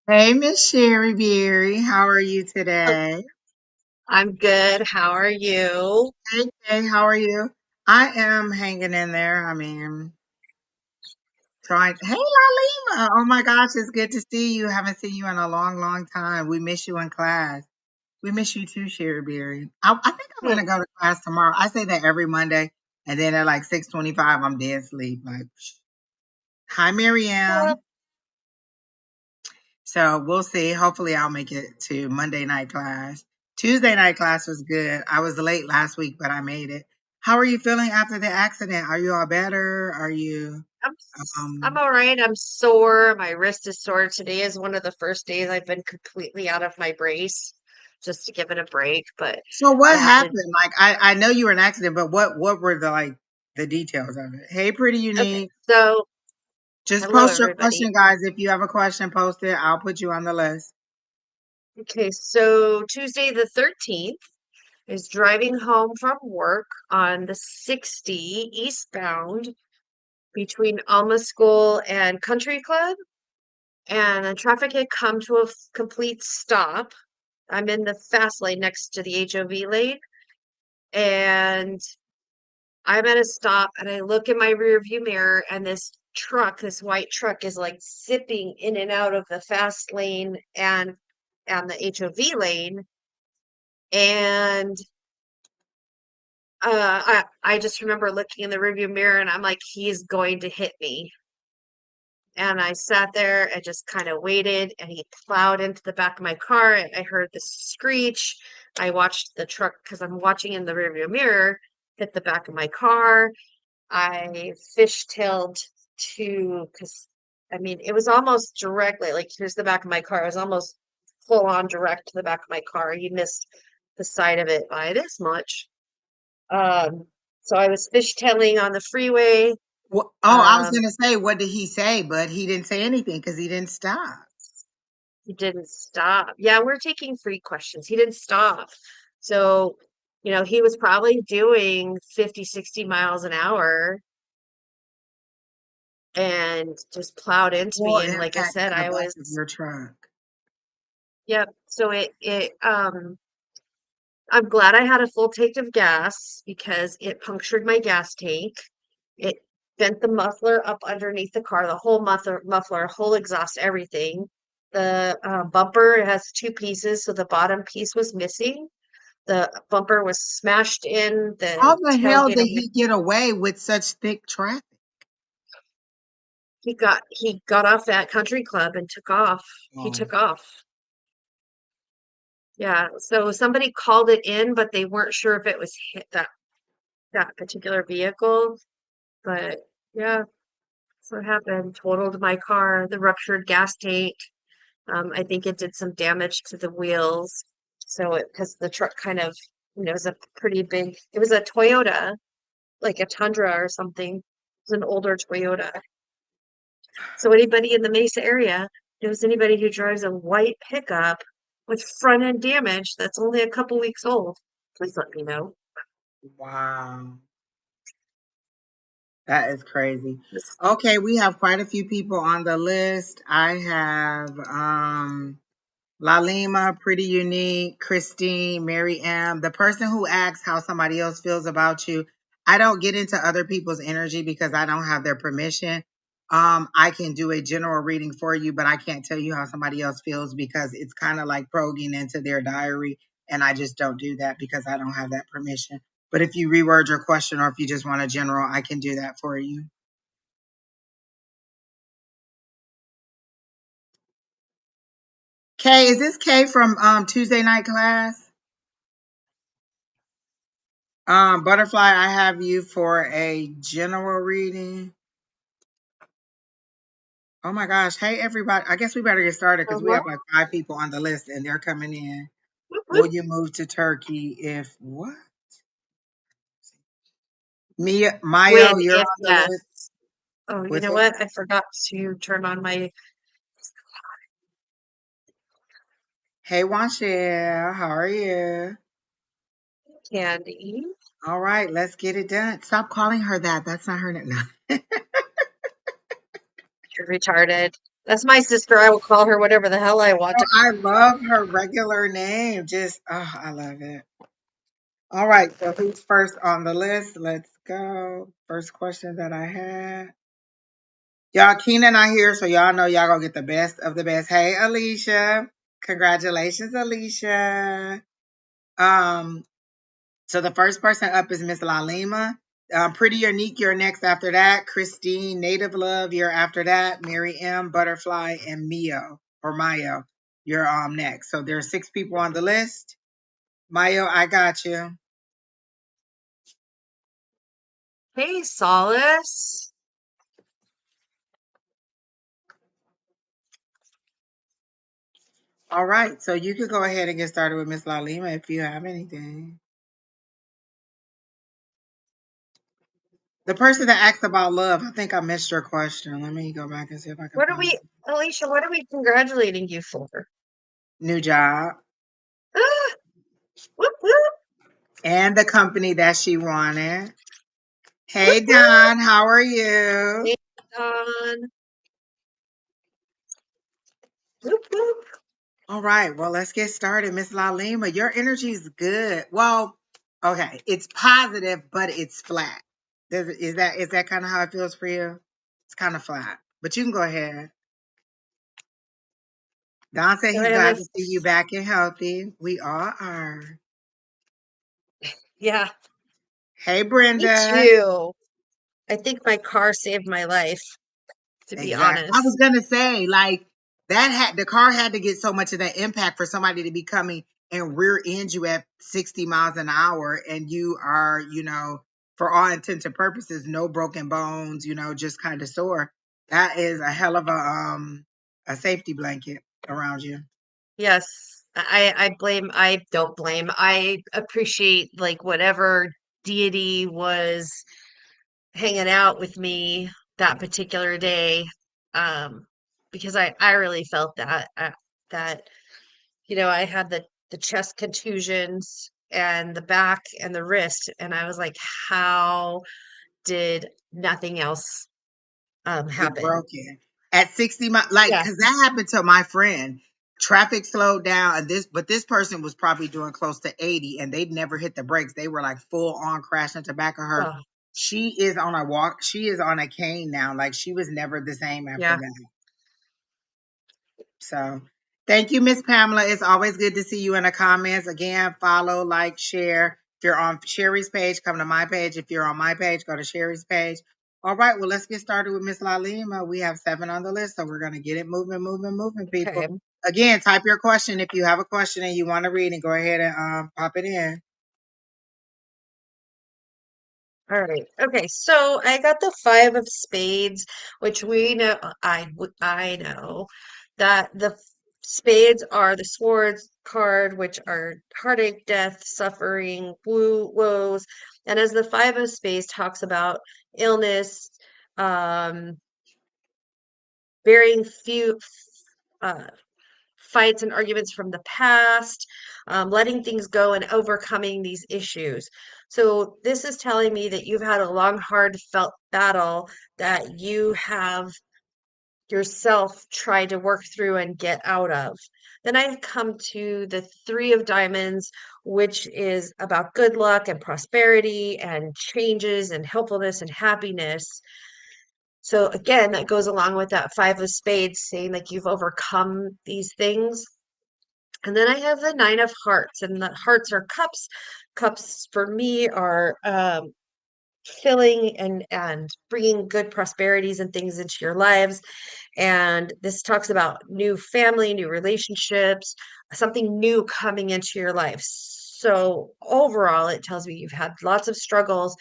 Hey, Miss Sherry Berry, how are you Oh, today? I'm good. How are you? Hey, hey, how are you? I am hanging in there. Trying. Hey, Lalima. Oh my gosh, it's good to see you. Haven't seen you in a long, long time. We miss you in class. We miss you too, Sherry Berry. I think I'm Hmm. gonna go to class tomorrow. I say that every Monday, and then at like 6:25, I'm dead asleep. Like, hi, Well, Miriam. So we'll see. Hopefully, I'll make it to Monday night class. Tuesday night class was good. I was late last week, but I made it. How are you feeling after the accident? Are you all better? Are you, I'm um, all right. I'm sore. My wrist is sore. Today is one of the first days I've been completely out of my brace just to give it a break, but so I what have to. happened? Like, I know you were an accident, but what were the, like, the details of it? Hey, pretty Okay, unique. so Just hello, post your everybody. question, guys. If you have a question, post it. I'll put you on the list. Okay, so Tuesday the 13th is driving home from work on the 60 eastbound between Alma School and Country Club, and the traffic had come to a complete stop. I'm in the fast lane next to the HOV lane, and I'm at a stop, and I look in my rear view mirror, and this white truck, is like zipping in and out of the fast lane and the HOV lane, and I just remember looking in the rearview mirror, and I'm like, he's going to hit me. And I sat there and just kind of waited, and he plowed into the back of my car. And I heard the screech. I watched the truck because I'm watching in the rearview mirror hit the back of my car. I fishtailed because I mean, it was almost directly like here's the back of my car. It was almost full on direct to the back of my car. He missed the side of it by this much. Um, so I was fishtailing on the freeway. I was Um, gonna say, what did he say? But he didn't say anything because he didn't stop. He didn't stop. Yeah, we're taking free questions. He didn't stop. So, he was probably doing 50, 60 miles an hour and just plowed into Full me. And like I impact said, to the I back was, of your truck. yep. So I'm glad I had a full tank of gas because it punctured my gas tank. It bent the muffler up underneath the car, the whole muffler, whole exhaust, everything. The bumper has two pieces, so the bottom piece was missing. The bumper was smashed in, How the the hell tailgate did of my he get away with such thick traffic? he got off that country club and took off. He Oh, took off. Yeah, so somebody called it in, but they weren't sure if it was hit that particular vehicle. But yeah, that's what happened. Totaled my car, the ruptured gas tank. I think it did some damage to the wheels. So because the truck kind of, it was a pretty big, it was a Toyota, like a Tundra or something. It was an older Toyota. So anybody in the Mesa area knows anybody who drives a white pickup with front end damage that's only a couple weeks old, please let me know. wow. That is crazy. This- Okay, we have quite a few people on the list. I have Lalima, Pretty Unique, Christine, Mary M. The person who asks how somebody else feels about you. I don't get into other people's energy because I don't have their permission. I can do a general reading for you, but I can't tell you how somebody else feels because it's kind of like probing into their diary, and I just don't do that because I don't have that permission. But if you reword your question or if you just want a general, I can do that for you. Kay, is this Kay from Tuesday night class? Butterfly, I have you for a general reading. Oh my gosh. Hey, everybody. I guess we better get started because we Hello? have like five people on the list and they're coming in. Whoop, Will whoop. you move to Turkey if what? Mia, Mayo, When, you're if, on the list yes. Oh, you with know it. what? I forgot to turn on my Hey, Wanshell, how are you? candy. All right, let's get it done. Stop calling her that. That's not her name. No. You're retarded. That's my sister. I will call her whatever the hell I want Oh, to. I love her regular name. Just, oh, I love it. All right, so who's first on the list? Let's go. First question that I had. Y'all, Keenan not here, so y'all know y'all gonna get the best of the best. Hey, Alicia. Congratulations, Alicia. Um, so the first person up is Miss Lalima. Pretty Unique, you're next after that. Christine, Native Love, you're after that. Mary M, Butterfly, and Mio or Mayo, you're next. So there are 6 people on the list. Mayo, I got you. Hey, Solace. All right, so you could go ahead and get started with Miss Lalima if you have anything. The person that asked about love, I think I missed your question. Let me go back and see if I can What are find we, it. Alicia, what are we congratulating you for? New job Ah, whoop, whoop. and the company that she wanted. Hey Don, how are you? Hey, Dawn. Whoop, whoop. All right, well, let's get started. Miss Lalima, your energy is good. Well, okay, it's positive, but it's flat. Is that kind of how it feels for you? It's kind of flat, but you can go ahead. Don said So I he's have glad to see you back and healthy. We all are. yeah, Hey me Brenda. too. I think my car saved my life, to be Exactly. I was honest. gonna say, like, that had the car had to get so much of that impact for somebody to be coming and rear end you at 60 miles an hour, and you are, for all intents and purposes, no broken bones, just kind of sore. That is a hell of a safety blanket around you. Yes, I don't blame. I appreciate like whatever deity was hanging out with me that particular day. Um, because I really felt that, I had the chest contusions and the back and the wrist, and I was like, how did nothing else Get happen? broken at 60 miles, like, Yeah. because that happened to my friend. Traffic slowed down, and this person was probably doing close to 80, and they'd never hit the brakes. They were like full on crashing to back of her. Oh, She is on a walk. She is on a cane now. Like, she was never the same after yeah. that. So thank you, Miss Pamela. It's always good to see you in the comments. Again, follow, like, share. If you're on Sherry's page, come to my page. If you're on my page, go to Sherry's page. All right, well, let's get started with Miss Lalima. We have 7 on the list, so we're gonna get it moving, moving, moving, people. Okay. Again, type your question if you have a question and you want to read, and go ahead and pop it in. All right. Okay. So I got the five of spades, which we know, I know that the spades are the swords card, which are heartache, death, suffering, woes. And as the five of spades talks about illness, um, bearing few uh, fights and arguments from the past, letting things go and overcoming these issues. So, this is telling me that you've had a long, hard felt battle that you have yourself tried to work through and get out of. Then I've come to the Three of Diamonds, which is about good luck and prosperity and changes and helpfulness and happiness. So again, that goes along with that Five of Spades saying like you've overcome these things. And then I have the Nine of Hearts, and the hearts are cups. Cups for me are filling and bringing good prosperities and things into your lives. And this talks about new family, new relationships, something new coming into your life. So overall, it tells me you've had lots of struggles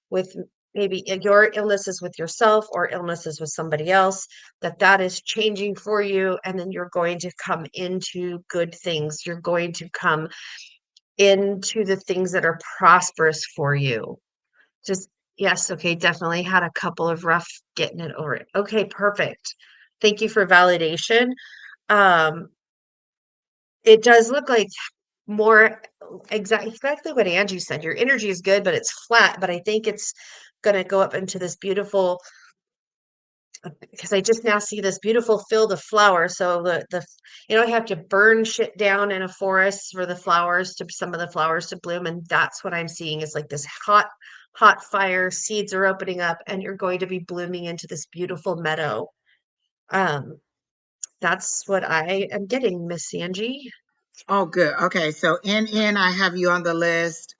with maybe your illnesses with yourself or illnesses with somebody else, that is changing for you, and then you're going to come into good things. You're going to come into the things that are prosperous for you. Just yes, okay, definitely had a couple of rough getting it over it. Okay, perfect. Thank you for validation. um it does look like more exactly what Angie said. Your energy is good, but it's flat. But I think it's going to go up into this beautiful because I just now see this beautiful field of flowers. So the you know, I have to burn shit down in a forest for the flowers to some of the flowers to bloom, and that's what I'm seeing is like this hot fire. Seeds are opening up, and you're going to be blooming into this beautiful meadow. Um, that's what I am getting, Miss Angie. Oh, good. Okay, so N, I have you on the list.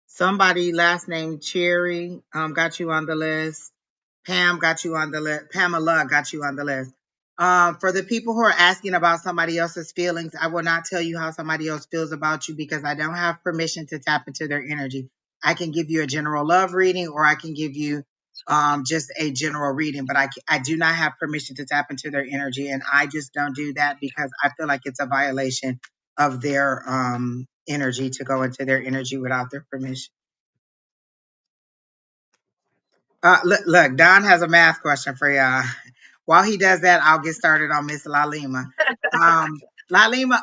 Somebody last name Cherry got you on the list. Pam got you on the list. Pamela got you on the list. For the people who are asking about somebody else's feelings, I will not tell you how somebody else feels about you because I don't have permission to tap into their energy. I can give you a general love reading or I can give you just a general reading, but I do not have permission to tap into their energy. And I just don't do that because I feel like it's a violation of their energy to go into their energy without their permission. Look, Don has a math question for y'all. While he does that, I'll get started on Miss Lalima. Um, Lalima,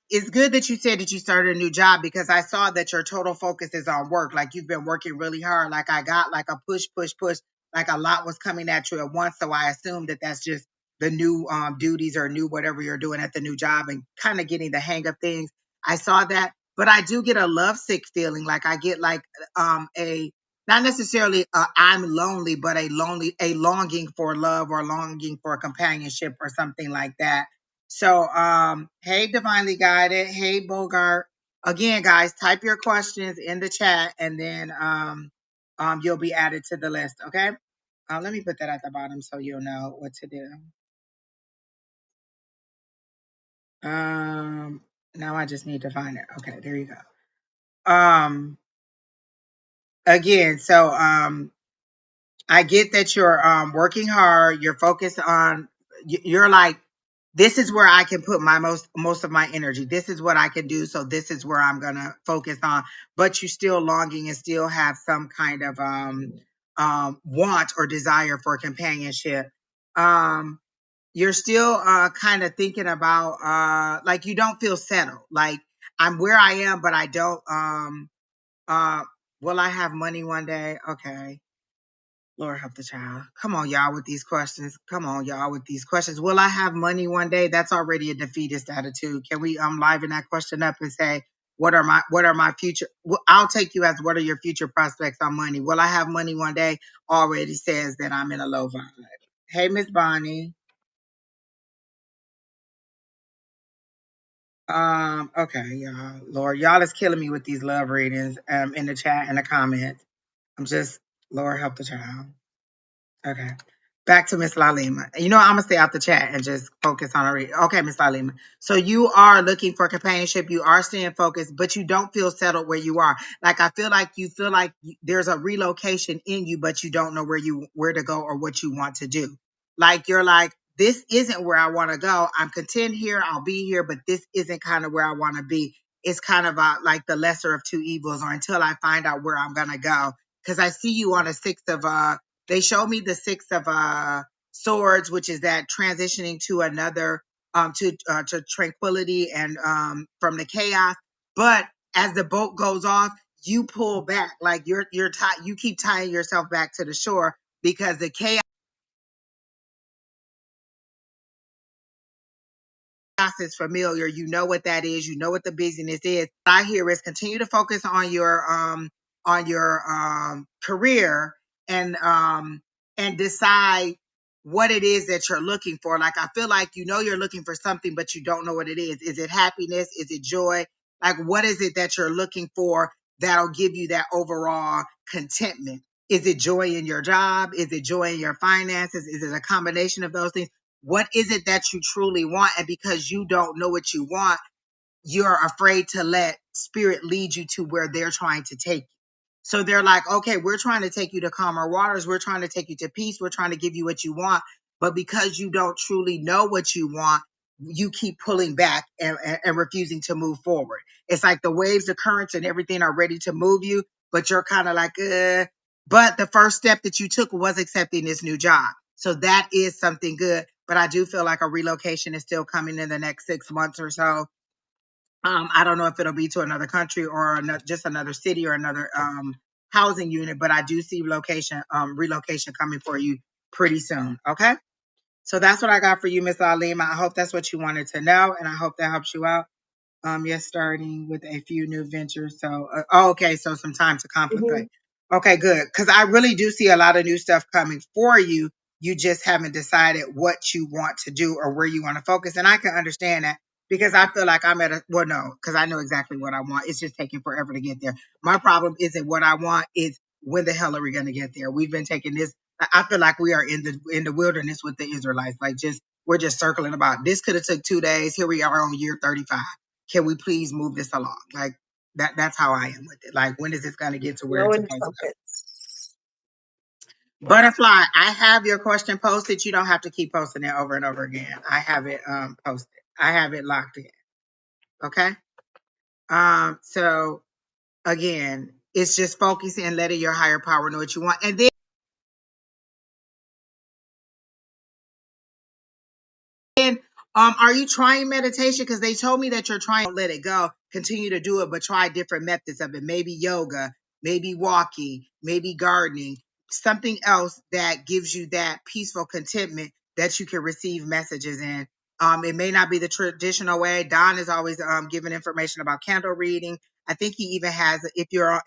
it's good that you said that you started a new job because I saw that your total focus is on work. Like you've been working really hard. Like I got like a push, like a lot was coming at you at once. So I assumed that that's just the new duties or new whatever you're doing at the new job and kind of getting the hang of things. I saw that, but I do get a lovesick feeling. Like I get like a not necessarily I'm lonely, but a longing for love or longing for companionship or something like that. So, hey, divinely guided, hey, Bogart. Again, guys, type your questions in the chat, and then you'll be added to the list. Okay. Let me put that at the bottom so you'll know what to do. Um, Now I just need to find it. Okay, there you go. Again, so I get that you're working hard. You're focused on. You're like, this is where I can put my most of my energy. This is what I can do. So this is where I'm gonna focus on. But you still longing and still have some kind of want or desire for companionship. Um, you're still kind of thinking about like you don't feel settled. Like I'm where I am, but I don't. Uh, will I have money one day? Okay. Lord help the child. Come on, y'all, with these questions. Come on, y'all, with these questions. Will I have money one day? That's already a defeatist attitude. Can we liven that question up and say, what are my future? Well, I'll take you as what are your future prospects on money? Will I have money one day? Already says that I'm in a low vibe. Hey, Miss Bonnie. Okay, y'all. Lord, y'all is killing me with these love readings in the chat and the comments. I'm just Lord help the child. Okay. Back to Miss Lalima. You know, I'm gonna stay out the chat and just focus on her. Okay, Miss Lalima. So you are looking for companionship. You are staying focused, but you don't feel settled where you are. Like I feel like there's a relocation in you, but you don't know where to go or what you want to do. Like you're like, this isn't where I want to go. I'm content here. I'll be here, but this isn't kind of where I want to be. It's kind of like the lesser of two evils, or until I find out where I'm gonna go. Because I see you on a sixth of they show me the six of swords, which is that transitioning to another to tranquility and from the chaos. But as the boat goes off, you pull back, like you keep tying yourself back to the shore because the chaos is familiar. You know what that is. You know what the busyness is. What I hear is continue to focus on your career and decide what it is that you're looking for. Like I feel like you know you're looking for something, but you don't know what it is. Is it happiness? Is it joy? Like what is it that you're looking for that'll give you that overall contentment? Is it joy in your job? Is it joy in your finances? Is it a combination of those things? What is it that you truly want? And because you don't know what you want, you're afraid to let spirit lead you to where they're trying to take you. So they're like, okay, we're trying to take you to calmer waters. We're trying to take you to peace. We're trying to give you what you want. But because you don't truly know what you want, you keep pulling back and refusing to move forward. It's like the waves, the currents, and everything are ready to move you, but you're kind of like, But the first step that you took was accepting this new job. So that is something good. But I do feel like a relocation is still coming in the next 6 months or so. I don't know if it'll be to another country or just another city or another housing unit, but I do see relocation coming for you pretty soon. Okay. So that's what I got for you, Miss Alima. I hope that's what you wanted to know, and I hope that helps you out. Yes, starting with a few new ventures. So, okay, so some time to Mhm. contemplate. Okay, good. Because I really do see a lot of new stuff coming for you. You just haven't decided what you want to do or where you want to focus. And I can understand that because I feel like I'm at a, well, no, because I know exactly what I want. It's just taking forever to get there. My problem isn't what I want, is when the hell are we going to get there? We've been taking this. I feel like we are in the wilderness with the Israelites. Like just, we're just circling about. This could have took 2 days. Here we are on year 35. Can we please move this along? Like that's how I am with it. Like when is this going to get to where it's Blowing supposed to trumpets. go? Butterfly, I have your question posted. You don't have to keep posting it over and over again. I have it posted. I have it locked in. Okay. So again, it's just focusing and letting your higher power know what you want. And then are you trying meditation? Because they told me that you're trying to let it go, continue to do it, but try different methods of it. Maybe yoga, maybe walking, maybe gardening, something else that gives you that peaceful contentment that you can receive messages in. It may not be the traditional way. Don is always giving information about candle reading. I think he even has, if you're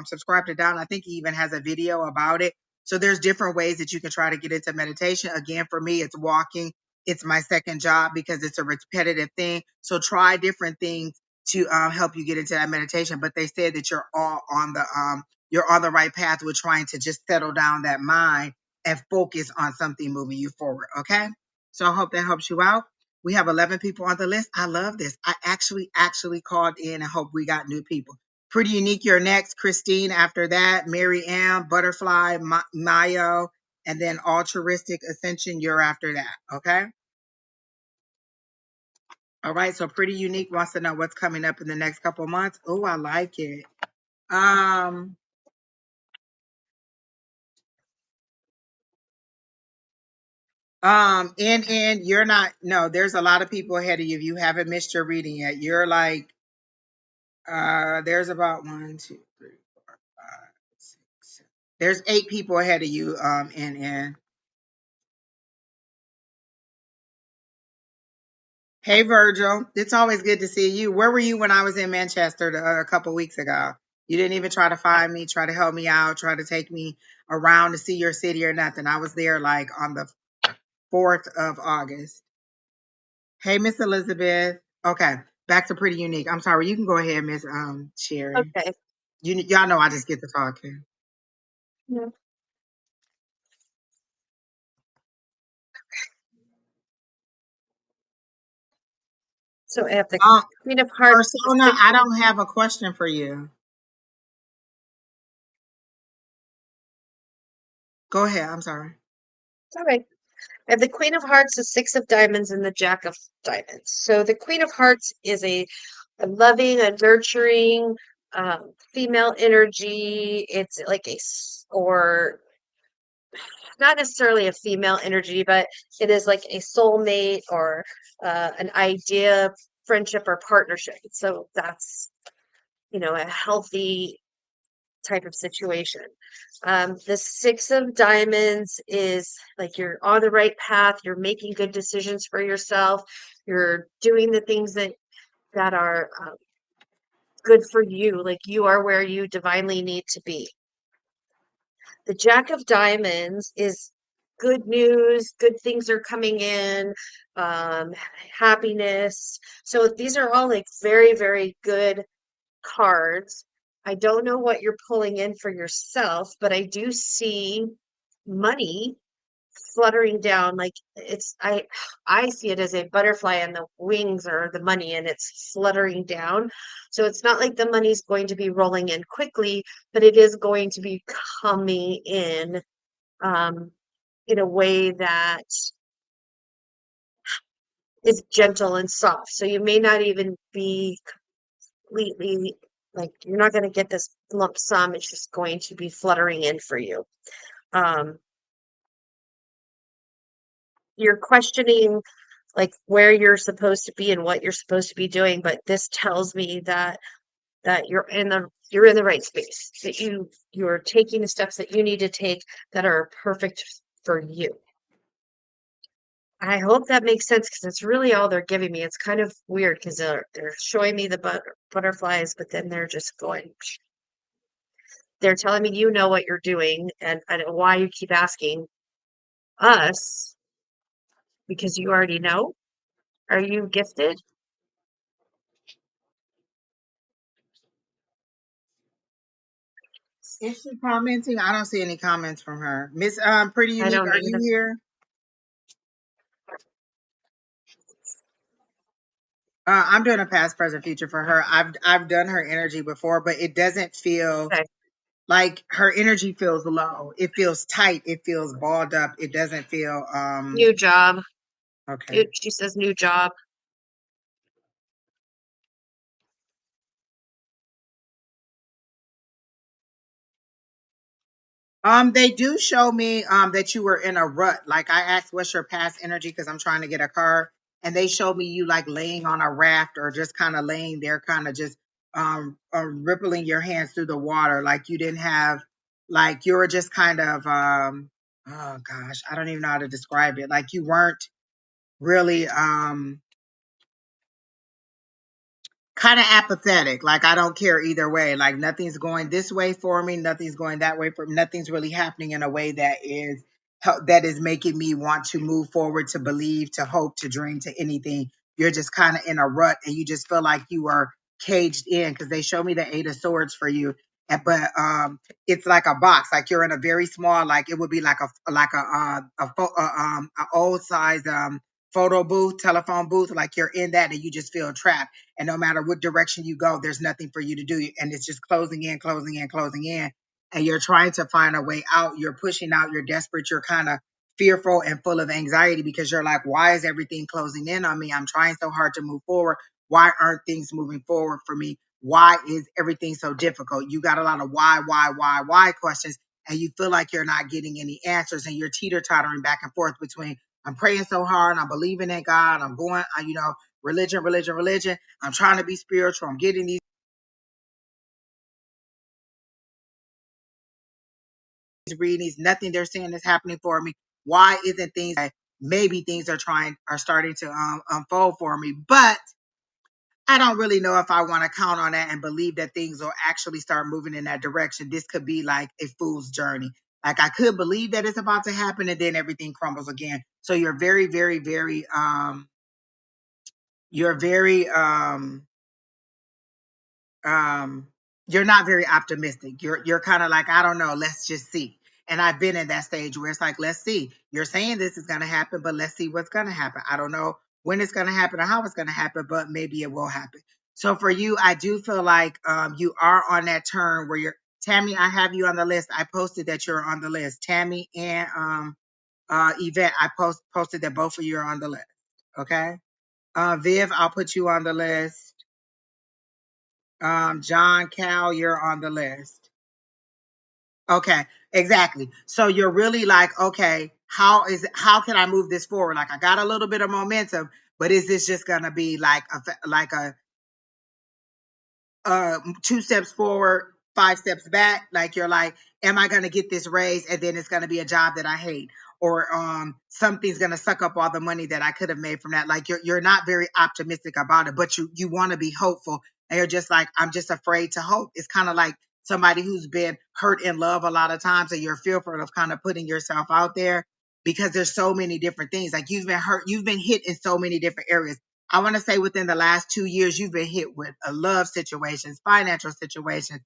subscribed to Don, I think he even has a video about it. So there's different ways that you can try to get into meditation. Again, for me, it's walking. It's my second job because it's a repetitive thing. So try different things to help you get into that meditation. But they said that you're on the right path with trying to just settle down that mind and focus on something moving you forward. Okay. So I hope that helps you out. We have 11 people on the list. I love this. I actually called in and hope we got new people. Pretty Unique, you're next. Christine after that. Mary Ann, Butterfly, Mayo, and then Altruistic Ascension, you're after that. Okay. All right, so Pretty Unique wants to know what's coming up in the next couple of months. Oh, I like it. Um, and you're not, no, there's a lot of people ahead of you. If you haven't missed your reading yet, you're like, there's about 1, 2, 3, 4, 5, 6, 7. There's 8 people ahead of you, and hey, Virgil, it's always good to see you. Where were you when I was in Manchester a couple weeks ago? You didn't even try to find me, try to help me out, try to take me around to see your city or nothing. I was there like on the 4th of August. Hey, Miss Elizabeth. Okay, back to Pretty Unique. I'm sorry, you can go ahead, Miss Sherry. Okay. Y'all know I just get to talking. Yeah. So I have the Um, Queen of Hearts, the Persona, Six I of. don't have a question for you. Go ahead. I'm sorry. All right. I have the Queen of Hearts, the Six of Diamonds, and the Jack of Diamonds. So the Queen of Hearts is a loving, a nurturing female energy. It's like or not necessarily a female energy, but it is like a soulmate or an idea, friendship, or partnership. So that's, a healthy type of situation. The Six of Diamonds is like you're on the right path, you're making good decisions for yourself, you're doing the things that are good for you, like you are where you divinely need to be. The Jack of Diamonds is good news, good things are coming in, um, happiness. So these are all like very, very good cards. I don't know what you're pulling in for yourself, but I do see money fluttering down. Like I see it as a butterfly and the wings are the money and it's fluttering down. So it's not like the money's going to be rolling in quickly, but it is going to be coming um, in a way that is gentle and soft. So you may not even be completely like you're not going to get this lump sum. It's just going to be fluttering in for you. Um, you're questioning like where you're supposed to be and what you're supposed to be doing, but this tells me that you're in the right space, that you're taking the steps that you need to take that are a perfect for you. I hope that makes sense because it's really all they're giving me. It's kind of weird because they're showing me the butterflies, but then they're just going. They're telling me you know what you're doing, and I don't know why you keep asking us because you already know. Are you gifted? Is she commenting? I don't see any comments from her. Miss Pretty I Unique, don't are you even. here? I'm doing a past, present, future for her. I've done her energy before, but it doesn't feel Okay. like her energy feels low. It feels tight. It feels balled up. It doesn't feel New job. okay. She says new job. They do show me that you were in a rut. Like I asked, what's your past energy? Because I'm trying to get a car, and they showed me you like laying on a raft or just kind of laying there, kind of just rippling your hands through the water, like you didn't have, like you were just kind of oh gosh, I don't even know how to describe it. Like you weren't really kind of apathetic. Like I don't care either way. Like nothing's going this way for me, nothing's going that way for me. Nothing's really happening in a way that is that is making me want to move forward, to believe, to hope, to dream, to anything. You're just kind of in a rut, and you just feel like you are caged in, because they show me the 8 of Swords for you. But it's like a box, like you're in a very small, like it would be like a old size photo booth, telephone booth, like you're in that and you just feel trapped, and no matter what direction you go, there's nothing for you to do. And it's just closing in, closing in, closing in. And you're trying to find a way out. You're pushing out. You're desperate. You're kind of fearful and full of anxiety because you're like, why is everything closing in on me? I'm trying so hard to move forward. Why aren't things moving forward for me? Why is everything so difficult? You got a lot of why questions, and you feel like you're not getting any answers, and you're teeter tottering back and forth between I'm praying so hard, I'm believing in God, I'm going, religion, religion, religion. I'm trying to be spiritual. I'm getting these readings. Nothing they're saying is happening for me. Why isn't things that maybe things are starting to unfold for me? But I don't really know if I want to count on that and believe that things will actually start moving in that direction. This could be like a fool's journey. Like I could believe that it's about to happen and then everything crumbles again. So you're very, very, very you're very um you're not very optimistic. You're kind of like, I don't know, let's just see. And I've been in that stage where it's like, let's see. You're saying this is going to happen, but let's see what's going to happen. I don't know when it's going to happen or how it's going to happen, but maybe it will happen. So for you, I do feel like you are on that turn where you're Tammy. I have you on the list. I posted that you're on the list. Tammy and Yvette, I posted that both of you are on the list. Okay. Viv, I'll put you on the list. John, Cal, you're on the list. Okay, exactly. So you're really like, okay, how can I move this forward? Like I got a little bit of momentum, but is this just gonna be like a 2 steps forward, 5 steps back? Like you're like, am I gonna get this raise and then it's gonna be a job that I hate? Or something's gonna suck up all the money that I could have made from that. Like you're not very optimistic about it, but you want to be hopeful. And you're just like, I'm just afraid to hope. It's kind of like somebody who's been hurt in love a lot of times, and you're fearful of kind of putting yourself out there because there's so many different things. Like you've been hurt, you've been hit in so many different areas. I want to say within the last 2 years, you've been hit with love situations, financial situations,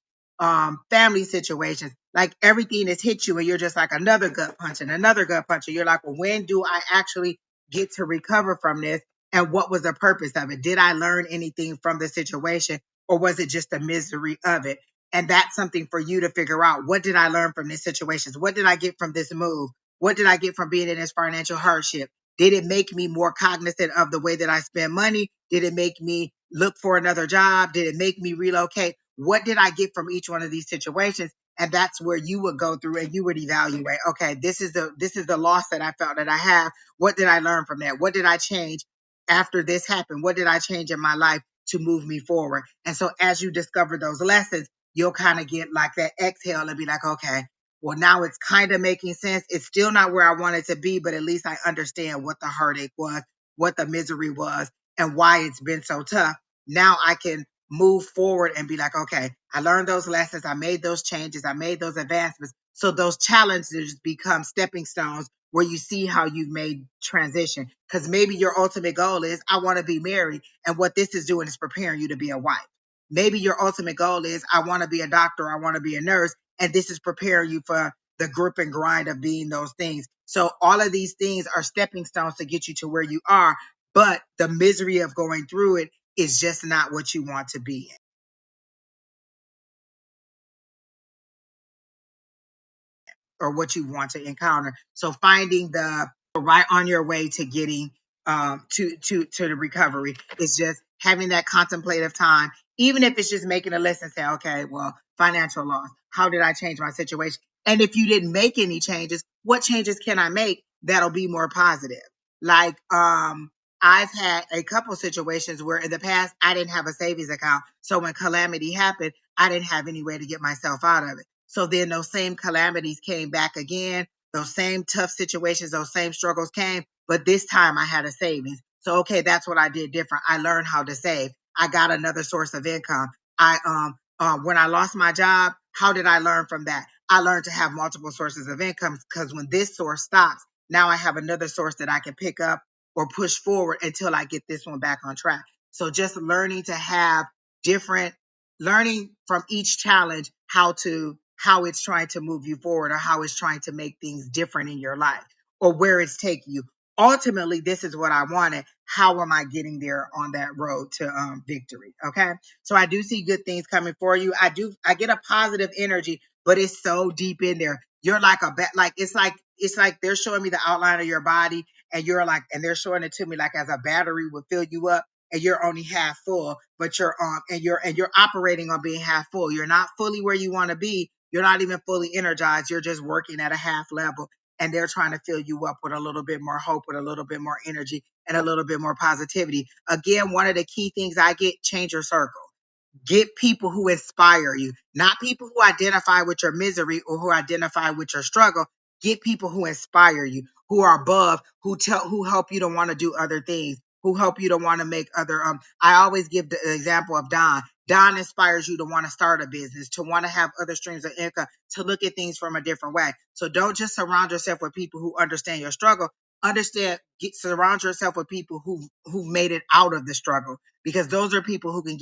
family situations. Like everything has hit you, and you're just like another gut punch and another gut punch. And you're like, well, when do I actually get to recover from this? And what was the purpose of it? Did I learn anything from the situation, or was it just the misery of it? And that's something for you to figure out. What did I learn from these situations? What did I get from this move? What did I get from being in this financial hardship? Did it make me more cognizant of the way that I spend money? Did it make me look for another job? Did it make me relocate? What did I get from each one of these situations? And that's where you would go through and you would evaluate, okay, this is the loss that I felt that I have. What did I learn from that? What did I change after this happened? What did I change in my life to move me forward? And so as you discover those lessons, you'll kind of get like that exhale and be like, okay, well, now it's kind of making sense. It's still not where I wanted to be, but at least I understand what the heartache was, what the misery was, and why it's been so tough. Now I can move forward and be like, okay, I learned those lessons, I made those changes, I made those advancements. So those challenges become stepping stones where you see how you've made transition. Because maybe your ultimate goal is, I want to be married. And what this is doing is preparing you to be a wife. Maybe your ultimate goal is, I want to be a doctor, I want to be a nurse. And this is preparing you for the grip and grind of being those things. So all of these things are stepping stones to get you to where you are. But the misery of going through it is just not what you want to be in, or what you want to encounter. So finding the right on your way to getting to the recovery is just having that contemplative time, even if it's just making a list and say, okay, well, financial loss, how did I change my situation? And if you didn't make any changes, what changes can I make that'll be more positive? Like I've had a couple situations where in the past I didn't have a savings account. So when calamity happened, I didn't have any way to get myself out of it. So then those same calamities came back again. Those same tough situations, those same struggles came, but this time I had a savings. So okay, that's what I did different. I learned how to save. I got another source of income. When I lost my job, how did I learn from that? I learned to have multiple sources of income, because when this source stops, now I have another source that I can pick up or push forward until I get this one back on track. So just learning to have different, learning from each challenge how it's trying to move you forward, or how it's trying to make things different in your life, or where it's taking you. Ultimately, this is what I wanted. How am I getting there on that road to victory? Okay. So I do see good things coming for you. I get a positive energy, but it's so deep in there. You're like it's like they're showing me the outline of your body, and and they're showing it to me like as a battery would fill you up, and you're only half full, but you're operating on being half full. You're not fully where you want to be. You're not even fully energized. You're just working at a half level, and they're trying to fill you up with a little bit more hope, with a little bit more energy, and a little bit more positivity. Again, one of the key things I get: change your circle. Get people who inspire you, not people who identify with your misery or who identify with your struggle. Get people who inspire you, who are above, who help you to want to do other things, who help you to want to make other I always give the example of Don. Don inspires you to want to start a business, to want to have other streams of income, to look at things from a different way. So don't just surround yourself with people who understand your struggle. Surround yourself with people who've made it out of the struggle, because those are people who can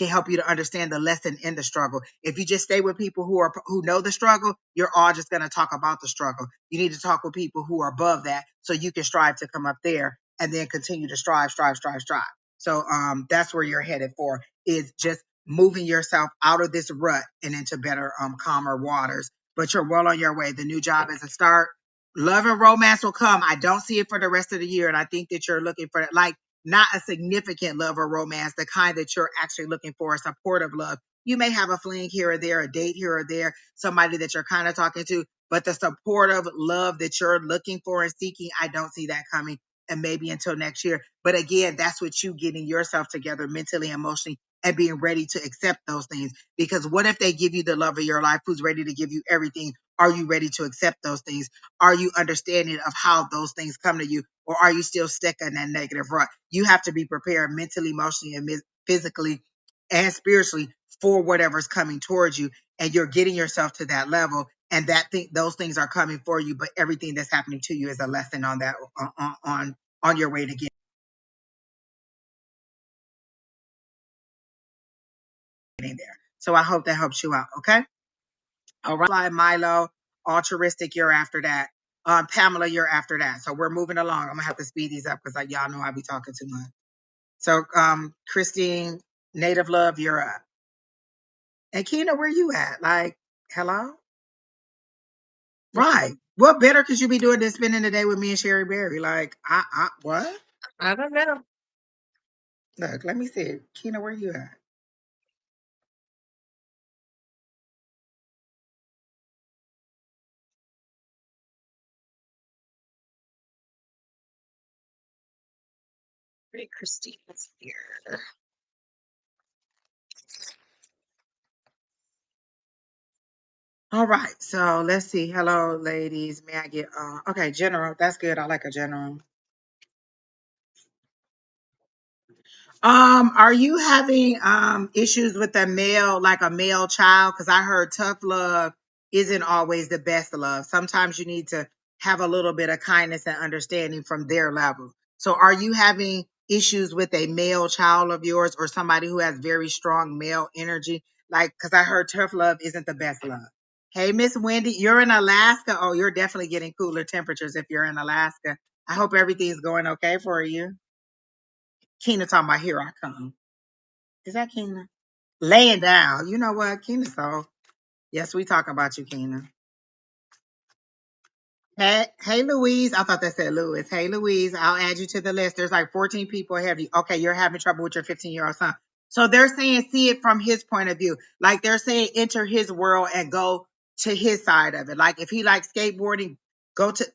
help you to understand the lesson in the struggle. If you just stay with people who know the struggle, you're all just going to talk about the struggle. You need to talk with people who are above that, so you can strive to come up there and then continue to strive. So that's where you're headed for, is just moving yourself out of this rut and into better, calmer waters. But you're well on your way. The new job is a start. Love and romance will come. I don't see it for the rest of the year, and I think that you're looking for it. Like, not a significant love or romance, the kind that you're actually looking for, a supportive love. You may have a fling here or there, a date here or there, somebody that you're kind of talking to, but the supportive love that you're looking for and seeking, I don't see that coming, and maybe until next year. But again, that's what you getting yourself together mentally, emotionally, and being ready to accept those things. Because what if they give you the love of your life who's ready to give you everything? Are you ready to accept those things? Are you understanding of how those things come to you? Or are you still stuck in that negative rut? You have to be prepared mentally, emotionally, and physically and spiritually for whatever's coming towards you. And you're getting yourself to that level. And those things are coming for you, but everything that's happening to you is a lesson on that, on your way to getting there. So I hope that helps you out. Okay. All right. Milo, altruistic, you're after that. Pamela, you're after that. So we're moving along. I'm gonna have to speed these up because y'all know I be talking too much. So Christine, native love, you're up. And Keena, where you at? Like, hello? Right. What better could you be doing than spending the day with me and Sherry Berry? Like, what? I don't know. Look, let me see it. Keena, where you at? Pretty Christina's here. All right. So let's see. Hello, ladies. May I get okay, general. That's good. I like a general. Are you having issues with a male, like a male child? Because I heard tough love isn't always the best love. Sometimes you need to have a little bit of kindness and understanding from their level. So are you having issues with a male child of yours or somebody who has very strong male energy? Like, because I heard tough love isn't the best love. Hey, Miss Wendy, you're in Alaska. Oh, you're definitely getting cooler temperatures if you're in Alaska. I hope everything's going okay for you. Keena talking about here I come. Is that Keena? Laying down. You know what? Keena so. Yes, we talking about you, Keena. Hey, Louise. I thought that said Louis. Hey, Louise. I'll add you to the list. There's like 14 people ahead of you. Okay, you're having trouble with your 15-year-old son. So they're saying see it from his point of view. Like they're saying enter his world and go to his side of it. Like if he likes skateboarding, go to,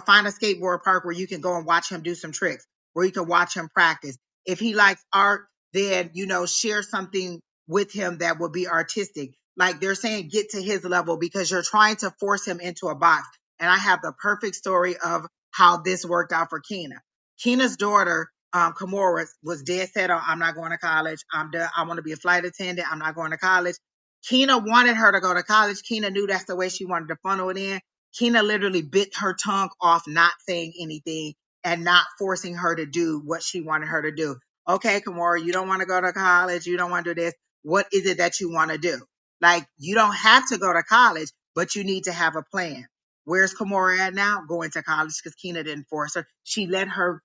find a skateboard park where you can go and watch him do some tricks, where you can watch him practice. If he likes art, then, share something with him that will be artistic. Like they're saying get to his level because you're trying to force him into a box. And I have the perfect story of how this worked out for Keena. Keena's daughter, Kamora, was dead set on, I'm not going to college. I'm done. I want to be a flight attendant. I'm not going to college. Keena wanted her to go to college. Keena knew that's the way she wanted to funnel it in. Keena literally bit her tongue off, not saying anything and not forcing her to do what she wanted her to do. Okay, Kamora, you don't want to go to college. You don't want to do this. What is it that you want to do? Like, you don't have to go to college, but you need to have a plan. Where's Kamora at now? Going to college because Keena didn't force her. She let her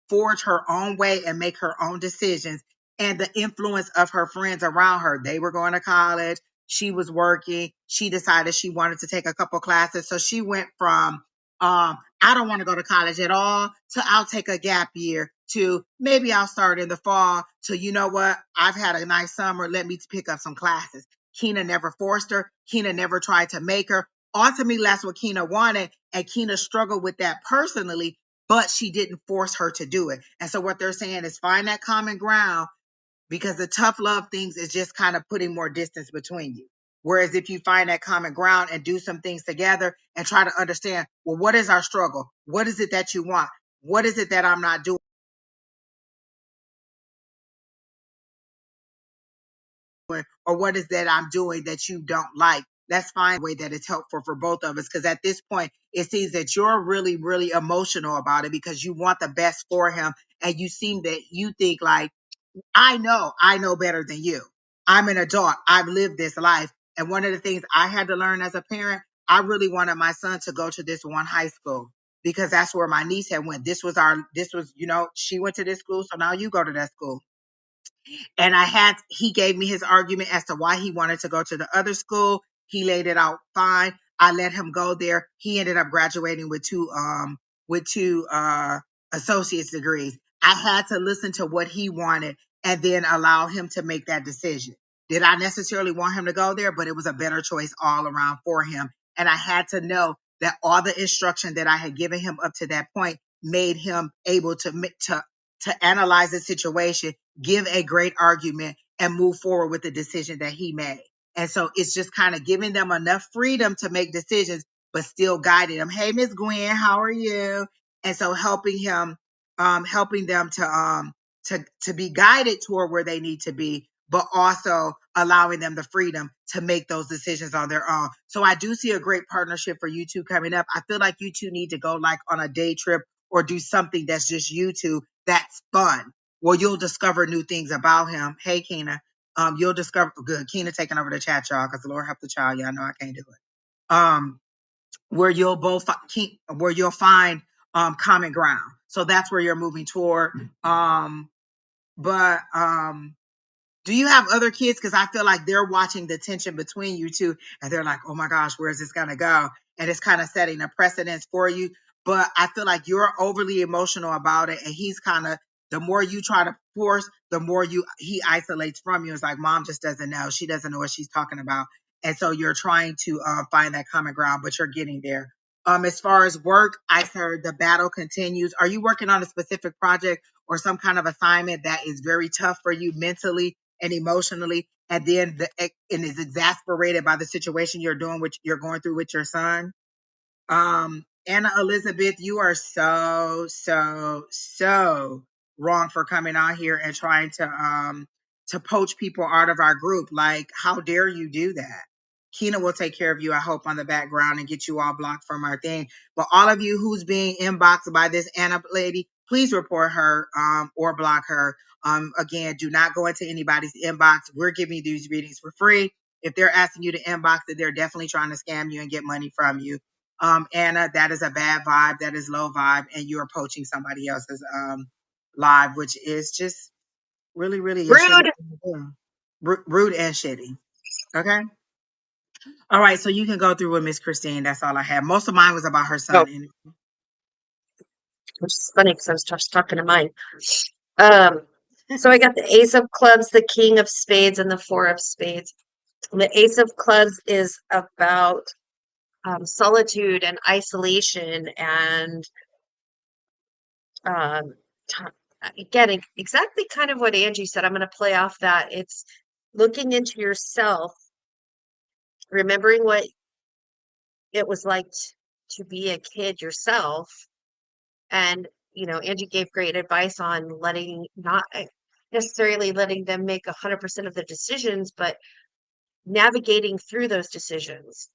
forge her own way and make her own decisions. And the influence of her friends around her, they were going to college. She was working. She decided she wanted to take a couple classes. So she went from, I don't want to go to college at all to I'll take a gap year to maybe I'll start in the fall to, you know what? I've had a nice summer. Let me pick up some classes. Keena never forced her. Keena never tried to make her. Ultimately, that's what Keena wanted. And Keena struggled with that personally, but she didn't force her to do it. And so what they're saying is find that common ground because the tough love things is just kind of putting more distance between you. Whereas if you find that common ground and do some things together and try to understand, well, what is our struggle? What is it that you want? What is it that I'm not doing? Or what is that I'm doing that you don't like? Let's find a way that it's helpful for both of us. Because at this point, it seems that you're really, really emotional about it because you want the best for him. And you seem that you think like, I know better than you. I'm an adult. I've lived this life. And one of the things I had to learn as a parent, I really wanted my son to go to this one high school because that's where my niece had went. She went to this school. So now you go to that school. And he gave me his argument as to why he wanted to go to the other school. He laid it out fine. I let him go there. He ended up graduating with two associate's degrees. I had to listen to what he wanted and then allow him to make that decision. Did I necessarily want him to go there? But it was a better choice all around for him. And I had to know that all the instruction that I had given him up to that point made him able to analyze the situation, give a great argument, and move forward with the decision that he made. And so it's just kind of giving them enough freedom to make decisions, but still guiding them. Hey, Miss Gwen, how are you? And so helping them to be guided toward where they need to be, but also allowing them the freedom to make those decisions on their own. So I do see a great partnership for you two coming up. I feel like you two need to go like on a day trip or do something that's just you two that's fun. Well, you'll discover new things about him. Hey, Keena. You'll discover good. Keena taking over the chat, y'all, because the Lord help the child. Y'all know I can't do it. Where you'll both where you'll find common ground. So that's where you're moving toward. But do you have other kids? Because I feel like they're watching the tension between you two, and they're like, "Oh my gosh, where's this gonna go?" And it's kind of setting a precedence for you. But I feel like you're overly emotional about it, and he's kind of the more you try to force, the more he isolates from you. It's like mom just doesn't know; she doesn't know what she's talking about, and so you're trying to find that common ground, but you're getting there. As far as work, I heard the battle continues. Are you working on a specific project or some kind of assignment that is very tough for you mentally? and emotionally, and then and is exasperated by the situation you're going through with your son. Anna Elizabeth, you are so, so, so wrong for coming on here and trying to poach people out of our group. Like, how dare you do that? Keena will take care of you, I hope, on the background and get you all blocked from our thing. But all of you who's being inboxed by this Anna lady, please report her or block her. Again, do not go into anybody's inbox. We're giving you these readings for free. If they're asking you to inbox it, they're definitely trying to scam you and get money from you. Anna, that is a bad vibe. That is low vibe, and you are poaching somebody else's live, which is just really, really a shitty Rude. thing to do. Rude and shitty. Okay. All right. So you can go through with Miss Christine. That's all I have. Most of mine was about her Oh, son. And which is funny because I was just talking to mine. Um, so I got the Ace of Clubs, the King of Spades, and the Four of Spades. The Ace of Clubs is about solitude and isolation and um, getting exactly kind of what Angie said. I'm going to play off that. It's looking into yourself, remembering what it was like to be a kid yourself. And, Angie gave great advice on not necessarily letting them make 100% of the decisions, but navigating through those decisions.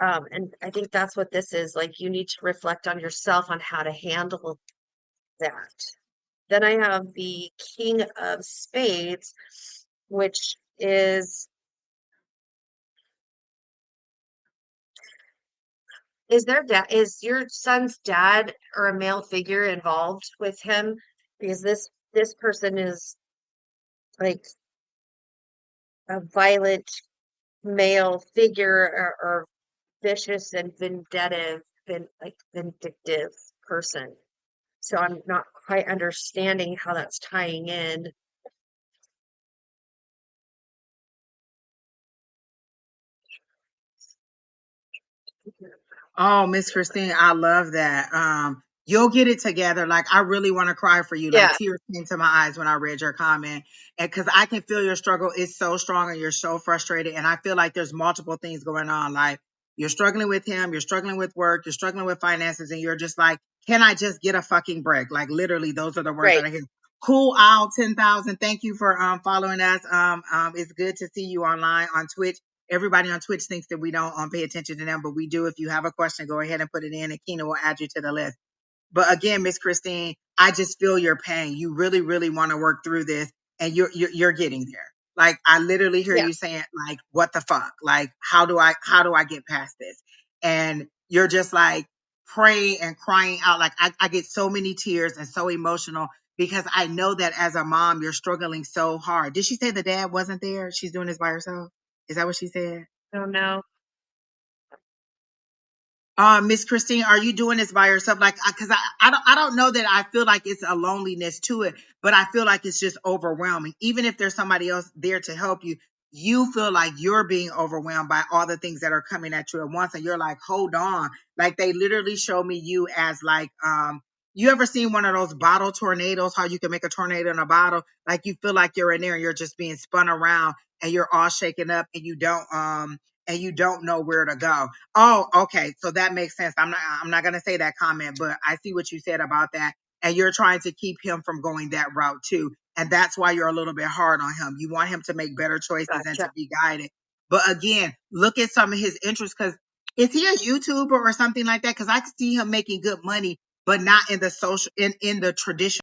And I think that's what this is. Like, you need to reflect on yourself on how to handle that. Then I have the King of Spades, which is your son's dad or a male figure involved with him? Because this person is like a violent male figure or vicious and vindictive person. So I'm not quite understanding how that's tying in. oh, Miss Christine, I love that. You'll get it together. Like, I really want to cry for you. Like, Yeah, tears came to my eyes when I read your comment. And because I can feel your struggle is so strong and you're so frustrated. And I feel like there's multiple things going on. Like, you're struggling with him, you're struggling with work, you're struggling with finances, and you're just like, can I just get a fucking break? Like, literally, those are the words that right. I hear. Cool Owl 10,000. Thank you for following us. It's good to see you online on Twitch. Everybody on Twitch thinks that we don't pay attention to them, but we do. If you have a question, go ahead and put it in, and Keena will add you to the list. But again, Miss Christine, I just feel your pain. You really, really want to work through this, and you're getting there. Like, I literally hear Yeah. you saying, like, what the fuck? Like, how do I get past this? And you're just like praying and crying out. Like, I get so many tears and so emotional because I know that as a mom, you're struggling so hard. Did she say the dad wasn't there? She's doing this by herself? Is that what she said? Oh no. Miss Christine, are you doing this by yourself? Like, because I don't know that I feel like it's a loneliness to it, but I feel like it's just overwhelming. Even if there's somebody else there to help you, you feel like you're being overwhelmed by all the things that are coming at you at once, and you're like, hold on. Like, they literally show me you as like, you ever seen one of those bottle tornadoes? How you can make a tornado in a bottle? Like, you feel like you're in there and you're just being spun around and you're all shaken up and you don't know where to go. Oh, okay. So that makes sense. I'm not gonna say that comment, but I see what you said about that. And you're trying to keep him from going that route too. And that's why you're a little bit hard on him. You want him to make better choices and to Gotcha. be guided. But again, look at some of his interests, because is he a YouTuber or something like that? Because I could see him making good money, but not in the social in the traditional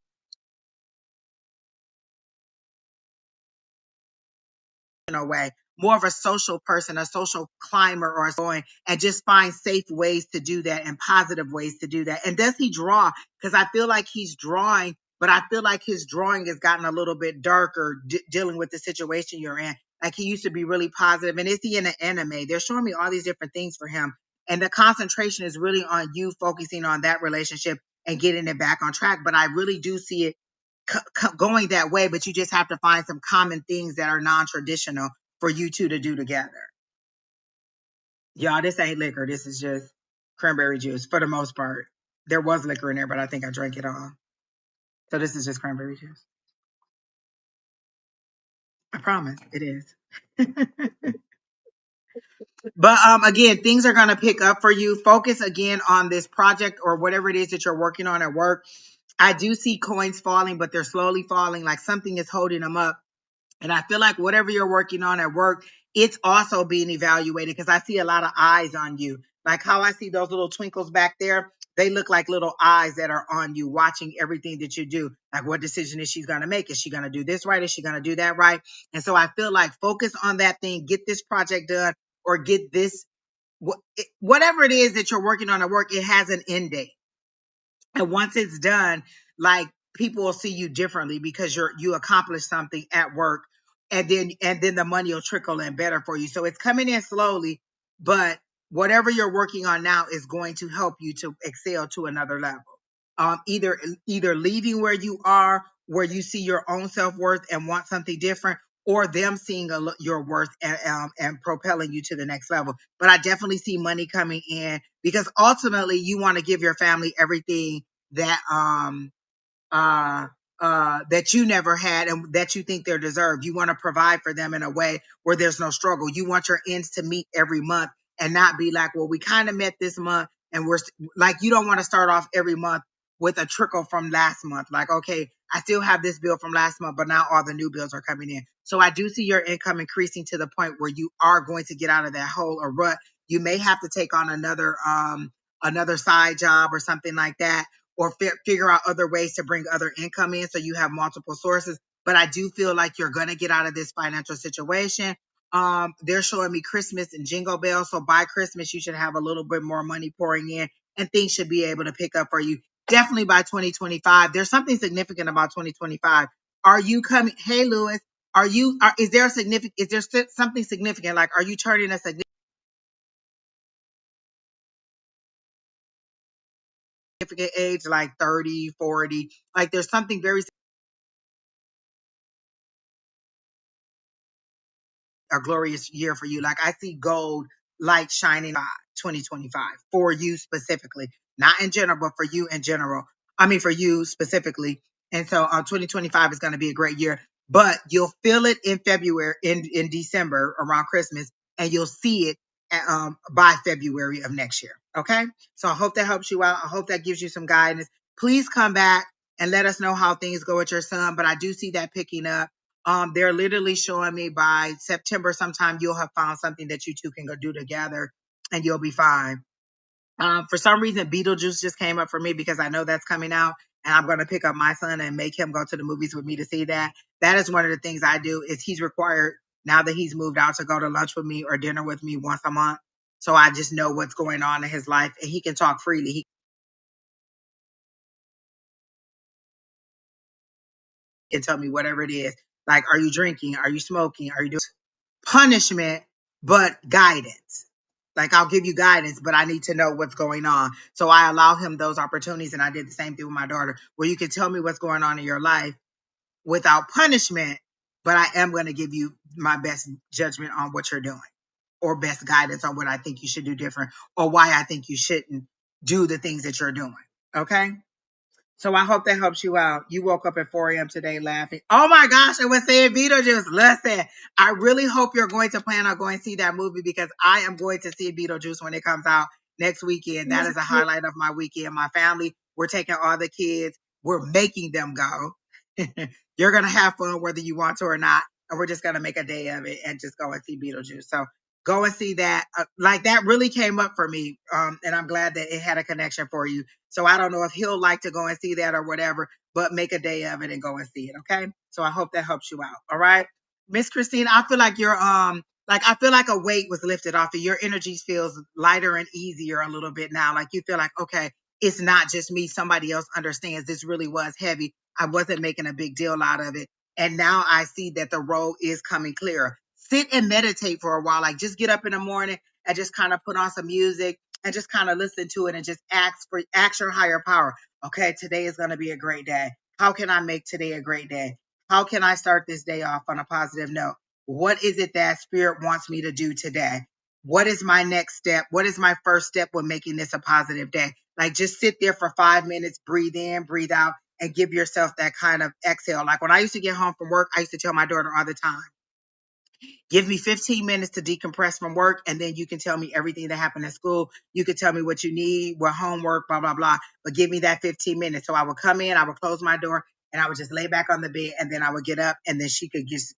way, more of a social person, a social climber, or going and just find safe ways to do that and positive ways to do that. And does he draw? Because I feel like he's drawing, but I feel like his drawing has gotten a little bit darker dealing with the situation you're in. Like, he used to be really positive. And is he in an anime? They're showing me all these different things for him. And the concentration is really on you focusing on that relationship and getting it back on track. But I really do see it going that way, but you just have to find some common things that are non-traditional for you two to do together. Y'all, this ain't liquor. This is just cranberry juice for the most part. There was liquor in there, but I think I drank it all. So this is just cranberry juice. I promise it is. But again, things are going to pick up for you. Focus again on this project or whatever it is that you're working on at work. I do see coins falling, but they're slowly falling, like something is holding them up. And I feel like whatever you're working on at work, it's also being evaluated because I see a lot of eyes on you. Like how I see those little twinkles back there, they look like little eyes that are on you, watching everything that you do. Like, what decision is she going to make? Is she going to do this right? Is she going to do that right? And so I feel like focus on that thing, get this project done, or get this, whatever it is that you're working on at work, it has an end date. And once it's done, like people will see you differently because you accomplished something at work, and then the money will trickle in better for you. So it's coming in slowly, but whatever you're working on now is going to help you to excel to another level. Either leaving where you are, where you see your own self-worth and want something different, or them seeing your worth and propelling you to the next level. But I definitely see money coming in because ultimately you want to give your family everything that uh, that you never had and that you think they're deserved. You want to provide for them in a way where there's no struggle. You want your ends to meet every month and not be like, well, we kind of met this month and like, you don't want to start off every month with a trickle from last month. Like, okay, I still have this bill from last month, but now all the new bills are coming in. So I do see your income increasing to the point where you are going to get out of that hole or rut. You may have to take on another side job or something like that, or figure out other ways to bring other income in so you have multiple sources. But I do feel like you're going to get out of this financial situation. They're showing me Christmas and jingle bells. So by Christmas, you should have a little bit more money pouring in and things should be able to pick up for you. Definitely by 2025. There's something significant about 2025. Are you coming? Hey, Lewis, is there something significant? Like, are you turning a significant age, like 30, 40? Like, there's something very a glorious year for you. Like, I see gold light shining 2025 for you specifically, not in general, but for you in general. I mean, for you specifically. And so 2025 is going to be a great year, but you'll feel it in February, in December around Christmas, and you'll see it by February of next year. Okay. So I hope that helps you out. I hope that gives you some guidance. Please come back and let us know how things go with your son. But I do see that picking up. They're literally showing me by September sometime you'll have found something that you two can go do together and you'll be fine. For some reason, Beetlejuice just came up for me because I know that's coming out and I'm going to pick up my son and make him go to the movies with me to see that. That is one of the things I do is he's required now that he's moved out to go to lunch with me or dinner with me once a month. So I just know what's going on in his life and he can talk freely. He can tell me whatever it is. Like, are you drinking? Are you smoking? Are you doing punishment, but guidance? Like, I'll give you guidance, but I need to know what's going on. So I allow him those opportunities. And I did the same thing with my daughter, where you can tell me what's going on in your life without punishment, but I am going to give you my best judgment on what you're doing or best guidance on what I think you should do different or why I think you shouldn't do the things that you're doing. Okay. So I hope that helps you out. You woke up at 4 a.m. today laughing. Oh my gosh, I was saying Beetlejuice. Listen, I really hope you're going to plan on going to see that movie because I am going to see Beetlejuice when it comes out next weekend. That is a highlight of my weekend. My family, we're taking all the kids. We're making them go. You're going to have fun whether you want to or not. And we're just going to make a day of it and just go and see Beetlejuice. So go and see that. Like, that really came up for me. And I'm glad that it had a connection for you. So I don't know if he'll like to go and see that or whatever, but make a day of it and go and see it. Okay. So I hope that helps you out. All right. Miss Christine, I feel like I feel like a weight was lifted off of your energy feels lighter and easier a little bit now. Like, you feel like, okay, it's not just me. Somebody else understands this really was heavy. I wasn't making a big deal out of it. And now I see that the road is coming clearer. Sit and meditate for a while. Like, just get up in the morning and just kind of put on some music and just kind of listen to it and just ask your higher power. Okay, today is going to be a great day. How can I make today a great day? How can I start this day off on a positive note? What is it that spirit wants me to do today? What is my next step? What is my first step with making this a positive day? Like, just sit there for 5 minutes, breathe in, breathe out, and give yourself that kind of exhale. Like, when I used to get home from work, I used to tell my daughter all the time, Give me 15 minutes to decompress from work, and then you can tell me everything that happened at school. You could tell me what you need, what homework, blah, blah, blah. But give me that 15 minutes. So I would come in, I would close my door, and I would just lay back on the bed, and then I would get up, and then she could just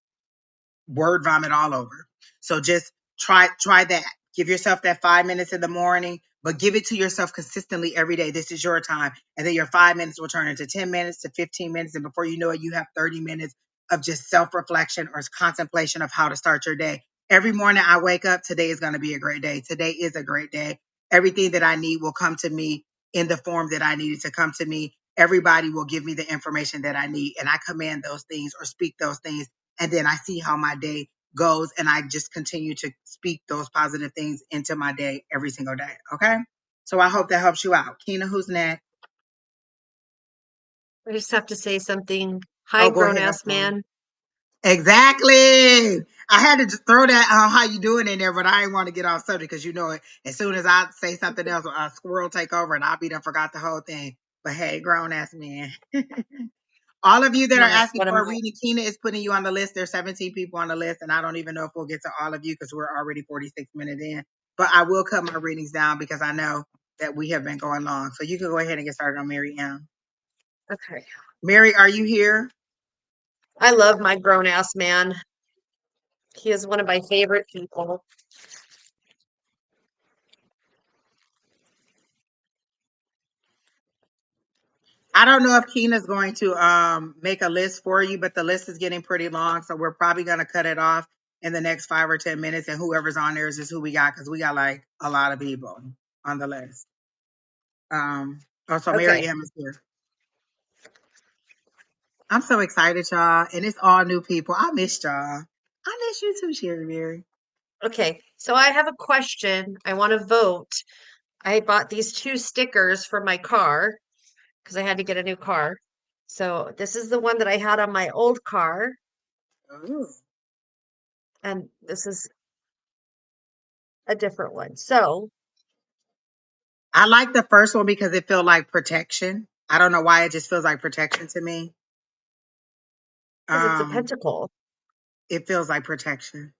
word vomit all over. So just try that. Give yourself that 5 minutes in the morning, but give it to yourself consistently every day. This is your time. And then your 5 minutes will turn into 10 minutes to 15 minutes. And before you know it, you have 30 minutes of just self-reflection or contemplation of how to start your day. Every morning I wake up, today is going to be a great day. Today is a great day. Everything that I need will come to me in the form that I needed to come to me. Everybody will give me the information that I need. And I command those things or speak those things, and then I see how my day goes, and I just continue to speak those positive things into my day every single day. Okay. So I hope that helps you out. Keena, who's next? I just have to say something. Hi, Oh, go grown ahead. I'm ass sorry. man. Exactly. I had to just throw that how you doing in there, but I didn't want to get off subject because you know it. As soon as I say something else, a squirrel take over and I'll be done forgot the whole thing. But hey, grown ass man. All of you that are asking What am for a I? reading, Keena is putting you on the list. There's 17 people on the list, and I don't even know if we'll get to all of you because we're already 46 minutes in. But I will cut my readings down because I know that we have been going long. So you can go ahead and get started on Mary M. Okay. Mary, are you here? I love my grown ass man. He is one of my favorite people. I don't know if Keena's going to make a list for you, but the list is getting pretty long, so we're probably going to cut it off in the next 5 or 10 minutes, and whoever's on there is just who we got because we got like a lot of people on the list. Also, Okay. Mary M is here. I'm so excited, y'all. And it's all new people. I missed y'all. I miss you too, Sherry Berry. Okay. So I have a question. I want to vote. I bought these two stickers for my car because I had to get a new car. So this is the one that I had on my old car, Ooh. and this is a different one. So, I like the first one because it felt like protection. I don't know why it just feels like protection to me. because it's a Um, pentacle. it feels like protection.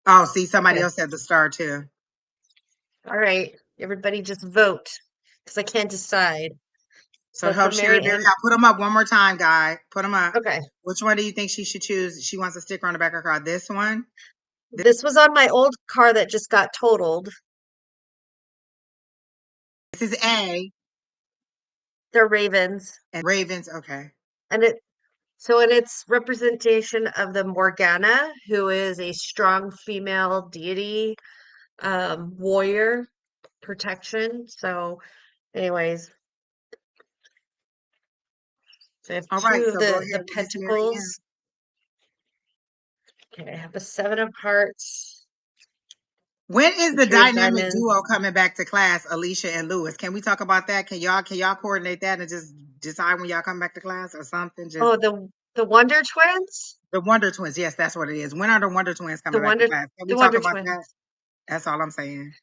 Oh, see, somebody Okay. else said the star too. All right. Everybody just vote because I can't decide. So So for help Sherry Mary Berry M, out. Put them up one more time, guy. Put them up. okay. Which one do you think she should choose? She wants a sticker on the back of her car. This one. This was on my old car that just got totaled. This is A They're ravens. and Ravens. Okay. And it so in its representation of the Morgana, who is a strong female deity, warrior, protection. So anyways, so I have All two right. of So go the ahead, Miss Mary M. pentacles. Okay, I have a seven of hearts, When is the the three of dynamic diamonds. duo coming back to class, Alicia and Lewis? Can we talk about that? Can y'all coordinate that and just decide when y'all come back to class or something? Just Oh, the Wonder Twins? the Wonder Twins. Yes, that's what it is. When are the Wonder Twins The coming back to Wonder class? Can we the talk Wonder about that? Twins. That's all I'm saying.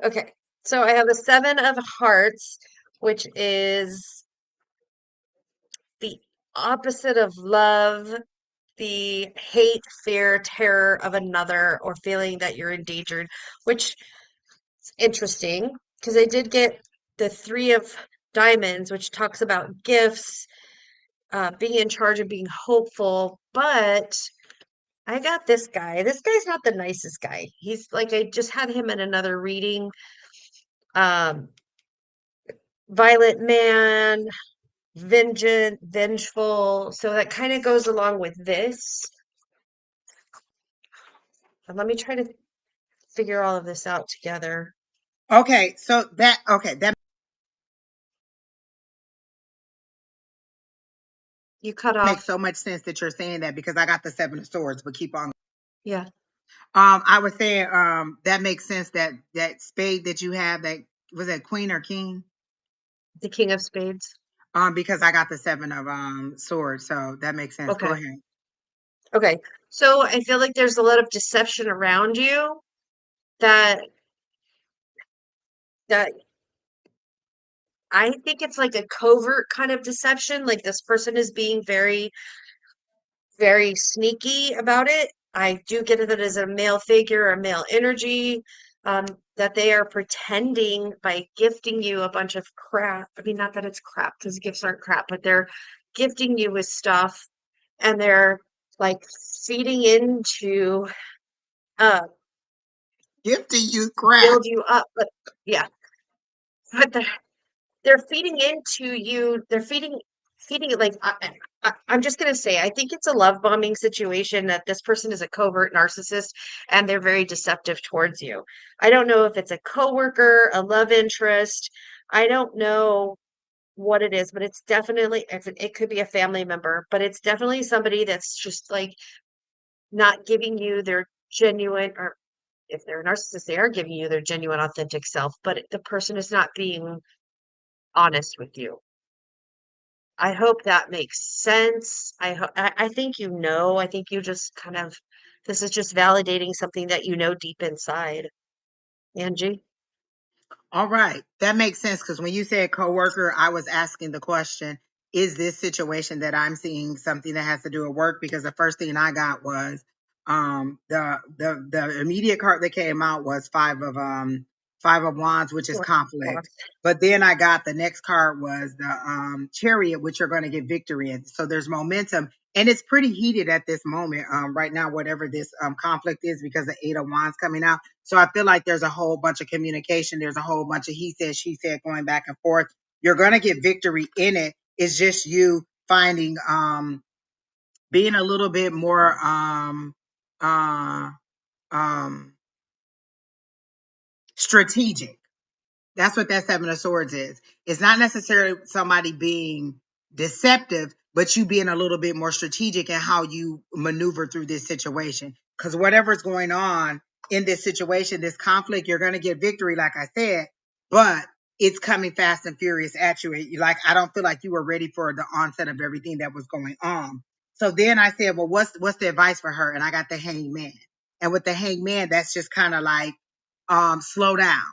Okay. So I have a seven of hearts, which is the opposite of love, the hate, fear, terror of another, or feeling that you're endangered, which is interesting because I did get the three of diamonds, which talks about gifts, being in charge and being hopeful, but I got this guy. This guy's not the nicest guy. He's like, I just had him in another reading. Um, Violent man, vengeful. So that kind of goes along with this. And let me try to figure all of this out together. Okay, so that You cut makes off. so much sense that you're saying that because I got the Seven of Swords, but keep on. Yeah, I was saying that makes sense that that spade that you have, that was that Queen or King? the King of Spades. Because I got the Seven of Swords, so that makes sense. Go Okay. ahead. Okay. So I feel like there's a lot of deception around you that that I think it's like a covert kind of deception. Like this person is being very very sneaky about it. I do get that as a male figure or male energy, um, that they are pretending by gifting you a bunch of crap. I mean, not that it's crap because gifts aren't crap, but they're gifting you with stuff and they're like feeding into uh Gifting you crap. build you up. But yeah, but they're feeding into you. They're feeding it like I'm just gonna say I think it's a love bombing situation that this person is a covert narcissist and they're very deceptive towards you. I don't know if it's a coworker, a love interest. I don't know what it is, but it's definitely it could be a family member, but it's definitely somebody that's just like not giving you their genuine or if they're a narcissist, they are giving you their genuine, authentic self, but the person is not being honest with you. I hope that makes sense. I think you know. I think you just kind of this is just validating something that you know deep inside, Angie. All right. That makes sense because when you said coworker, I was asking the question, is this situation that I'm seeing something that has to do with work? Because the first thing I got was the immediate card that came out was five of wands, which is Sure. conflict. Lost. But then I got the next card was the chariot, which you're going to get victory in. So there's momentum and it's pretty heated at this moment right now, whatever this conflict is, because the eight of wands coming out. So I feel like there's a whole bunch of communication. There's a whole bunch of he said, she said going back and forth. You're going to get victory in it. It's just you finding, being a little bit more, uh, um, strategic. That's what that seven of swords is. It's not necessarily somebody being deceptive, but you being a little bit more strategic in how you maneuver through this situation. Because whatever's going on in this situation, this conflict, you're going to get victory, like I said, but it's coming fast and furious at you. Like, I don't feel like you were ready for the onset of everything that was going on. So then I said, well, what's the advice for her? And I got the hangman. And with the hangman, that's just kind of like, slow down,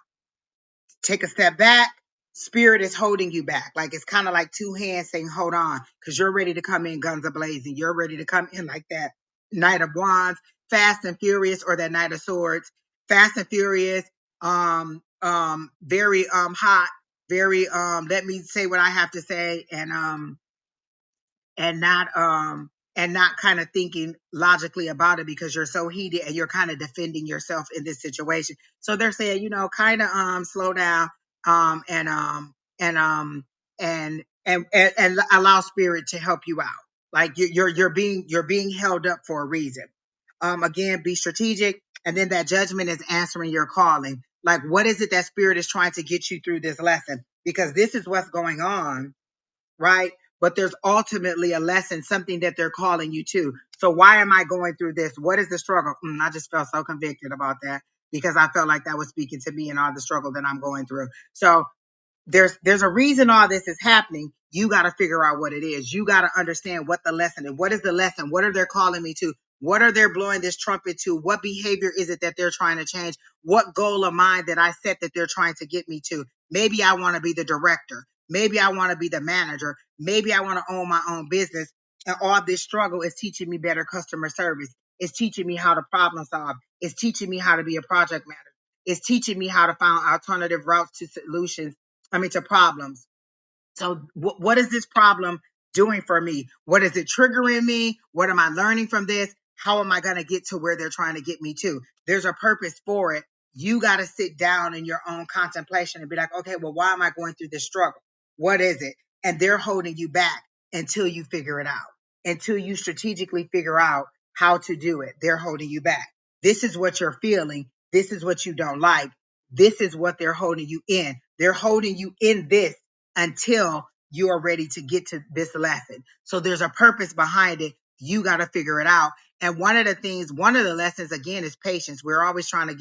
take a step back. Spirit is holding you back. Like it's kind of like two hands saying, hold on, because you're ready to come in guns a blazing. You're ready to come in like that Knight of Wands, Fast and Furious, or that Knight of Swords. Fast and Furious, very hot, very let me say what I have to say, and not kind of thinking logically about it because you're so heated and you're kind of defending yourself in this situation. So they're saying, kind of slow down, and and and allow spirit to help you out. Like you're being held up for a reason. Again, be strategic, and then that judgment is answering your calling. Like, what is it that spirit is trying to get you through this lesson? Because this is what's going on, right? But there's ultimately a lesson, something that they're calling you to. So why am I going through this? What is the struggle? I just felt so convicted about that because I felt like that was speaking to me and all the struggle that I'm going through. So there's a reason all this is happening. You got to figure out what it is. You got to understand what the lesson is. What is the lesson? What are they calling me to? What are they blowing this trumpet to? What behavior is it that they're trying to change? What goal of mine that I set that they're trying to get me to? Maybe I want to be the director. Maybe I want to be the manager. Maybe I want to own my own business. And all this struggle is teaching me better customer service. It's teaching me how to problem solve. It's teaching me how to be a project manager. It's teaching me how to find alternative routes to solutions, to problems. So what is this problem doing for me? What is it triggering me? What am I learning from this? How am I going to get to where they're trying to get me to? There's a purpose for it. You got to sit down in your own contemplation and be like, okay, well, why am I going through this struggle? What is it? And they're holding you back until you figure it out, until you strategically figure out how to do it. They're holding you back. This is what you're feeling. This is what you don't like. This is what they're holding you in. They're holding you in this until you are ready to get to this lesson. So there's a purpose behind it. You got to figure it out. And one of the lessons again is patience. We're always trying to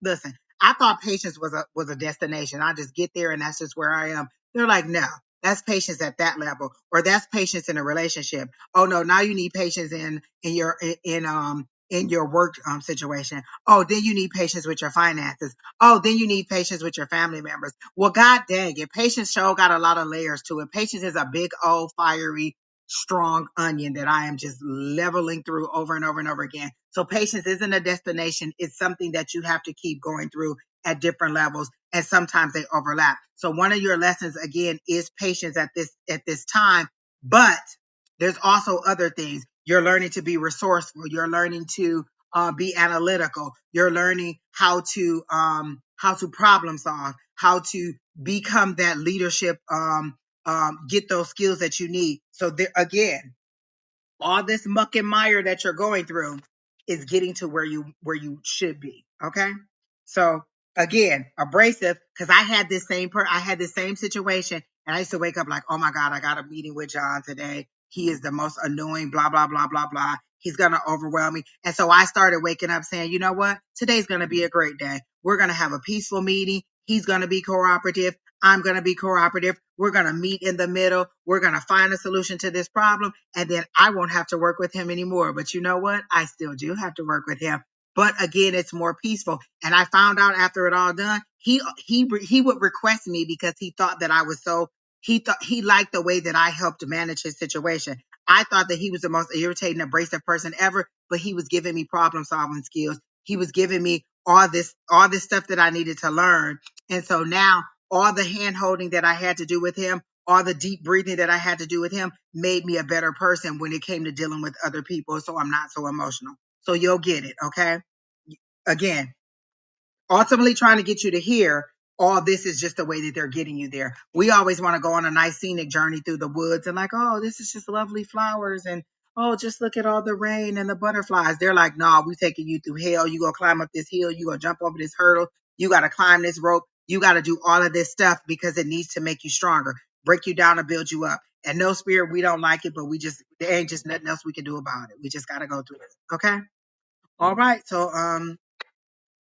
listen, I thought patience was a destination. I just get there and that's just where I am. They're like, no, that's patience at that level, or that's patience in a relationship. Oh no, now you need patience in your work situation. Oh, then you need patience with your finances. Oh, then you need patience with your family members. Well, God dang it. Patience show got a lot of layers to it. Patience is a big old fiery strong onion that I am just leveling through over and over and over again. So patience isn't a destination. It's something that you have to keep going through at different levels. And sometimes they overlap. So one of your lessons again is patience at this time, but there's also other things. You're learning to be resourceful. You're learning to be analytical. You're learning how to problem solve, how to become that leadership, get those skills that you need. So there, again, all this muck and mire that you're going through is getting to where you should be. Okay. So again, abrasive, because I had this same situation, and I used to wake up like, oh my God, I got a meeting with John today. He is the most annoying, blah, blah, blah, blah, blah. He's gonna overwhelm me. And so I started waking up saying, you know what? Today's gonna be a great day. We're gonna have a peaceful meeting. He's gonna be cooperative. I'm going to be cooperative. We're going to meet in the middle. We're going to find a solution to this problem. And then I won't have to work with him anymore. But you know what? I still do have to work with him. But again, it's more peaceful. And I found out after it all done, he would request me because he thought that I was so, he liked the way that I helped manage his situation. I thought that he was the most irritating, abrasive person ever, but he was giving me problem solving skills. He was giving me all this stuff that I needed to learn. And so now all the hand holding that I had to do with him, all the deep breathing that I had to do with him made me a better person when it came to dealing with other people. So I'm not so emotional. So you'll get it. Okay. Again, ultimately trying to get you to hear all this is just the way that they're getting you there. We always want to go on a nice scenic journey through the woods and like, oh, this is just lovely flowers and oh, just look at all the rain and the butterflies. They're like, no, we taking you through hell. You gonna climb up this hill, you gonna jump over this hurdle, you gotta climb this rope, you gotta do all of this stuff because it needs to make you stronger, break you down and build you up. And no, spirit, we don't like it, but there ain't just nothing else we can do about it. We just gotta go through it. Okay. All right. So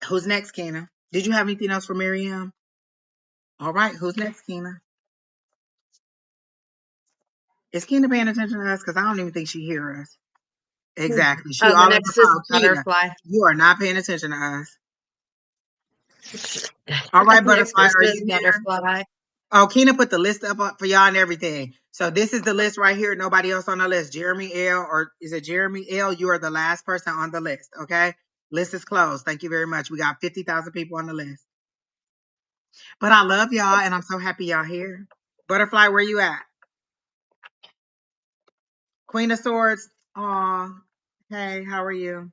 who's next, Kena? Did you have anything else for Miriam? All right, who's next, Kena? Is Kena paying attention to us? Because I don't even think she hears us. Exactly. She The all at the next is phone. Kena, butterfly. you are not paying attention to us. All right, Next Butterfly, person are is you here? butterfly. Oh, Kena put the list up for y'all and everything. So this is the list right here. Nobody else on the list. Jeremy L. or is it Jeremy L? You are the last person on the list. Okay. List is closed. Thank you very much. We got 50,000 people on the list. But I love y'all and I'm so happy y'all here. Butterfly, where you at? Queen of Swords. Aw. Hey, how are you?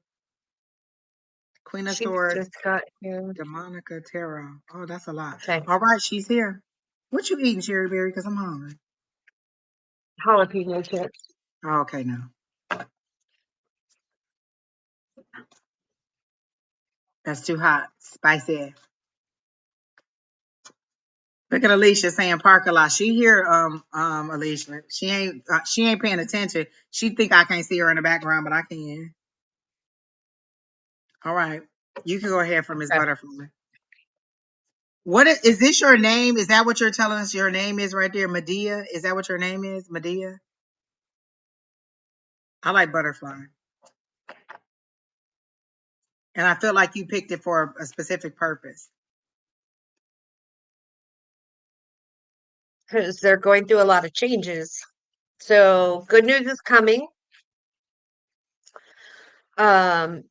Queen of She Swords. just got here. Demonica Tarot. Oh, that's a lot. Okay, All right, she's here. What you eating, Cherry Berry? Because I'm hungry. jalapeno chips. Oh, okay, no. That's too hot. Spicy. Look at Alicia saying park a lot. She here, Alicia. She ain't paying attention. She think I can't see her in the background, but I can. All right. You can go ahead for Miss Okay. Butterfly. Is this your name? Is that what you're telling us your name is right there? Medea? Is that what your name is? Medea? I like Butterfly. And I feel like you picked it for a specific purpose. Because they're going through a lot of changes. So good news is coming. Um,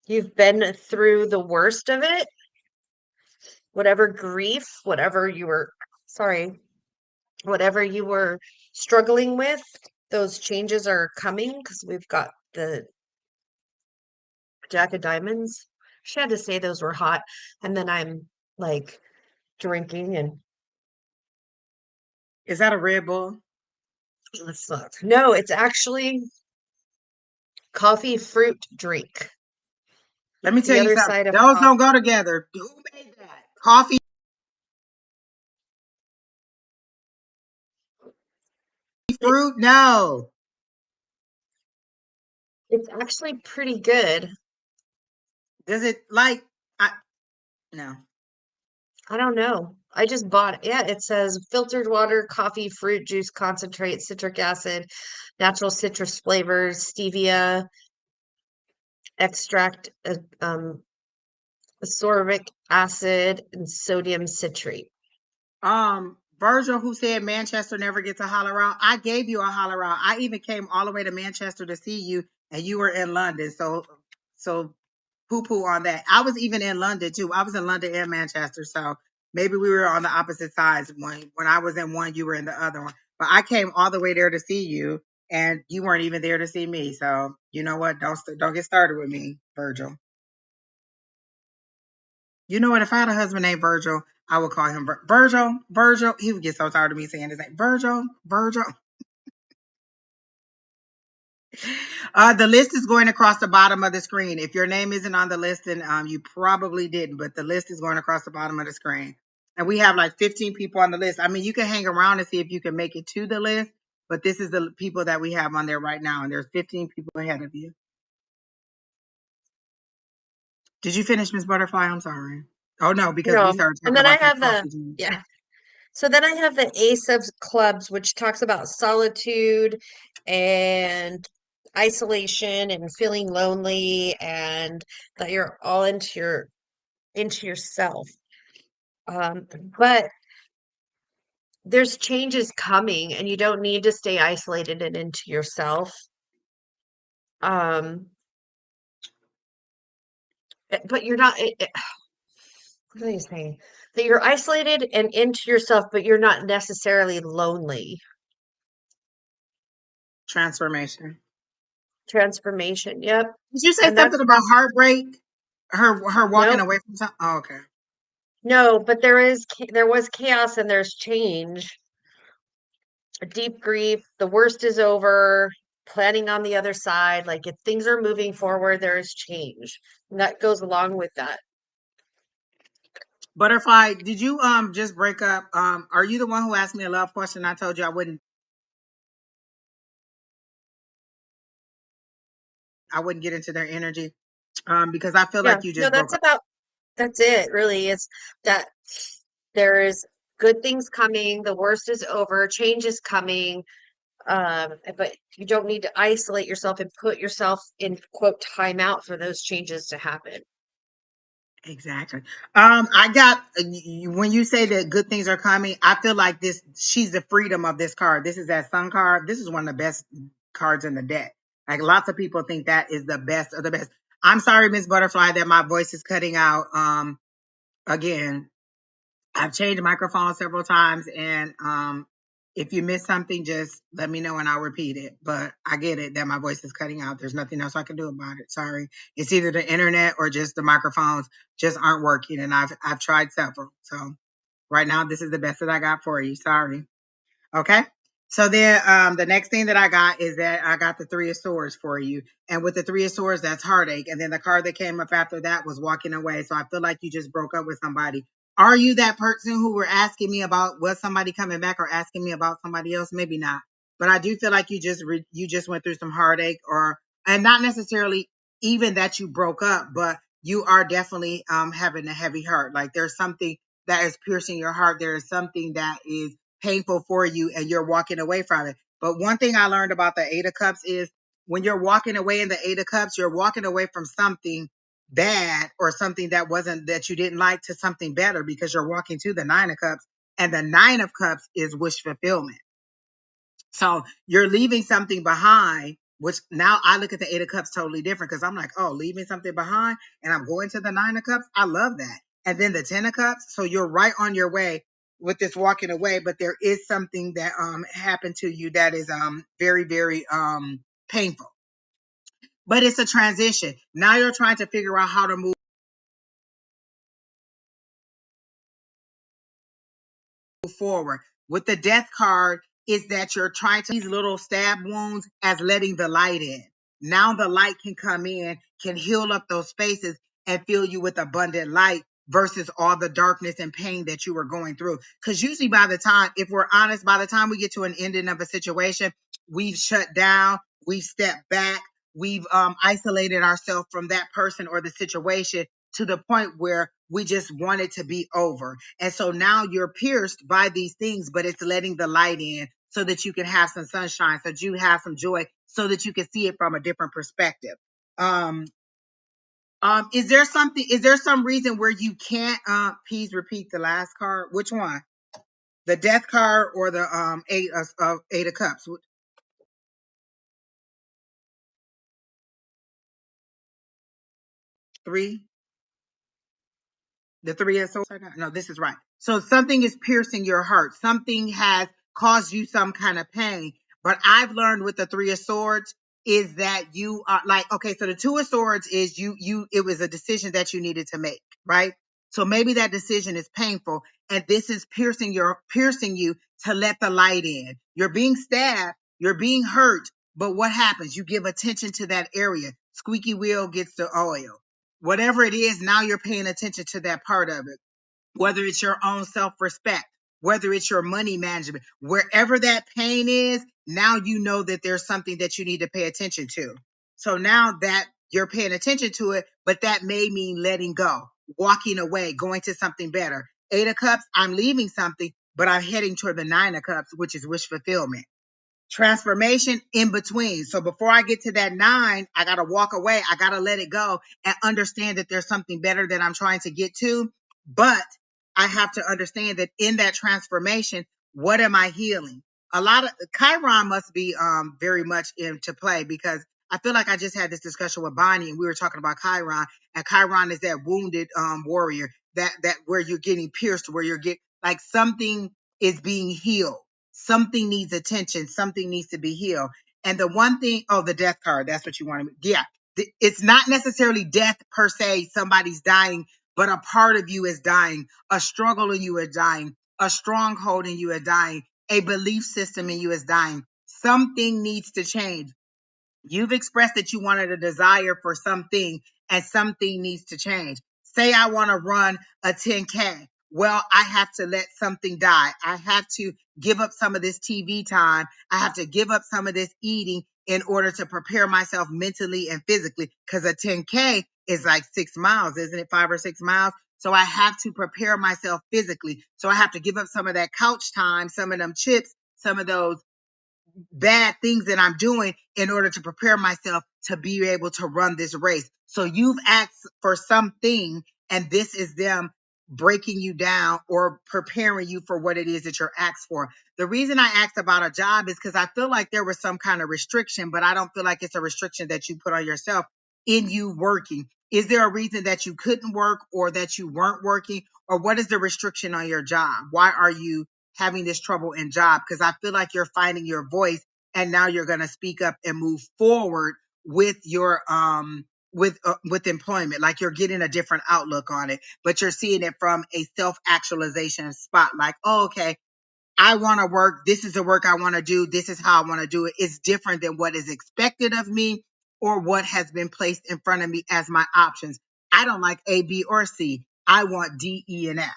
you've been through the worst of it. Whatever grief, whatever you were struggling with, those changes are coming because we've got the Jack of Diamonds. She had to say those were hot, and then I'm like drinking and Is that a Red Bull? let's look. No, it's actually coffee fruit drink. Let me tell The you other something. side of Those coffee. don't go together. Who made that? Coffee It, fruit? No. it's actually pretty good. Does it like I no. I don't know. I just bought it. Yeah, it says filtered water, coffee, fruit juice concentrate, citric acid, natural citrus flavors, stevia extract, ascorbic acid, and sodium citrate. Virgil, who said Manchester never gets a holler out, I gave you a holler out. I even came all the way to Manchester to see you, and you were in London. So poo poo on that. I was even in London too. I was in London and Manchester, so maybe we were on the opposite sides. When I was in one, you were in the other one. But I came all the way there to see you, and you weren't even there to see me. So you know what? Don't get started with me, Virgil. You know what? If I had a husband named Virgil, I would call him Virgil. Virgil. He would get so tired of me saying his name. Virgil. Virgil. The list is going across the bottom of the screen. If your name isn't on the list, then you probably didn't, but the list is going across the bottom of the screen. And we have like 15 people on the list. I mean, you can hang around and see if you can make it to the list, but this is the people that we have on there right now, and there's 15 people ahead of you. Did you finish, Miss Butterfly? I'm sorry. Oh no, because we No. started And talking then I about that have coffee drink. yeah. So then I have the Ace of Clubs, which talks about solitude and isolation and feeling lonely and that you're all into yourself. Um, but there's changes coming and you don't need to stay isolated and into yourself. Um, but you're not, what are they saying? That you're isolated and into yourself, but you're not necessarily lonely. Transformation. Transformation. Yep. Did you say And something that's about heartbreak? Her walking nope. away from something? Oh, okay. No, but there was chaos and there's change. A deep grief. The worst is over. Planning on the other side. Like if things are moving forward, there is change. And that goes along with that. Butterfly, did you just break up? Are you the one who asked me a love question? I told you I wouldn't get into their energy. Because I feel Yeah. like you No, just broke up. that's it, really. It's that there is good things coming, the worst is over, change is coming. But you don't need to isolate yourself and put yourself in quote timeout for those changes to happen. Exactly. I got when you say that good things are coming, I feel like this. She's the freedom of this card. This is that Sun card. This is one of the best cards in the deck. Like lots of people think that is the best of the best. I'm sorry, Miss Butterfly, that my voice is cutting out. Again, I've changed microphones several times, and if you miss something, just let me know and I'll repeat it. But I get it that my voice is cutting out. There's nothing else I can do about it. Sorry. It's either the internet or just the microphones just aren't working, and I've tried several. So right now, this is the best that I got for you. Sorry. Okay. So then the next thing that I got is that I got the Three of Swords for you. And with the Three of Swords, that's heartache. And then the card that came up after that was walking away. So I feel like you just broke up with somebody. Are you that person who were asking me about was somebody coming back or asking me about somebody else? Maybe not. But I do feel like you just went through some heartache or and not necessarily even that you broke up, but you are definitely having a heavy heart. Like there's something that is piercing your heart. There is something that is painful for you and you're walking away from it. But one thing I learned about the Eight of Cups is when you're walking away in the Eight of Cups, you're walking away from something bad or something that wasn't that you didn't like to something better because you're walking to the Nine of Cups. And the Nine of Cups is wish fulfillment. So you're leaving something behind, which now I look at the Eight of Cups totally different because I'm like, oh, leaving something behind and I'm going to the Nine of Cups. I love that. And then the Ten of Cups. So you're right on your way with this walking away, but there is something that happened to you that is very, very painful. But it's a transition. Now you're trying to figure out how to move forward. With the death card, is that you're trying to these little stab wounds as letting the light in. Now the light can come in, can heal up those spaces and fill you with abundant light versus all the darkness and pain that you were going through. Because usually by the time, if we're honest, by the time we get to an ending of a situation, we've shut down, we've stepped back, we've isolated ourselves from that person or the situation to the point where we just want it to be over. And so now you're pierced by these things, but it's letting the light in so that you can have some sunshine, so that you have some joy, so that you can see it from a different perspective. Um, is there some reason where you can't please repeat the last card? Which one? The death card or the eight of cups. Three. The three of swords. No, this is right. So something is piercing your heart. Something has caused you some kind of pain. But I've learned with the three of swords is that you are like, okay, so the two of swords is it was a decision that you needed to make, right? So maybe that decision is painful, and this is piercing you to let the light in. You're being stabbed, you're being hurt, but what happens? You give attention to that area. Squeaky wheel gets the oil. Whatever it is, now you're paying attention to that part of it, whether it's your own self-respect, whether it's your money management, wherever that pain is, now you know that there's something that you need to pay attention to. So now that you're paying attention to it, but that may mean letting go, walking away, going to something better. Eight of cups, I'm leaving something, but I'm heading toward the nine of cups, which is wish fulfillment. Transformation in between. So before I get to that nine, I got to walk away. I got to let it go and understand that there's something better that I'm trying to get to. But I have to understand that in that transformation, what am I healing? A lot of Chiron must be very much into play, because I feel like I just had this discussion with Bonnie and we were talking about Chiron, and Chiron is that wounded warrior, that where you're getting pierced, where you're getting like something is being healed. Something needs attention. Something needs to be healed. And the one thing, oh, the death card, that's what you wanted. Yeah. It's not necessarily death per se. Somebody's dying, but a part of you is dying. A struggle in you is dying. A stronghold in you is dying. A belief system in you is dying. Something needs to change. You've expressed that you wanted a desire for something, and something needs to change. Say I want to run a 10K. Well, I have to let something die. I have to give up some of this TV time. I have to give up some of this eating in order to prepare myself mentally and physically, because a 10K is like 6 miles, isn't it? 5 or 6 miles. So I have to prepare myself physically. So I have to give up some of that couch time, some of them chips, some of those bad things that I'm doing in order to prepare myself to be able to run this race. So you've asked for something, and this is them breaking you down or preparing you for what it is that you're asked for. The reason I asked about a job is because I feel like there was some kind of restriction, but I don't feel like it's a restriction that you put on yourself in you working. Is there a reason that you couldn't work, or that you weren't working, or what is the restriction on your job? Why are you having this trouble in job? Because I feel like you're finding your voice, and now you're going to speak up and move forward with your with employment. Like you're getting a different outlook on it, but you're seeing it from a self-actualization spot. Like, oh, okay, I want to work. This is the work I want to do. This is how I want to do it. It's different than what is expected of me or what has been placed in front of me as my options. I don't like A, B, or C. I want D, E, and F.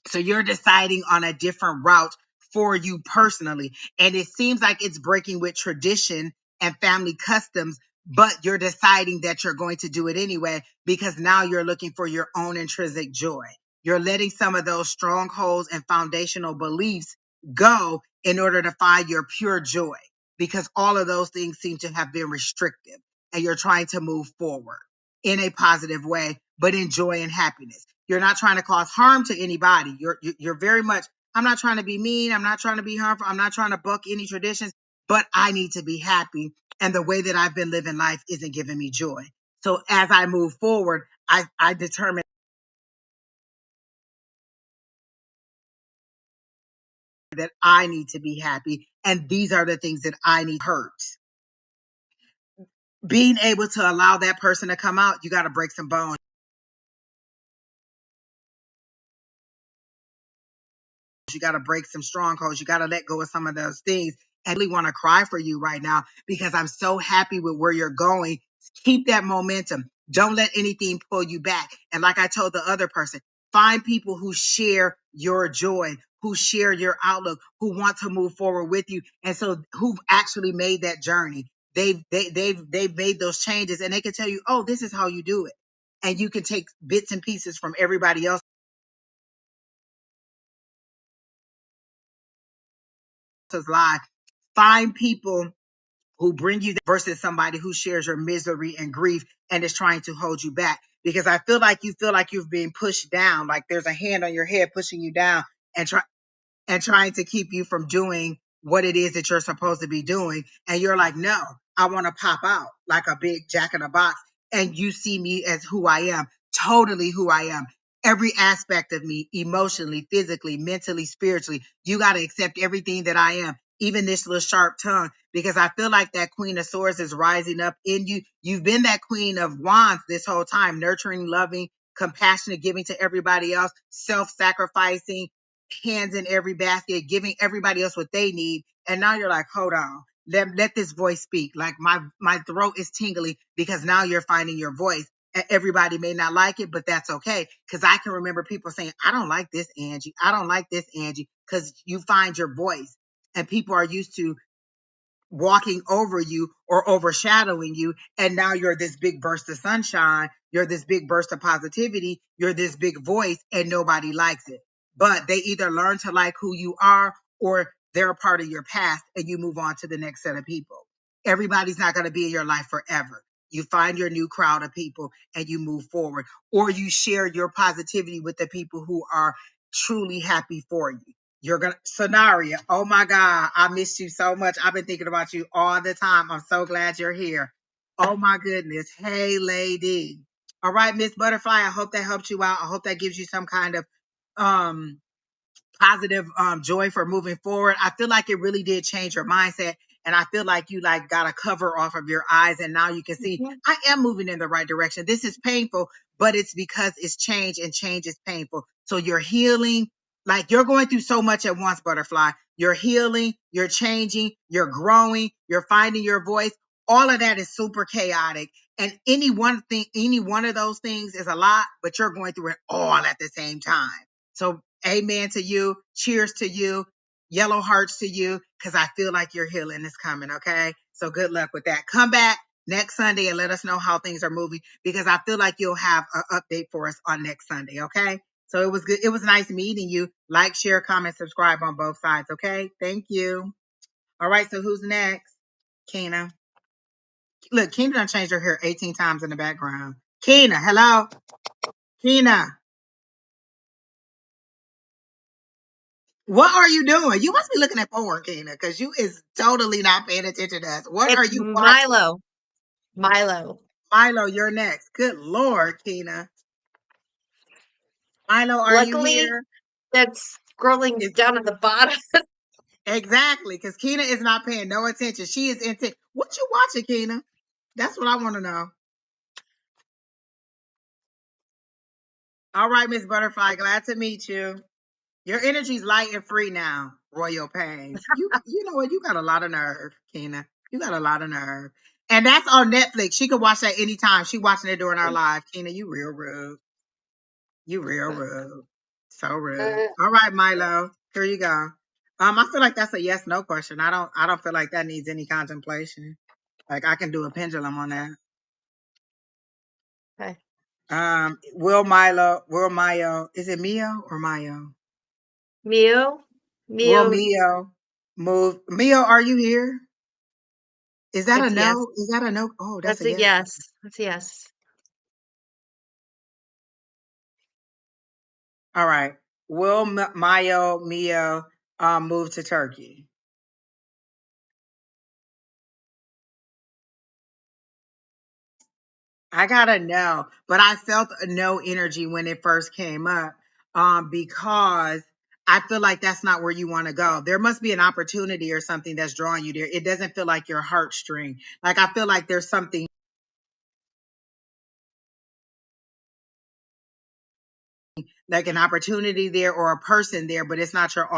So you're deciding on a different route for you personally. And it seems like it's breaking with tradition and family customs, but you're deciding that you're going to do it anyway, because now you're looking for your own intrinsic joy. You're letting some of those strongholds and foundational beliefs go in order to find your pure joy, because all of those things seem to have been restrictive, and you're trying to move forward in a positive way, but in joy and happiness. You're not trying to cause harm to anybody. You're very much, I'm not trying to be mean. I'm not trying to be harmful. I'm not trying to buck any traditions, but I need to be happy. And the way that I've been living life isn't giving me joy. So as I move forward, I determine that I need to be happy. And these are the things that I need hurt. Being able to allow that person to come out, you got to break some bones. You got to break some strongholds. You got to let go of some of those things. I really want to cry for you right now, because I'm so happy with where you're going. Keep that momentum. Don't let anything pull you back. And like I told the other person, find people who share your joy, who share your outlook, who want to move forward with you. And so who've actually made that journey. They've made those changes, and they can tell you, oh, this is how you do it. And you can take bits and pieces from everybody else's life. Find people who bring you versus somebody who shares your misery and grief and is trying to hold you back. Because I feel like you feel like you've been pushed down, like there's a hand on your head pushing you down and try. and trying to keep you from doing what it is that you're supposed to be doing. And you're like, no, I want to pop out like a big jack in a box. And you see me as who I am, totally who I am. Every aspect of me, emotionally, physically, mentally, spiritually, you got to accept everything that I am, even this little sharp tongue, because I feel like that Queen of Swords is rising up in you. You've been that Queen of Wands this whole time, nurturing, loving, compassionate, giving to everybody else, self-sacrificing, hands in every basket, giving everybody else what they need. And now you're like, hold on, let this voice speak. Like my throat is tingly because now you're finding your voice. Everybody may not like it, but that's okay. Because I can remember people saying, I don't like this, Angie. I don't like this, Angie, because you find your voice. And people are used to walking over you or overshadowing you. And now you're this big burst of sunshine. You're this big burst of positivity. You're this big voice and nobody likes it. But they either learn to like who you are or they're a part of your past and you move on to the next set of people. Everybody's not going to be in your life forever. You find your new crowd of people and you move forward, or you share your positivity with the people who are truly happy for you. You're gonna scenario. Oh my God, I missed you so much. I've been thinking about you all the time. I'm so glad you're here. Oh my goodness. Hey, lady. All right, Miss Butterfly. I hope that helped you out. I hope that gives you some kind of um positive joy for moving forward. I feel like it really did change your mindset. And I feel like you like got a cover off of your eyes and now you can see Mhm. I am moving in the right direction. This is painful, but it's because it's change and change is painful. So you're healing, like you're going through so much at once, Butterfly. You're healing, you're changing, you're growing, you're finding your voice. All of that is super chaotic. And any one thing, any one of those things is a lot, but you're going through it all at the same time. So amen to you. Cheers to you. Yellow hearts to you, because I feel like your healing is coming. Okay. So good luck with that. Come back next Sunday and let us know how things are moving, because I feel like you'll have an update for us on next Sunday. Okay. So it was good. It was nice meeting you. Like, share, comment, subscribe on both sides. Okay. Thank you. All right. So who's next? Kina. Look, Kina done changed her hair 18 times in the background. Kina, hello. Kina. What are you doing? You must be looking at porn, Kina, because you is totally not paying attention to us. What are It's you watching? Milo. Milo. Milo, you're next. Good Lord, Kina. Milo, are you Luckily, here? that's scrolling Is down at the bottom. exactly, because Kina is not paying no attention. She is intent. What you watching, Kina? That's what I want to know. All right, Miss Butterfly, glad to meet you. Your energy's light and free now, Royal Pains. You know what? You got a lot of nerve, Kina. You got a lot of nerve. And that's on Netflix. She could watch that anytime. She watching it during our live. Kina, you real rude. You real rude. So rude. All right, Milo. Here you go. I feel like that's a yes no question. I don't feel like that needs any contemplation. Like I can do a pendulum on that. Okay. Will Mayo, is it Mio or Mayo? Mio. Will Mio. Mio move? Mio, are you here? Is that a That's a yes. no? Is that a no? Oh, that's That's a a yes. yes. That's a yes. All right. Will Mayo Mio move to Turkey? I gotta know, but I felt a no energy when it first came up, because I feel like that's not where you want to go. There must be an opportunity or something that's drawing you there. It doesn't feel like your heartstring. Like I feel like there's something like an opportunity there or a person there, but it's not your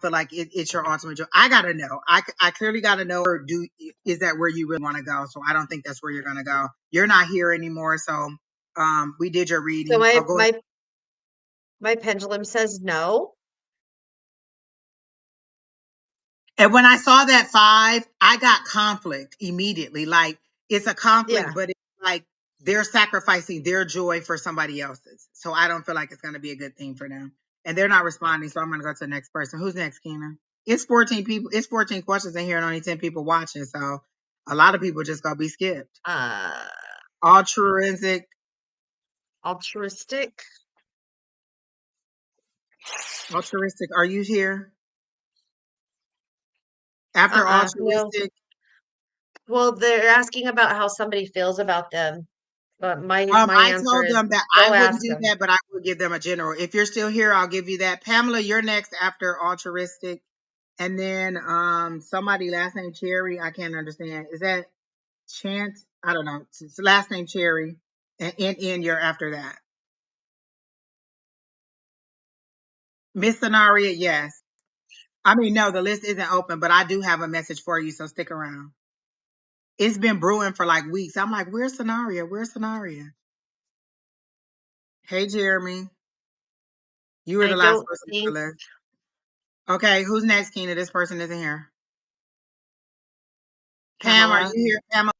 feel like it's your ultimate joy. I gotta know. I clearly gotta know. Or do is that where you really want to go? So I don't think that's where you're gonna go. You're not here anymore. So we did your So reading. my Oh, go ahead. my my pendulum says no. And when I saw that 5, I got conflict immediately. Like it's a conflict, Yeah. but it's like they're sacrificing their joy for somebody else's. So I don't feel like it's gonna be a good thing for them. And they're not responding. So I'm gonna go to the next person. Who's next, Keena? It's 14 people. It's 14 questions in here and only 10 people watching. So a lot of people just gonna be skipped. Uh, Altruistic. altruistic. Altruistic, are you here? After No. altruistic, Well, they're asking about how somebody feels about them, but my I answer told is them that I go wouldn't ask do them. that, but I would give them a general. If you're still here, I'll give you that. Pamela, you're next after altruistic. And then somebody last name Cherry, I can't understand. Is that Chance? I don't know. It's the last name Cherry. And in you're after that. Miss Scenario, yes. I mean, no, the list isn't open, but I do have a message for you, so stick around. It's been brewing for like weeks. I'm like, where's Scenario? Where's Scenario? Hey, Jeremy. You were I the last don't person on the think list. Okay, who's next, Keena? This person isn't here. Pam, are you Pamela. here? Pamela,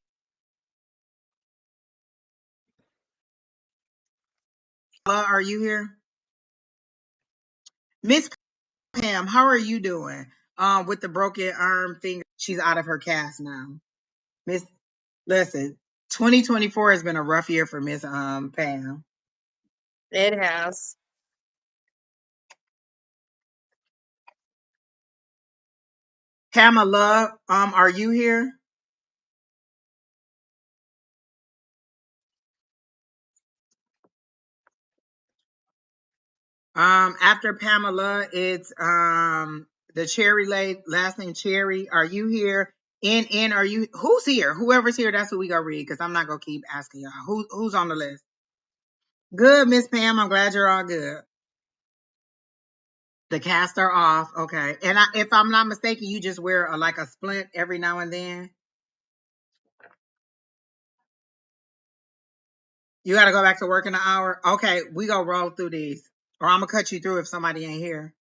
are you here? Miss Pam, how are you doing? With the broken arm finger, she's out of her cast now. Miss, listen, 2024 has been a rough year for Miss Pam. It has. Pamela, are you here? After Pamela, it's the Cherry lady, last name Cherry. Are you here? In are you? Who's here? Whoever's here, that's who we gonna read because I'm not gonna keep asking y'all. Who's on the list? Good, Miss Pam. I'm glad you're all good. The cast are off. Okay, and if I'm not mistaken, you just wear like a splint every now and then. You got to go back to work in an hour. Okay, we gonna roll through these, or I'm gonna cut you through if somebody ain't here.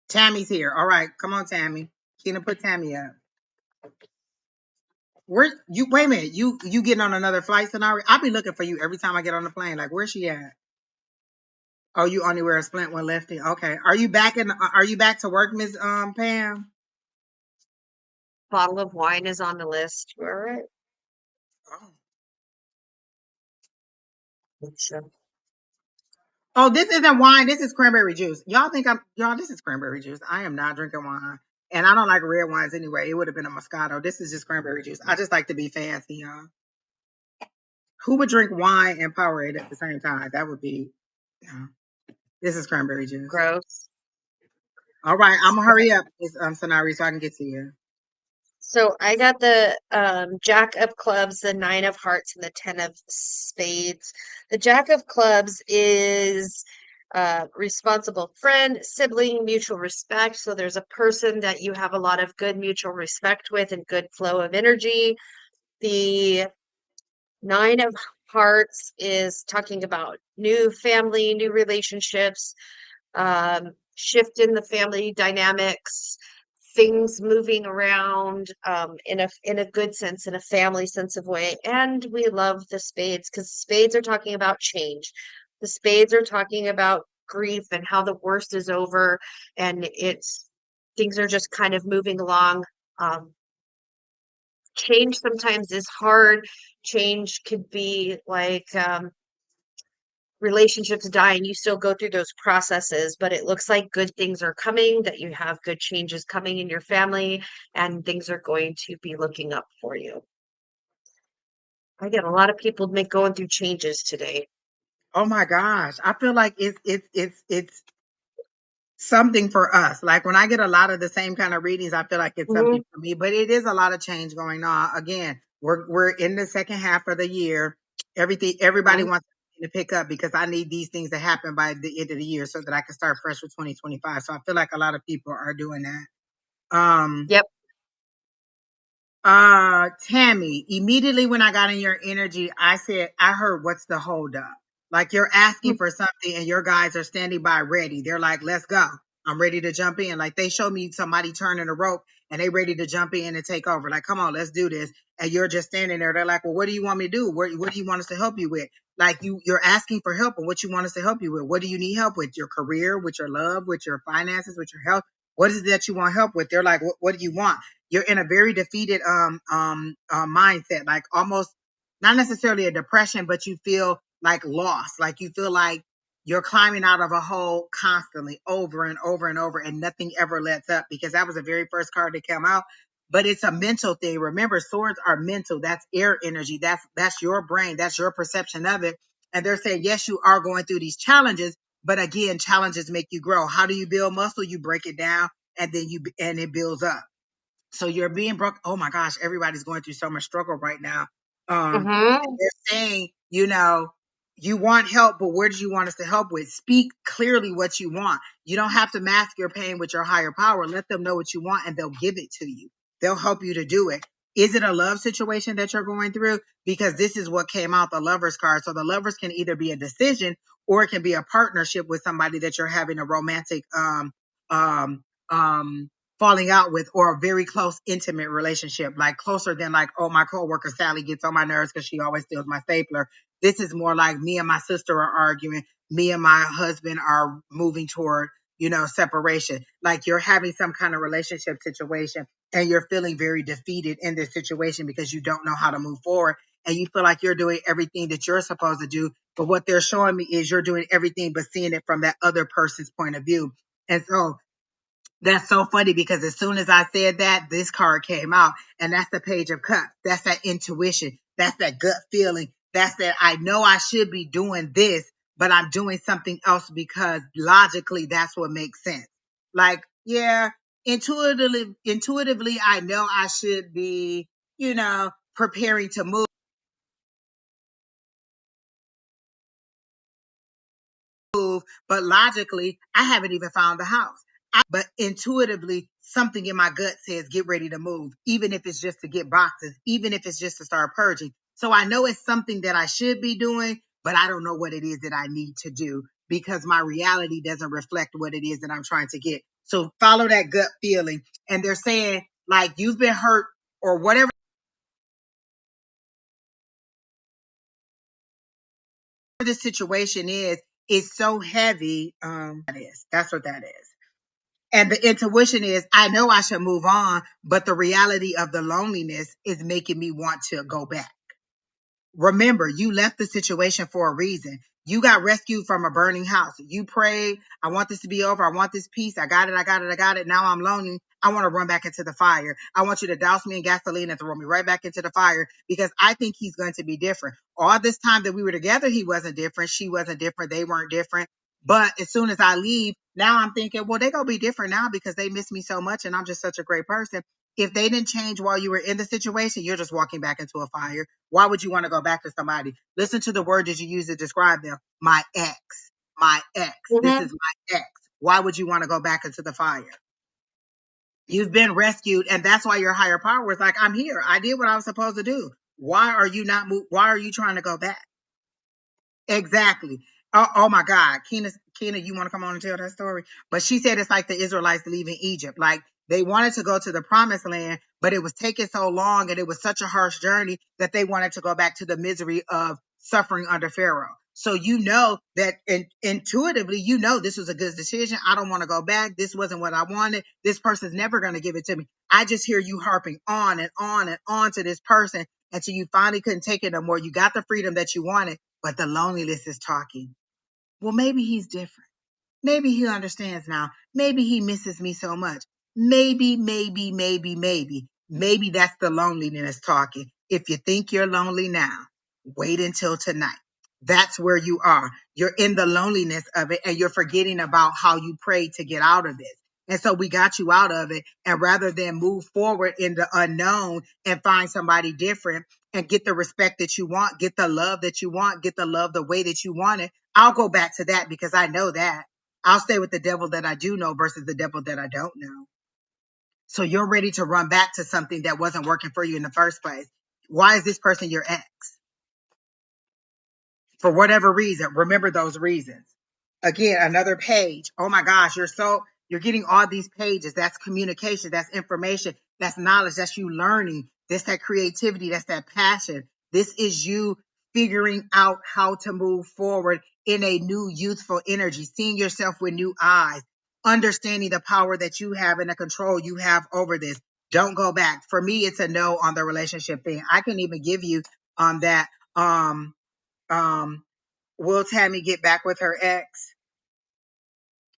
Tammy's here. All right, come on, Tammy. Keena, put Tammy up. Where you? Wait a minute. You getting on another flight scenario? I'll be looking for you every time I get on the plane. Like, where's she at? Oh, you only wear a splint one lefty. Okay. Are you back in? Are you back to work, Miss Pam? Bottle of wine is on the list. All right. Oh. So, Oh, this isn't wine. This is cranberry juice. Y'all think I'm y'all? This is cranberry juice. I am not drinking wine, and I don't like red wines anyway. It would have been a Moscato. This is just cranberry juice. I just like to be fancy, y'all. Who would drink wine and Powerade at the same time? That would be. No. This is cranberry juice. gross. All right, I'm gonna Okay. hurry up, Miss Sonari, so I can get to you. So I got the Jack of Clubs, the Nine of Hearts, and the Ten of Spades. The Jack of Clubs is responsible friend, sibling, mutual respect. So there's a person that you have a lot of good mutual respect with and good flow of energy. The Nine of Hearts is talking about new family, new relationships, shift in the family dynamics, things moving around in a good sense, in a family sense of way. And we love the spades because spades are talking about change. The spades are talking about grief and how the worst is over, and it's things are just kind of moving along. Change sometimes is hard. Change could be like relationships die and you still go through those processes, but it looks like good things are coming, that you have good changes coming in your family, and things are going to be looking up for you. I get a lot of people going through changes today. Oh my gosh, I feel like it's something for us. Like when I get a lot of the same kind of readings, I feel like it's Hmm. something for me. But it is a lot of change going on. Again, we're in the second half of the year. Everybody wants to pick up because I need these things to happen by the end of the year so that I can start fresh with 2025. So I feel like a lot of people are doing that. Um, Yep. Tammy, immediately when I got in your energy, I said, I heard what's the holdup? Like you're asking for something and your guys are standing by ready. They're like, let's go. I'm ready to jump in. Like they showed me somebody turning a rope and they ready to jump in and take over. Like, come on, let's do this. And you're just standing there. They're like, well, what do you want me to do? What do you want us to help you with? Like you're asking for help and what you want us to help you with. What do you need help with? Your career, with your love, with your finances, with your health? What is it that you want help with? They're like, what do you want? You're in a very defeated mindset, like almost not necessarily a depression, but you feel like lost, like you feel like you're climbing out of a hole constantly over and over and over, and nothing ever lets up, because that was the very first card that came out. But it's a mental thing. Remember, swords are mental. That's air energy. That's your brain. That's your perception of it. And they're saying, yes, you are going through these challenges, but again, challenges make you grow. How do you build muscle? You break it down, and then it builds up. So you're being broke. Oh my gosh, everybody's going through so much struggle right now. And Mm-hmm. they're saying, you want help, but where do you want us to help with? Speak clearly what you want. You don't have to mask your pain with your higher power. Let them know what you want, and they'll give it to you. They'll help you to do it. Is it a love situation that you're going through? Because this is what came out, the lovers card. So the lovers can either be a decision, or it can be a partnership with somebody that you're having a romantic um um falling out with, or a very close intimate relationship, like closer than like, oh, my coworker Sally gets on my nerves because she always steals my stapler. This is more like me and my sister are arguing, me and my husband are moving toward, separation. Like you're having some kind of relationship situation, and you're feeling very defeated in this situation because you don't know how to move forward, and you feel like you're doing everything that you're supposed to do, but what they're showing me is you're doing everything but seeing it from that other person's point of view. And so that's so funny, because as soon as I said that, this card came out, and that's the Page of Cups. That's that intuition. That's that gut feeling. That's that I know I should be doing this, but I'm doing something else because logically that's what makes sense. Like, yeah, intuitively, I know I should be, preparing to move, but logically, I haven't even found the house. But intuitively, something in my gut says, get ready to move, even if it's just to get boxes, even if it's just to start purging. So I know it's something that I should be doing, but I don't know what it is that I need to do, because my reality doesn't reflect what it is that I'm trying to get. So follow that gut feeling. And they're saying, like, you've been hurt, or whatever the situation is, it's so heavy. That's what that is. And the intuition is, I know I should move on, but the reality of the loneliness is making me want to go back. Remember, you left the situation for a reason. You got rescued from a burning house. You prayed, I want this to be over. I want this peace. I got it. I got it. I got it. Now I'm lonely. I want to run back into the fire. I want you to douse me in gasoline and throw me right back into the fire, because I think he's going to be different. All this time that we were together, he wasn't different. She wasn't different. They weren't different. But as soon as I leave, now I'm thinking, well, they're going to be different now because they miss me so much, and I'm just such a great person. If they didn't change while you were in the situation, you're just walking back into a fire. Why would you want to go back to somebody? Listen to the word that you use to describe them. My ex, my ex. This is Mm-hmm. my ex. Why would you want to go back into the fire? You've been rescued, and that's why your higher power is like, I'm here. I did what I was supposed to do. Why are you not? Why are you trying to go back? Exactly. Oh my God. Keena, you want to come on and tell that story? But she said it's like the Israelites leaving Egypt. Like they wanted to go to the promised land, but it was taking so long, and it was such a harsh journey that they wanted to go back to the misery of suffering under Pharaoh. So you know that intuitively, this was a good decision. I don't want to go back. This wasn't what I wanted. This person's never going to give it to me. I just hear you harping on and on and on to this person until you finally couldn't take it no more. You got the freedom that you wanted, but the loneliness is talking. Well, maybe he's different. Maybe he understands now. Maybe he misses me so much. Maybe that's the loneliness talking. If you think you're lonely now, wait until tonight. That's where you are. You're in the loneliness of it, and you're forgetting about how you prayed to get out of it. And so we got you out of it. And rather than move forward in the unknown and find somebody different and get the respect that you want, get the love that you want, get the love the way that you want it, I'll go back to that because I know that. I'll stay with the devil that I do know versus the devil that I don't know. So you're ready to run back to something that wasn't working for you in the first place. Why is this person your ex? For whatever reason, remember those reasons. Again, another page. Oh my gosh, you're getting all these pages. That's communication, that's information, that's knowledge, that's you learning. That's that creativity, that's that passion. This is you figuring out how to move forward in a new youthful energy, seeing yourself with new eyes, understanding the power that you have and the control you have over this. Don't go back. For me, it's a no on the relationship thing. I can even give you on that um um Will Tammy get back with her ex?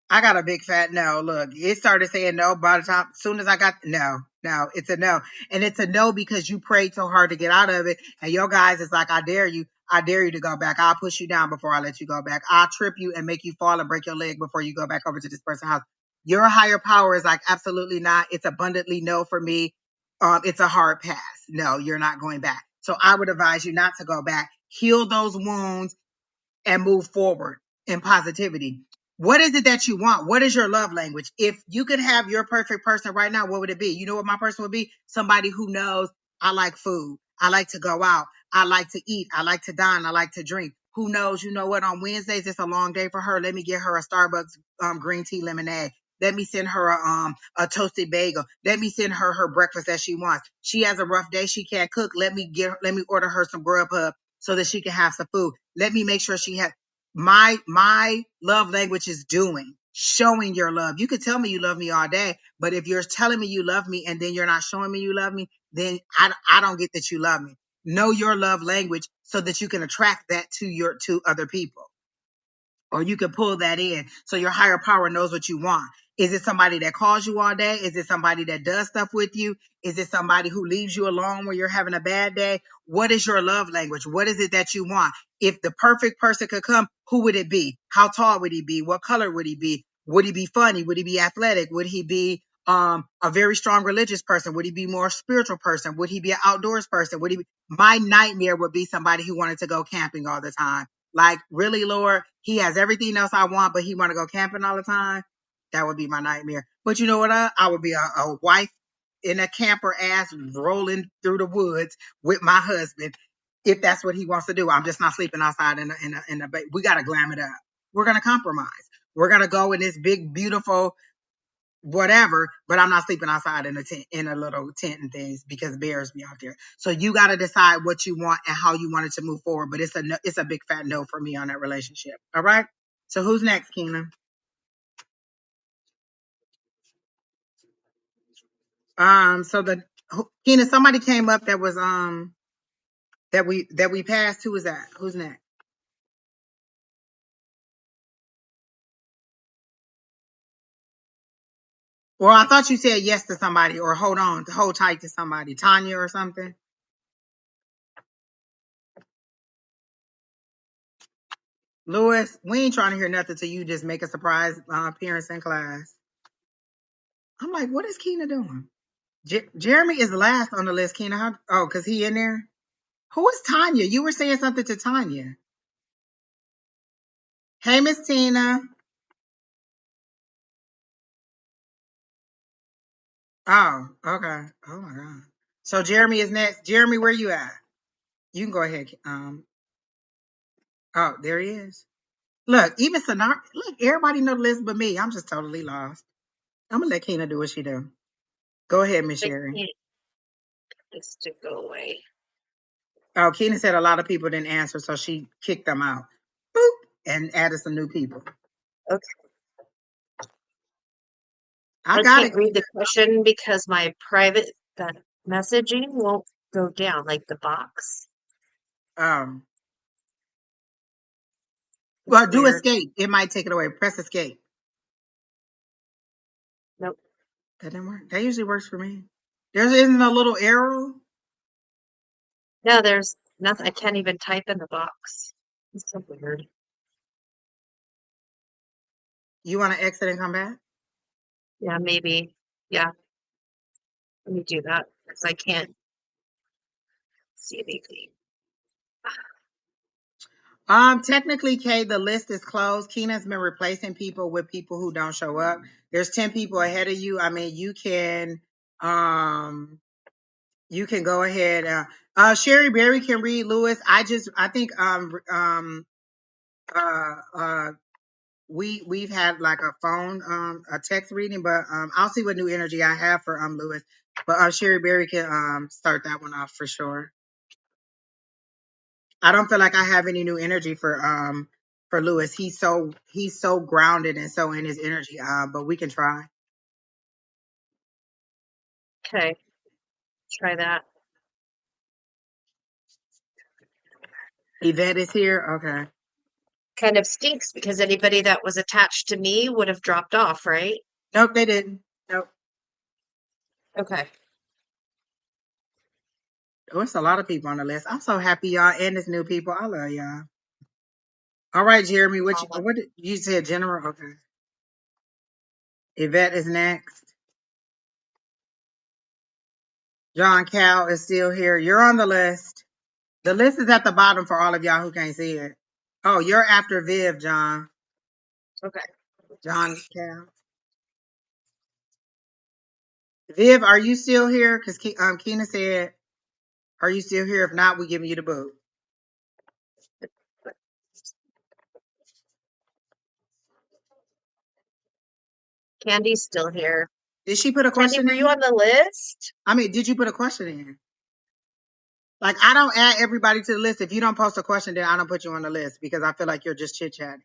I got a big fat no. Look, it started saying no by the time, as soon as I got no, it's a no. And it's a no because you prayed so hard to get out of it. And your guys is like, I dare you to go back. I'll push you down before I let you go back. I'll trip you and make you fall and break your leg before you go back over to this person's house. Your higher power is like, absolutely not. It's abundantly no for me. It's a hard pass. No, you're not going back. So I would advise you not to go back. Heal those wounds and move forward in positivity. What is it that you want? What is your love language? If you could have your perfect person right now, what would it be? You know what my person would be? Somebody who knows I like food. I like to go out. I like to eat. I like to dine. I like to drink. Who knows? You know what? On Wednesdays, it's a long day for her. Let me get her a Starbucks green tea lemonade. Let me send her a toasted bagel. Let me send her her breakfast that she wants. She has a rough day. She can't cook. Let me order her some Grubhub so that she can have some food. Let me make sure she has my love language is doing, showing your love. You could tell me you love me all day, but if you're telling me you love me and then you're not showing me you love me, then I don't get that you love me. Know your love language so that you can attract that to other people, or you can pull that in so your higher power knows what you want. Is it somebody that calls you all day? Is it somebody that does stuff with you? Is it somebody who leaves you alone when you're having a bad day? What is your love language? What is it that you want? If the perfect person could come, who would it be? How tall would he be? What color would he be? Would he be funny? Would he be athletic? Would he be a very strong religious person? Would he be more spiritual person? Would he be an outdoors person? Would he be, my nightmare would be somebody who wanted to go camping all the time. Like, really, Lord, he has everything else I want, but he want to go camping all the time. That would be my nightmare. But you know what? I would be a wife in a camper ass rolling through the woods with my husband if that's what he wants to do. I'm just not sleeping outside in a we got to glam it up. We're going to compromise. We're going to go in this big, beautiful whatever, but I'm not sleeping outside in a tent, in a little tent and things because bears be out there. So you got to decide what you want and how you want it to move forward. But it's a big fat no for me on that relationship. All right. So who's next, Keena? So Keena, somebody came up that was that we passed. Who is that? Who's next? Well, I thought you said yes to somebody or hold tight to somebody, Tanya or something. Lewis, we ain't trying to hear nothing till you just make a surprise appearance in class. I'm like, what is Keena doing? Jeremy is last on the list, Keena. Oh, because he in there? Who is Tanya? You were saying something to Tanya. Hey, Miss Tina. Oh, okay. Oh my God. So Jeremy is next. Jeremy, where you at? You can go ahead. Oh, there he is. Look, even Sonar. Look, everybody know the list but me. I'm just totally lost. I'm gonna let Keena do what she do. Go ahead, Miss I Sherry. can't just to go away. Oh, Keena said a lot of people didn't answer, so she kicked them out. Boop, and added some new people. Okay. I I got can't it. read the question because my private that messaging won't go down like the box. Um, It's well, do weird. escape. It might take it away. Press escape. Nope. That didn't work. That usually works for me. There isn't a little arrow. No, there's nothing. I can't even type in the box. It's so weird. You want to exit and come back? Yeah, maybe. Yeah, let me do that because I can't see anything. Technically, Kay, the list is closed. Keena's been replacing people with people who don't show up. There's 10 people ahead of you. I mean, you can go ahead. Sherry Berry can read Lewis. I think uh, uh, we've had like a phone a text reading, but I'll see what new energy I have for Lewis. But Sherry Berry can start that one off for sure. I don't feel like I have any new energy for Lewis. He's so grounded and so in his energy. But we can try. Okay, try that. Yvette is here. Okay. kind of stinks because anybody that was attached to me would have dropped off, right? Nope, they didn't. Nope. Okay. Oh, it's a lot of people on the list. I'm so happy y'all and it's new people. I love y'all. All right, Jeremy, what did you said general? Okay. Yvette is next. John Cal is still here. You're on the list. The list is at the bottom for all of y'all who can't see it. Oh, you're after Viv, John. Okay. John Cal. Viv, are you still here? Because Keena said, are you still here? If not, we giving you the boot. Candy's still here. Did she put a Candy, question were you in? on the list? I mean, did you put a question in? Like, I don't add everybody to the list. If you don't post a question, then I don't put you on the list because I feel like you're just chit chatting.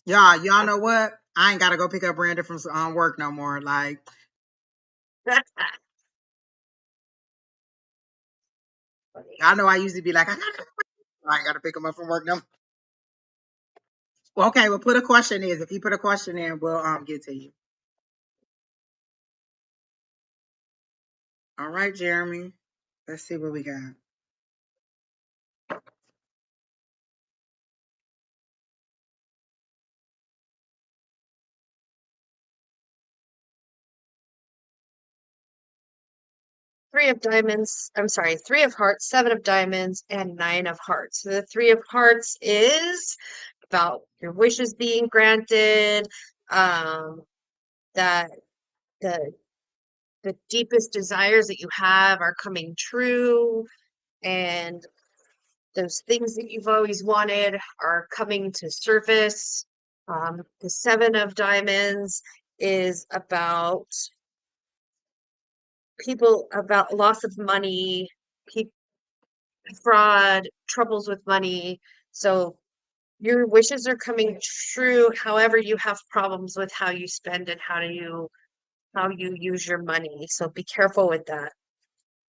Y'all know what? I ain't gotta go pick up Brandon from work no more. Like, y'all know I usually be like, I ain't gotta pick him up from work no more. Well, okay, well, put a question in. If you put a question in, we'll get to you. All right, Jeremy. Let's see what we got. Three of diamonds. I'm sorry, three of hearts, seven of diamonds, and nine of hearts. So the three of hearts is about your wishes being granted, that the the deepest desires that you have are coming true, and those things that you've always wanted are coming to surface. The seven of diamonds is about people, about loss of money, fraud, troubles with money. So your wishes are coming true. However, you have problems with how you spend and how you use your money. So be careful with that.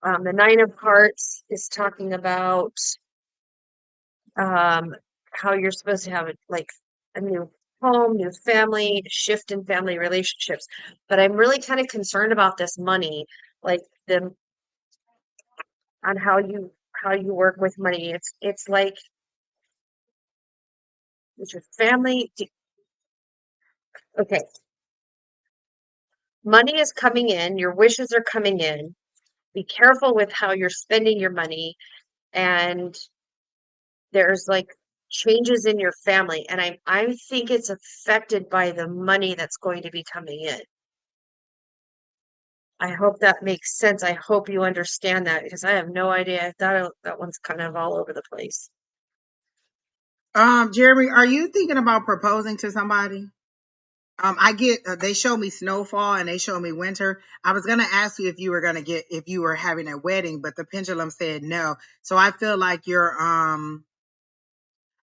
The nine of hearts is talking about um, how you're supposed to have like a new home, new family, shift in family relationships. But I'm really kind of concerned about this money, like the on how you work with money. It's like with your family. Okay, money is coming in, your wishes are coming in. Be careful with how you're spending your money, and there's like changes in your family, and I think it's affected by the money that's going to be coming in. I hope that makes sense. I hope you understand that because I have no idea. That one's kind of all over the place. Jeremy, are you thinking about proposing to somebody? I get they show me snowfall and they show me winter. I was gonna ask you if you were gonna get if you were having a wedding, but the pendulum said no. So I feel like you're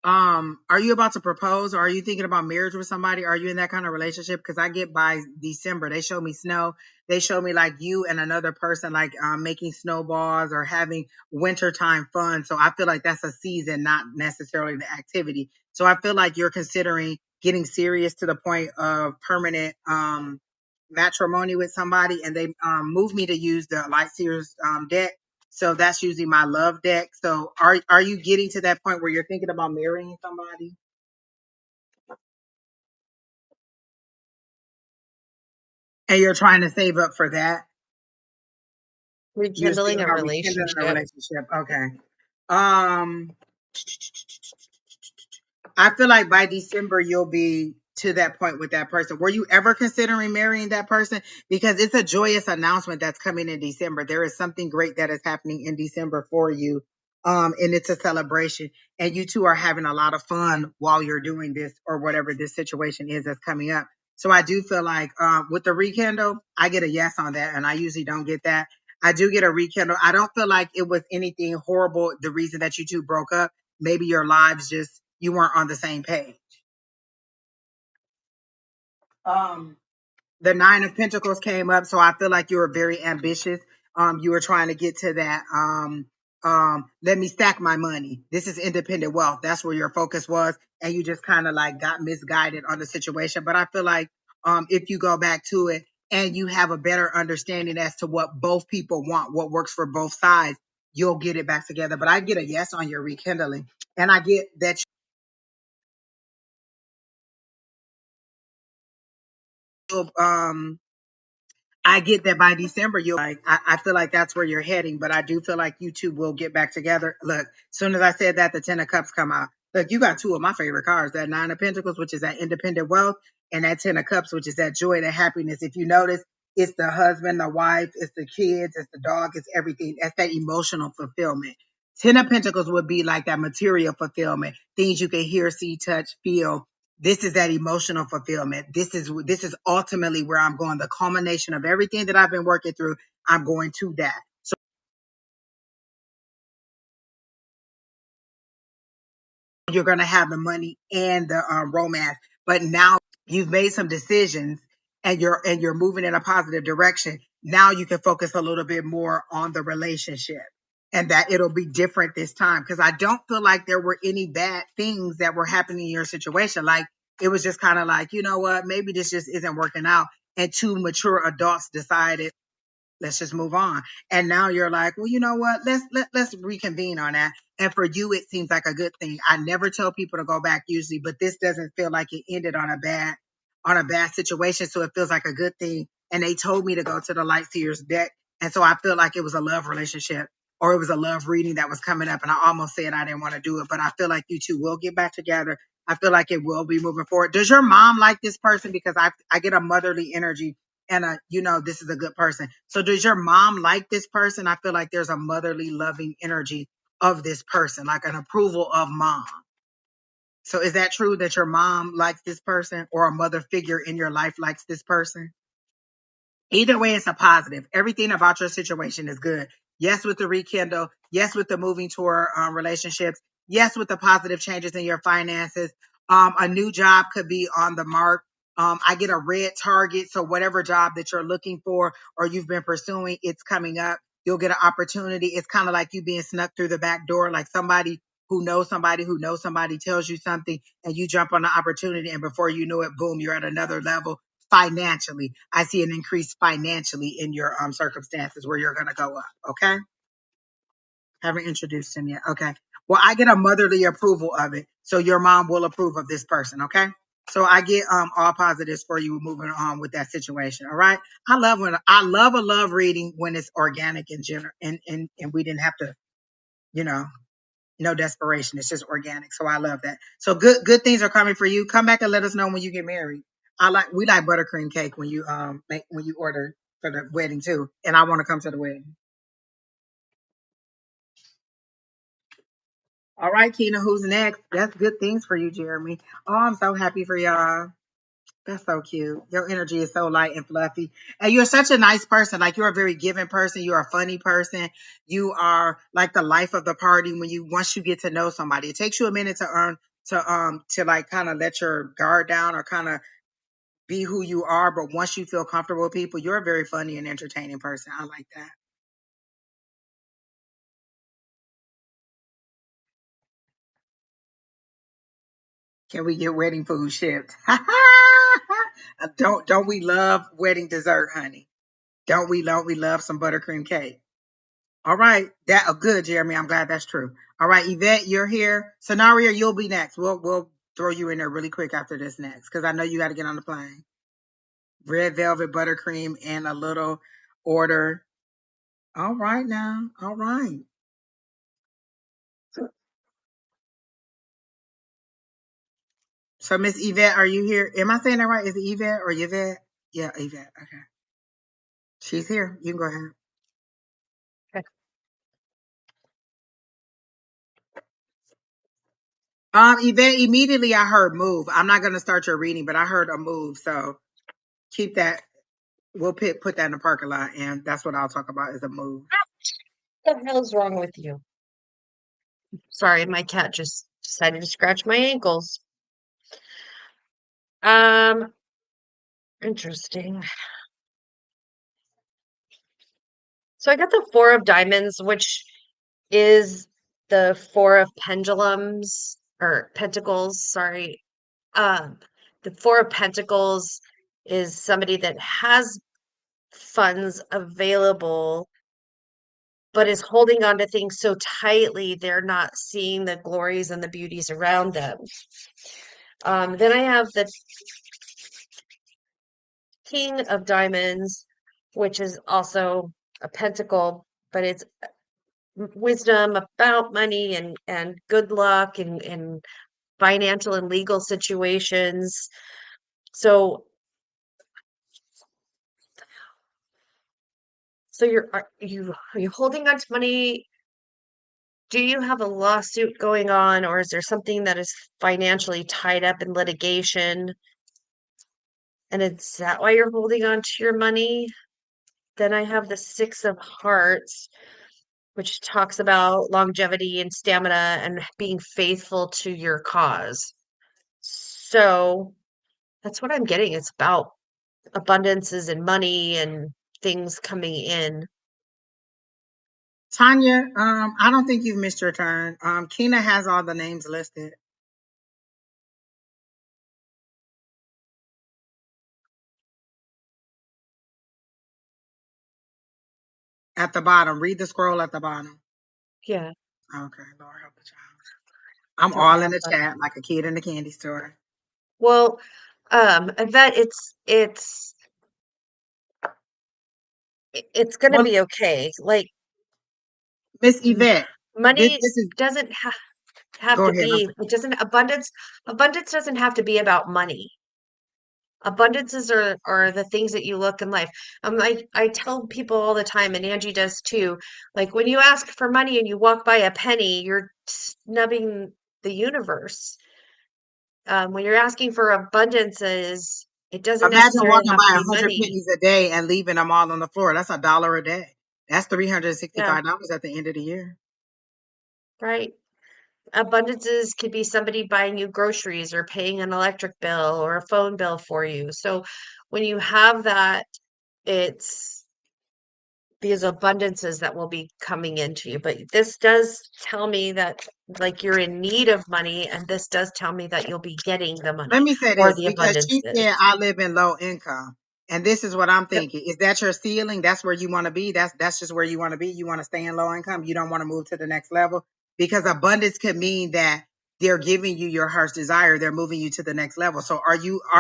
are you about to propose or are you thinking about marriage with somebody? Are you in that kind of relationship? Because I get by December, they show me snow. They show me like you and another person like making snowballs or having wintertime fun. So I feel like that's a season, not necessarily the activity. So I feel like you're considering getting serious to the point of permanent matrimony with somebody, and they moved me to use the Light Sears deck. So that's usually my love deck. So are you getting to that point where you're thinking about marrying somebody and you're trying to save up for that? You still Rekindling a are rekindling a relationship. relationship. Okay. Um I feel like by December you'll be to that point with that person. Were you ever considering marrying that person? Because it's a joyous announcement that's coming in December. There is something great that is happening in December for you. And it's a celebration. And you two are having a lot of fun while you're doing this or whatever this situation is that's coming up. So I do feel like with the rekindle, I get a yes on that. And I usually don't get that. I do get a rekindle. I don't feel like it was anything horrible, the reason that you two broke up. Maybe your lives just you weren't on the same page. Um, the nine of pentacles came up, so I feel like you were very ambitious. You were trying to get to that let me stack my money. This is independent wealth. That's where your focus was. And you just kind of like got misguided on the situation. But I feel like if you go back to it and you have a better understanding as to what both people want, what works for both sides, you'll get it back together. But I get a yes on your rekindling. And I get that you'll I get that by December, you'll like, I feel like that's where you're heading, but I do feel like you two will get back together. Look, as soon as I said that, the 10 of Cups come out. Look, you got two of my favorite cards, that Nine of Pentacles, which is that independent wealth, and that 10 of Cups, which is that joy, that happiness. If you notice, it's the husband, the wife, it's the kids, it's the dog, it's everything. That's that emotional fulfillment. 10 of Pentacles would be like that material fulfillment, things you can hear, see, touch, feel. This is that emotional fulfillment. This is ultimately where I'm going. The culmination of everything that I've been working through, I'm going to that. So you're going to have the money and the romance, but now you've made some decisions and you're moving in a positive direction. Now you can focus a little bit more on the relationship, and that it'll be different this time, because I don't feel like there were any bad things that were happening in your situation. Like, it was just kind of like, you know what, maybe this just isn't working out, and two mature adults decided, let's just move on. And now you're like, well, you know what? Let's reconvene on that. And for you, it seems like a good thing. I never tell people to go back usually, but this doesn't feel like it ended on a bad situation. So it feels like a good thing. And they told me to go to the Light Seers deck. And so I feel like it was a love relationship, or it was a love reading that was coming up. And I almost said I didn't want to do it, but I feel like you two will get back together. I feel like it will be moving forward. Does your mom like this person? Because I get a motherly energy, and this is a good person. So does your mom like this person? I feel like there's a motherly loving energy of this person, like an approval of mom. So is that true that your mom likes this person, or a mother figure in your life likes this person? Either way, it's a positive. Everything about your situation is good. Yes, with the rekindle. Yes, with the moving toward relationships. Yes, with the positive changes in your finances. A new job could be on the mark. I get a red target. So whatever job that you're looking for or you've been pursuing, it's coming up. You'll get an opportunity. It's kind of like you being snuck through the back door, like somebody who knows somebody who knows somebody tells you something, and you jump on the opportunity, and before you know it, boom, you're at another level financially. I see an increase financially in your circumstances where you're gonna go up. Okay. Haven't introduced him yet. Okay. Well, I get a motherly approval of it. So your mom will approve of this person. Okay. So I get all positives for you moving on with that situation. All right. I love a love reading when it's organic and general, and we didn't have to, you know, no desperation. It's just organic. So I love that. So good things are coming for you. Come back and let us know when you get married. We like buttercream cake when you when you order for the wedding too. And I want to come to the wedding. All right, Keena, who's next? That's good things for you, Jeremy. Oh, I'm so happy for y'all. That's so cute. Your energy is so light and fluffy. And you're such a nice person. Like, you're a very giving person. You're a funny person. You are like the life of the party once you get to know somebody. It takes you a minute to like kind of let your guard down or kind of be who you are. But once you feel comfortable with people, you're a very funny and entertaining person. I like that. Can we get wedding food shipped? Don't we love wedding dessert, honey? Don't we love some buttercream cake? All right. That good, Jeremy. I'm glad that's true. All right, Yvette, you're here. Scenario, you'll be next. We'll throw you in there really quick after this next, because I know you got to get on the plane. Red velvet, buttercream, and a little order. All right now. All right. So Miss Yvette, are you here? Am I saying that right? Is it Yvette or Yvette? Yeah, Yvette. Okay. She's here. You can go ahead. Okay. Yvette, immediately I heard move. I'm not gonna start your reading, but I heard a move. So keep that. We'll put that in the parking lot, and that's what I'll talk about is a move. What the hell's wrong with you? Sorry, my cat just decided to scratch my ankles. Um, Interesting. So I got the Four of Diamonds, which is the Four of Pendulums or Pentacles, sorry. Um, the Four of Pentacles is somebody that has funds available, but is holding on to things so tightly they're not seeing the glories and the beauties around them. Then I have the King of Diamonds, which is also a pentacle, but it's wisdom about money and good luck and financial and legal situations. So are you holding on to money? Do you have a lawsuit going on, or is there something that is financially tied up in litigation? And is that why you're holding on to your money? Then I have the Six of Hearts, which talks about longevity and stamina and being faithful to your cause. So that's what I'm getting. It's about abundances and money and things coming in. Tanya, I don't think you've missed your turn. Kina has all the names listed at the bottom. Read the scroll at the bottom. Yeah, Okay, Lord help the child. I'm don't all in have the that. chat like a kid in the candy store. Well, Yvette, it's gonna Well, be okay. Like Miss m- Yvette, this, money this is, doesn't have go to ahead. I'm be, sorry. it doesn't abundance doesn't have to be about money. Abundances are the things that you look in life. I tell people all the time, and Angie does too, like when you ask for money and you walk by a penny, you're snubbing the universe. When you're asking for abundances, it doesn't Imagine necessarily walking have to by be 100 money. pennies a day and leaving them all on the floor. That's $1 a day. That's Yeah, $365 at the end of the year. right. Abundances could be somebody buying you groceries or paying an electric bill or a phone bill for you. So when you have that, it's these abundances that will be coming into you. But this does tell me that like you're in need of money, and this does tell me that you'll be getting the Let money me say or this the because she said abundances. I live in low income. And this is what I'm Yep. thinking. Is that your ceiling? That's where you want to be. That's just where you want to be. You want to stay in low income. You don't want to move to the next level because abundance could mean that they're giving you your heart's desire. They're moving you to the next level. So are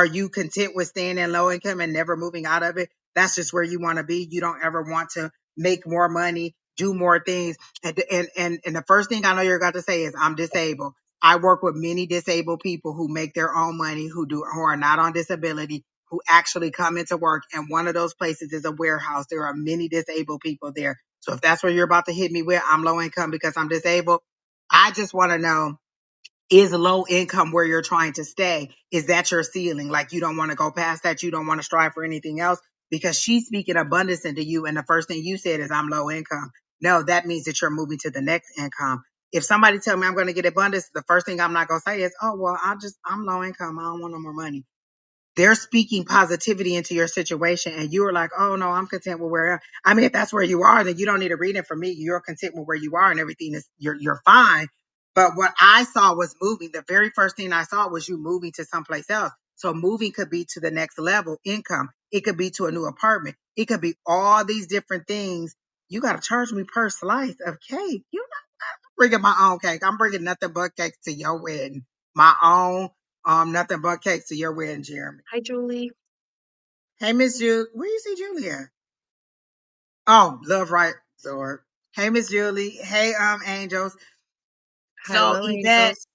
you content with staying in low income and never moving out of it? That's just where you want to be. You don't ever want to make more money, do more things. And the first thing I know you're going to say is I'm disabled. I work with many disabled people who make their own money, who are not on disability, who actually come into work. And one of those places is a warehouse. There are many disabled people there. So if that's where you're about to hit me with, I'm low income because I'm disabled. I just want to know, is low income where you're trying to stay? Is that your ceiling? Like you don't want to go past that. You don't want to strive for anything else because she's speaking abundance into you. And the first thing you said is I'm low income. No, that means that you're moving to the next income. If somebody tell me I'm going to get abundance, the first thing I'm not going to say is, oh, well, I'm low income. I don't want no more money. They're speaking positivity into your situation and you're like, oh no, I'm content with where I am. I mean, if that's where you are, then you don't need a reading from me. You're content with where you are and everything is you're fine. But what I saw was moving. The very first thing I saw was you moving to someplace else. So moving could be to the next level income. It could be to a new apartment. It could be all these different things. You got to charge me per slice of cake. You bringing my own cake. I'm bringing nothing but cakes to your wedding. My own, nothing but cakes to your wedding, Jeremy. Hi, Julie. Hey, Miss Julie. Where you see Julia? Oh, love right, Sword. Hey, Miss Julie. Hey, Angels. So Hello, Yvette, angels.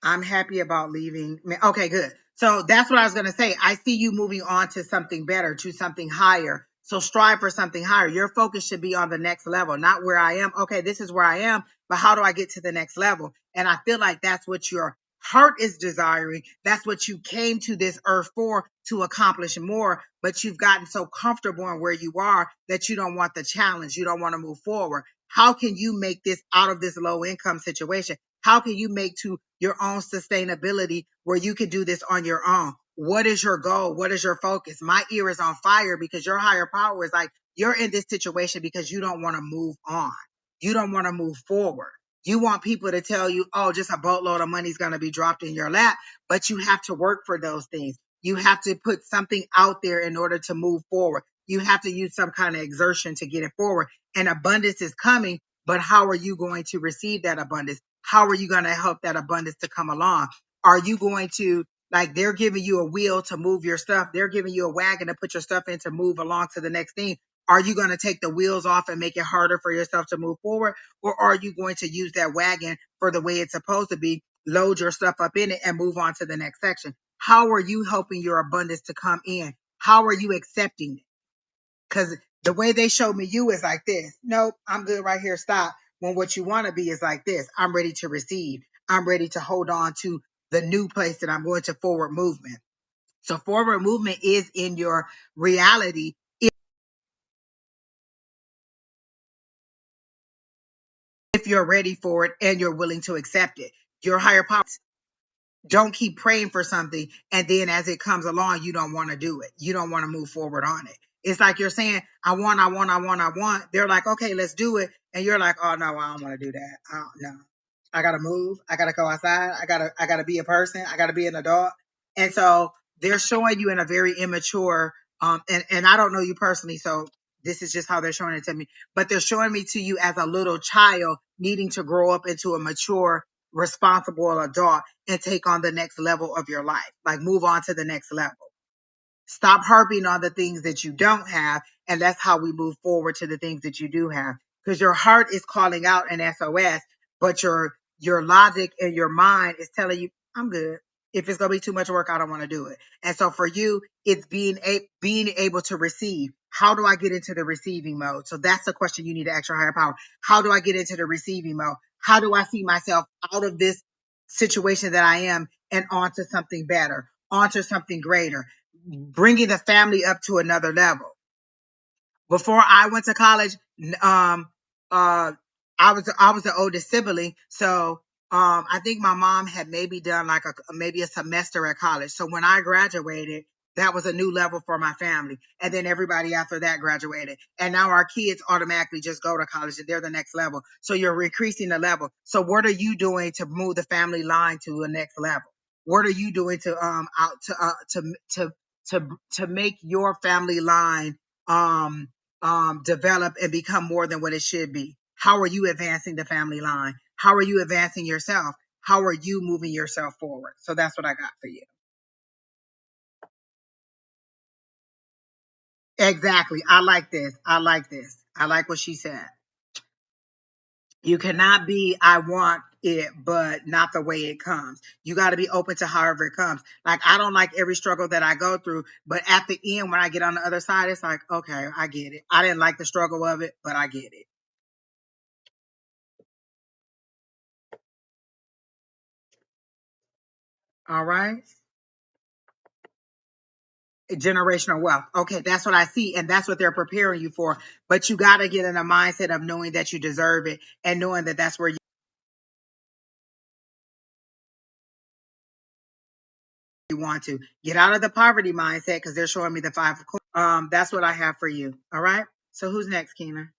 I'm happy about leaving. Okay, good. So that's what I was going to say. I see you moving on to something better, to something higher. So strive for something higher. Your focus should be on the next level, not where I am. Okay, this is where I am, but how do I get to the next level? And I feel like that's what your heart is desiring. That's what you came to this earth for, to accomplish more. But you've gotten so comfortable in where you are that you don't want the challenge. You don't want to move forward. How can you make this out of this low income situation? How can you make to your own sustainability where you can do this on your own? What is your goal? What is your focus? My ear is on fire because your higher power is like, you're in this situation because you don't want to move on. You don't want to move forward. You want people to tell you, oh, just a boatload of money is going to be dropped in your lap, but you have to work for those things. You have to put something out there in order to move forward. You have to use some kind of exertion to get it forward. And abundance is coming, but how are you going to receive that abundance? How are you going to help that abundance to come along? Are you going to, like, they're giving you a wheel to move your stuff? They're giving you a wagon to put your stuff in to move along to the next thing. Are you going to take the wheels off and make it harder for yourself to move forward? Or are you going to use that wagon for the way it's supposed to be, load your stuff up in it and move on to the next section? How are you helping your abundance to come in? How are you accepting it? Because the way they showed me you is like this. Nope, I'm good right here. Stop. When what you want to be is like this. I'm ready to receive. I'm ready to hold on to the new place that I'm going to forward movement. So forward movement is in your reality if you're ready for it and you're willing to accept it. Your higher power. Don't keep praying for something and then as it comes along, you don't want to do it. You don't want to move forward on it. It's like you're saying, I want, I want, I want, I want. They're like, okay, let's do it. And you're like, oh no, I don't want to do that. I don't know. I gotta move. I gotta go outside. I gotta be a person. I gotta be an adult. And so they're showing you in a very immature, and I don't know you personally, so this is just how they're showing it to me. But they're showing me to you as a little child needing to grow up into a mature, responsible adult and take on the next level of your life. Like move on to the next level. Stop harping on the things that you don't have. And that's how we move forward to the things that you do have. Because your heart is calling out an SOS, but your logic and your mind is telling you, I'm good. If it's gonna be too much work, I don't want to do it. And so for you, it's being able to receive. How do I get into the receiving mode? So that's the question you need to ask your higher power. How do I get into the receiving mode? How do I see myself out of this situation that I am and onto something better, onto something greater, bringing the family up to another level? Before I went to college, um, uh, I was the oldest sibling, so I think my mom had maybe done like maybe a semester at college. So when I graduated, that was a new level for my family, and then everybody after that graduated, and now our kids automatically just go to college and they're the next level. So you're increasing the level. So what are you doing to move the family line to the next level? What are you doing to out to make your family line um develop and become more than what it should be? How are you advancing the family line? How are you advancing yourself? How are you moving yourself forward? So that's what I got for you. Exactly. I like this. I like this. I like what she said. You cannot be, I want it, but not the way it comes. You got to be open to however it comes. Like, I don't like every struggle that I go through, but at the end, when I get on the other side, it's like, okay, I get it. I didn't like the struggle of it, but I get it. All right. Generational wealth. Okay, that's what I see, and that's what they're preparing you for. But you got to get in a mindset of knowing that you deserve it and knowing that that's where you want to get out of the poverty mindset because they're showing me the five of coins. That's what I have for you. All right. So who's next, Keena?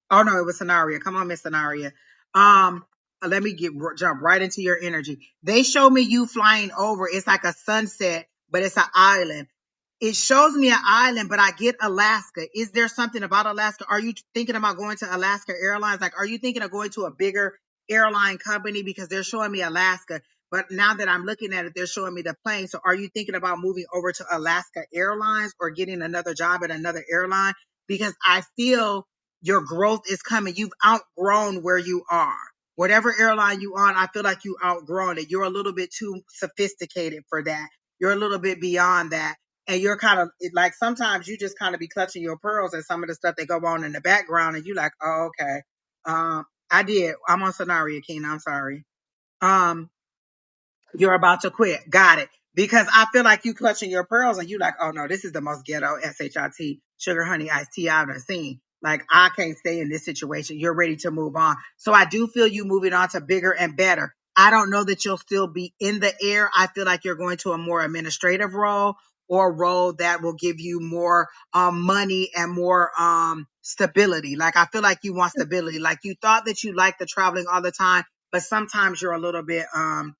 Oh no, it was Scenario. Come on, Miss Scenario. Um, let me jump right into your energy. They show me you flying over. It's like a sunset, but it's an island. It shows me an island, but I get Alaska. Is there something about Alaska? Are you thinking about going to Alaska Airlines? Like, are you thinking of going to a bigger airline company? Because they're showing me Alaska, but now that I'm looking at it, they're showing me the plane. So are you thinking about moving over to Alaska Airlines or getting another job at another airline? Because I feel your growth is coming. You've outgrown where you are. Whatever airline you on, I feel like you outgrown it. You're a little bit too sophisticated for that. You're a little bit beyond that. And you're kind of like sometimes you just kind of be clutching your pearls and some of the stuff that go on in the background, and you like, oh, okay. I did. I'm on Scenario, Keena. I'm sorry. Um, you're about to quit. Got it. Because I feel like you clutching your pearls and you like, oh no, this is the most ghetto SHIT sugar honey iced tea I've ever seen. Like, I can't stay in this situation. You're ready to move on. So I do feel you moving on to bigger and better. I don't know that you'll still be in the air. I feel like you're going to a more administrative role or a role that will give you more money and more stability. Like I feel like you want stability. Like you thought that you liked the traveling all the time, but sometimes you're a little bit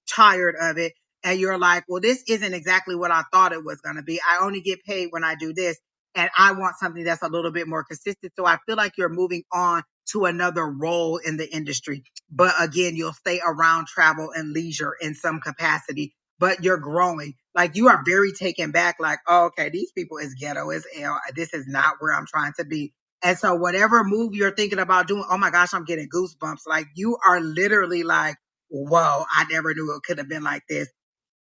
tired of it. And you're like, well, this isn't exactly what I thought it was gonna be. I only get paid when I do this. And I want something that's a little bit more consistent. So I feel like you're moving on to another role in the industry. But again, you'll stay around travel and leisure in some capacity, but you're growing. Like you are very taken back, like, oh, okay, these people is ghetto as hell. This is not where I'm trying to be. And so whatever move you're thinking about doing, oh my gosh, I'm getting goosebumps. Like you are literally like, whoa, I never knew it could have been like this.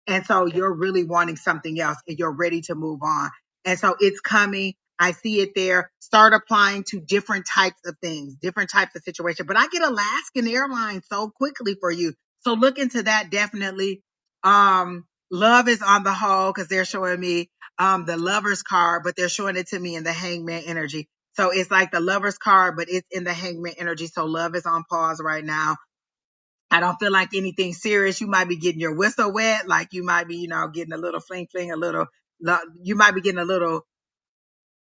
And so you're really wanting something else and you're ready to move on. And so it's coming. I see it there. Start applying to different types of things, different types of situations. But I get Alaskan Airlines so quickly for you. So look into that definitely. Love is on the whole because they're showing me the lover's card, but they're showing it to me in the hangman energy. So it's like the lover's card, but it's in the hangman energy. So love is on pause right now. I don't feel like anything serious. You might be getting your whistle wet, like you might be, getting a little fling fling, a little. You might be getting a little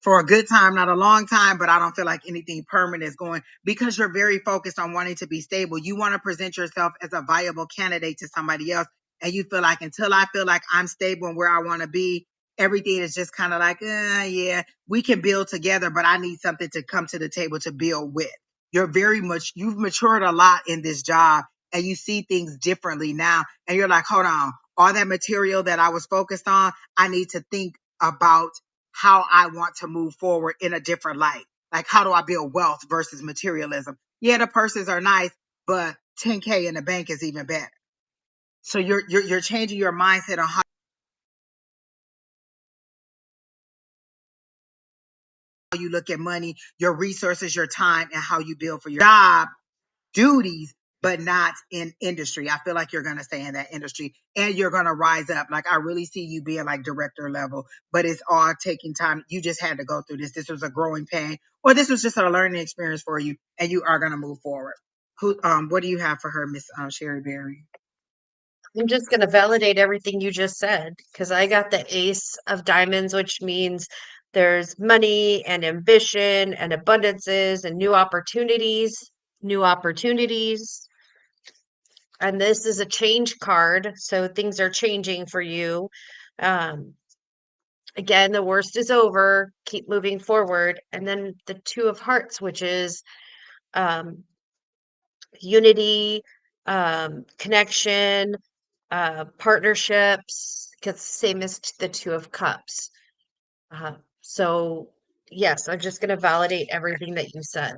for a good time, not a long time, but I don't feel like anything permanent is going because you're very focused on wanting to be stable. You want to present yourself as a viable candidate to somebody else. And you feel like until I feel like I'm stable and where I want to be, everything is just kind of like, yeah, we can build together, but I need something to come to the table to build with. You're very much, you've matured a lot in this job and you see things differently now. And you're like, hold on, all that material that I was focused on, I need to think about how I want to move forward in a different light. Like, how do I build wealth versus materialism? Yeah, the purses are nice, but 10K in the bank is even better. So you're changing your mindset on how you look at money, your resources, your time, and how you build for your job duties, but not in industry. I feel like you're going to stay in that industry and you're going to rise up. Like I really see you being like director level, but it's all taking time. You just had to go through this. This was a growing pain, or this was just a learning experience for you, and you are going to move forward. What do you have for her, Miss Sherry Berry? I'm just going to validate everything you just said because I got the Ace of Diamonds, which means there's money and ambition and abundances and new opportunities, new opportunities. And this is a change card, so things are changing for you. Um, Again, the worst is over. Keep moving forward. And then the Two of Hearts, which is um, unity, connection, partnerships, because same as the Two of Cups. So, yes, I'm just going to validate everything that you said.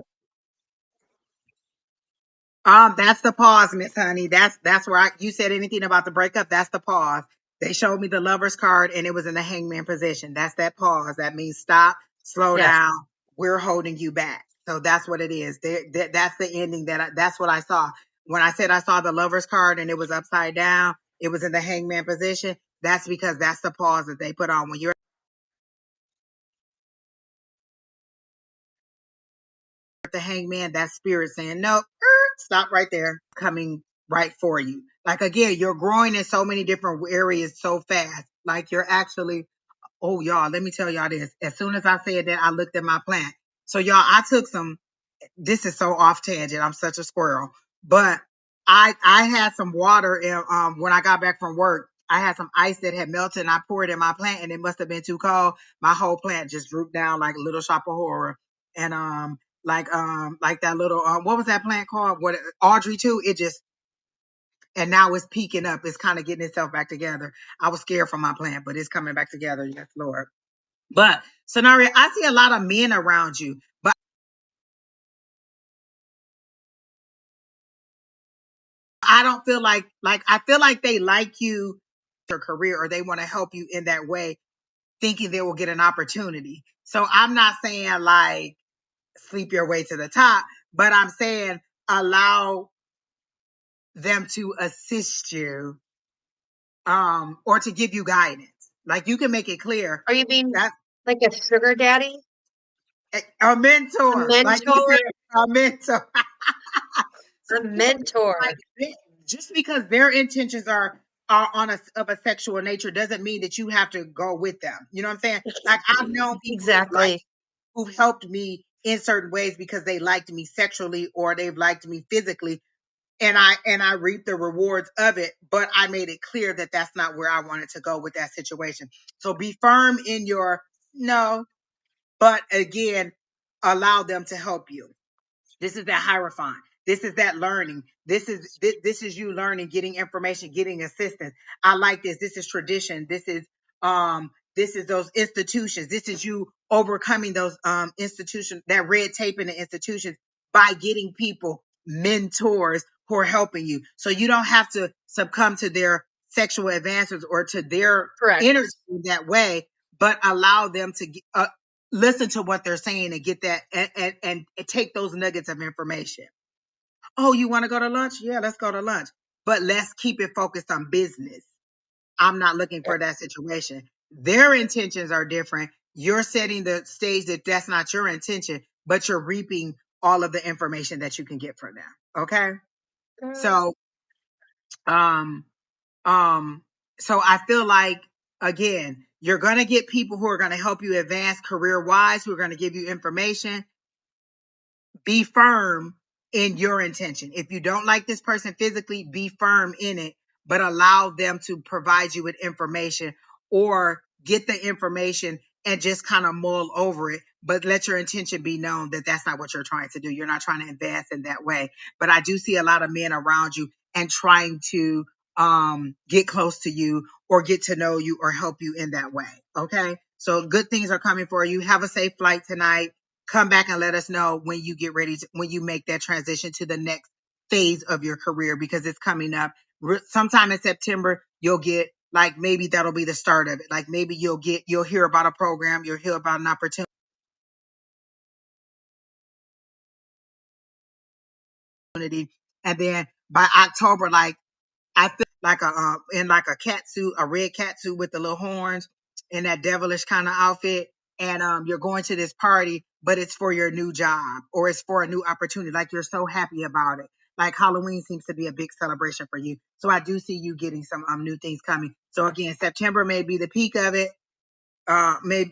That's the pause, Miss Honey. That's where you said anything about the breakup. That's the pause. They showed me the lover's card and it was in the hangman position. That's that pause. That means stop, slow Yes. down. We're holding you back. So that's what it is. That's the ending. That's what I saw when I said I saw the lover's card and it was upside down. It was in the hangman position. That's because that's the pause that they put on when you're the hangman, that spirit saying, nope, stop right there, coming right for you. Like again, you're growing in so many different areas so fast. Like you're actually, oh y'all, let me tell y'all this. As soon as I said that, I looked at my plant. So y'all, I took some, this is so off tangent. I'm such a squirrel. But I had some water in, when I got back from work. I had some ice that had melted and I poured it in my plant and it must have been too cold. My whole plant just drooped down like a little shop of horror. And like that little what was that plant called? What Audrey too? It just and now it's peaking up. It's kind of getting itself back together. I was scared for my plant, but it's coming back together. Yes, Lord. But scenario, I see a lot of men around you, but I don't feel like I feel like they like you, your career, or they want to help you in that way, thinking they will get an opportunity. So I'm not saying like sleep your way to the top, but I'm saying allow them to assist you or to give you guidance. Like you can make it clear Are you being that like a sugar daddy? a A mentor, like you mentor? said, a mentor. So A people feel mentor. like just because their intentions are on a of a sexual nature doesn't mean that you have to go with them. You know what I'm saying? Like I've known people like Exactly. who've helped me in certain ways because they liked me sexually or they've liked me physically, and I reap the rewards of it, but I made it clear that that's not where I wanted to go with that situation. So be firm in your no, but again, allow them to help you. This is that hierophant. This is that learning. This is you learning, getting information, getting assistance. I like this. This is tradition. This is those institutions. This is you overcoming those institutions, that red tape in the institutions by getting people, mentors who are helping you. So you don't have to succumb to their sexual advances or to their Correct. energy in that way, but allow them to listen to what they're saying and get that and take those nuggets of information. Oh, you want to go to lunch? Yeah, let's go to lunch. But let's keep it focused on business. I'm not looking for that situation. Their intentions are different. You're setting the stage that that's not your intention, but you're reaping all of the information that you can get from them. Okay. Mm, So, um, um, so I feel like, again, you're going to get people who are going to help you advance career wise, who are going to give you information. Be firm in your intention. If you don't like this person physically, be firm in it, but allow them to provide you with information or get the information and just kind of mull over it. But let your intention be known that that's not what you're trying to do. You're not trying to advance in that way. But I do see a lot of men around you and trying to get close to you or get to know you or help you in that way. Okay. So good things are coming for you. Have a safe flight tonight. Come back and let us know when you get ready to, when you make that transition to the next phase of your career, because it's coming up sometime in September. You'll get, like, maybe that'll be the start of it. Like maybe you'll hear about a program, you'll hear about an opportunity, and then by October, like, I feel like a in like a cat suit, a red cat suit with the little horns and that devilish kind of outfit, and you're going to this party, but it's for your new job or it's for a new opportunity. Like you're so happy about it. Like Halloween seems to be a big celebration for you. So I do see you getting some new things coming. So again, September may be the peak of it.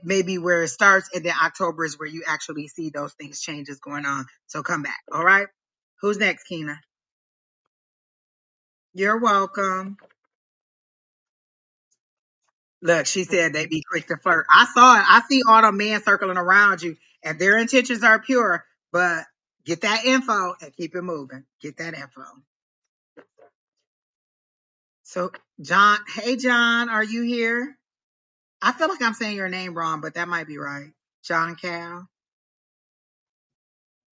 Maybe where it starts, and then October is where you actually see those things changes going on. So come back. All right. Who's next, Keena? You're welcome. Look, she said they be quick to flirt. I saw it. I see all the men circling around you, and their intentions are pure. But get that info and keep it moving. Get that info. So, John, hey, John, are you here? I feel like I'm saying your name wrong, but that might be right. John Cal.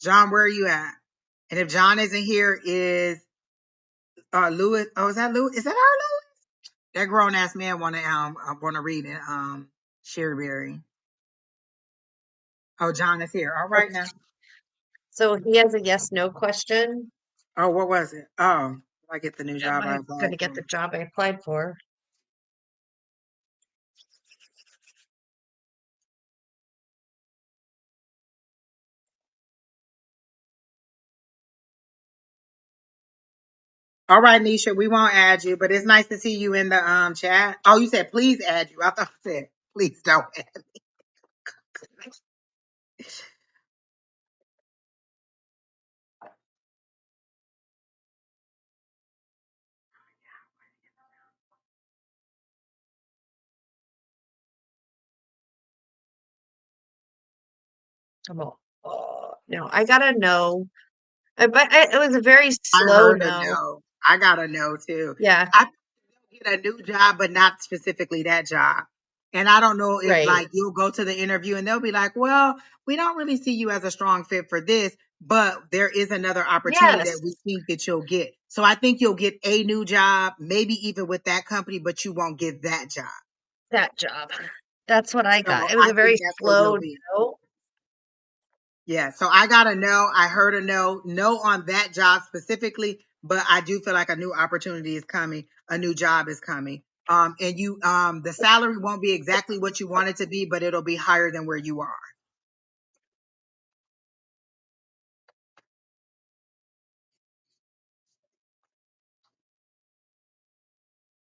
John, where are you at? And if John isn't here, is Louis? Oh, is that Louis? Is that our Louis? That grown ass man want to read it. Sherryberry. Oh, John is here. All right now. so he has a yes no question. Oh, what was it? Oh, I get the new Am job I I going applied to get for. the job I applied for? All right, Nisha, we won't add you, but it's nice to see you in the chat. Oh, you said please add you. I thought you said please don't add. I'm all, oh, no, I gotta know. But it was a very I slow heard a no. no. I got a no too. Yeah, I get a new job, but not specifically that job. And I don't know if, right. like, you'll go to the interview and they'll be like, well, we don't really see you as a strong fit for this, but there is another opportunity that we Yes, think that you'll get. So I think you'll get a new job, maybe even with that company, but you won't get that job. that job. That's what I So got. It was I a very think that's where you'll slow be. no. Yeah. So I got a no. I heard a no. No on that job specifically, but I do feel like a new opportunity is coming. A new job is coming. And you, the salary won't be exactly what you want it to be, but it'll be higher than where you are.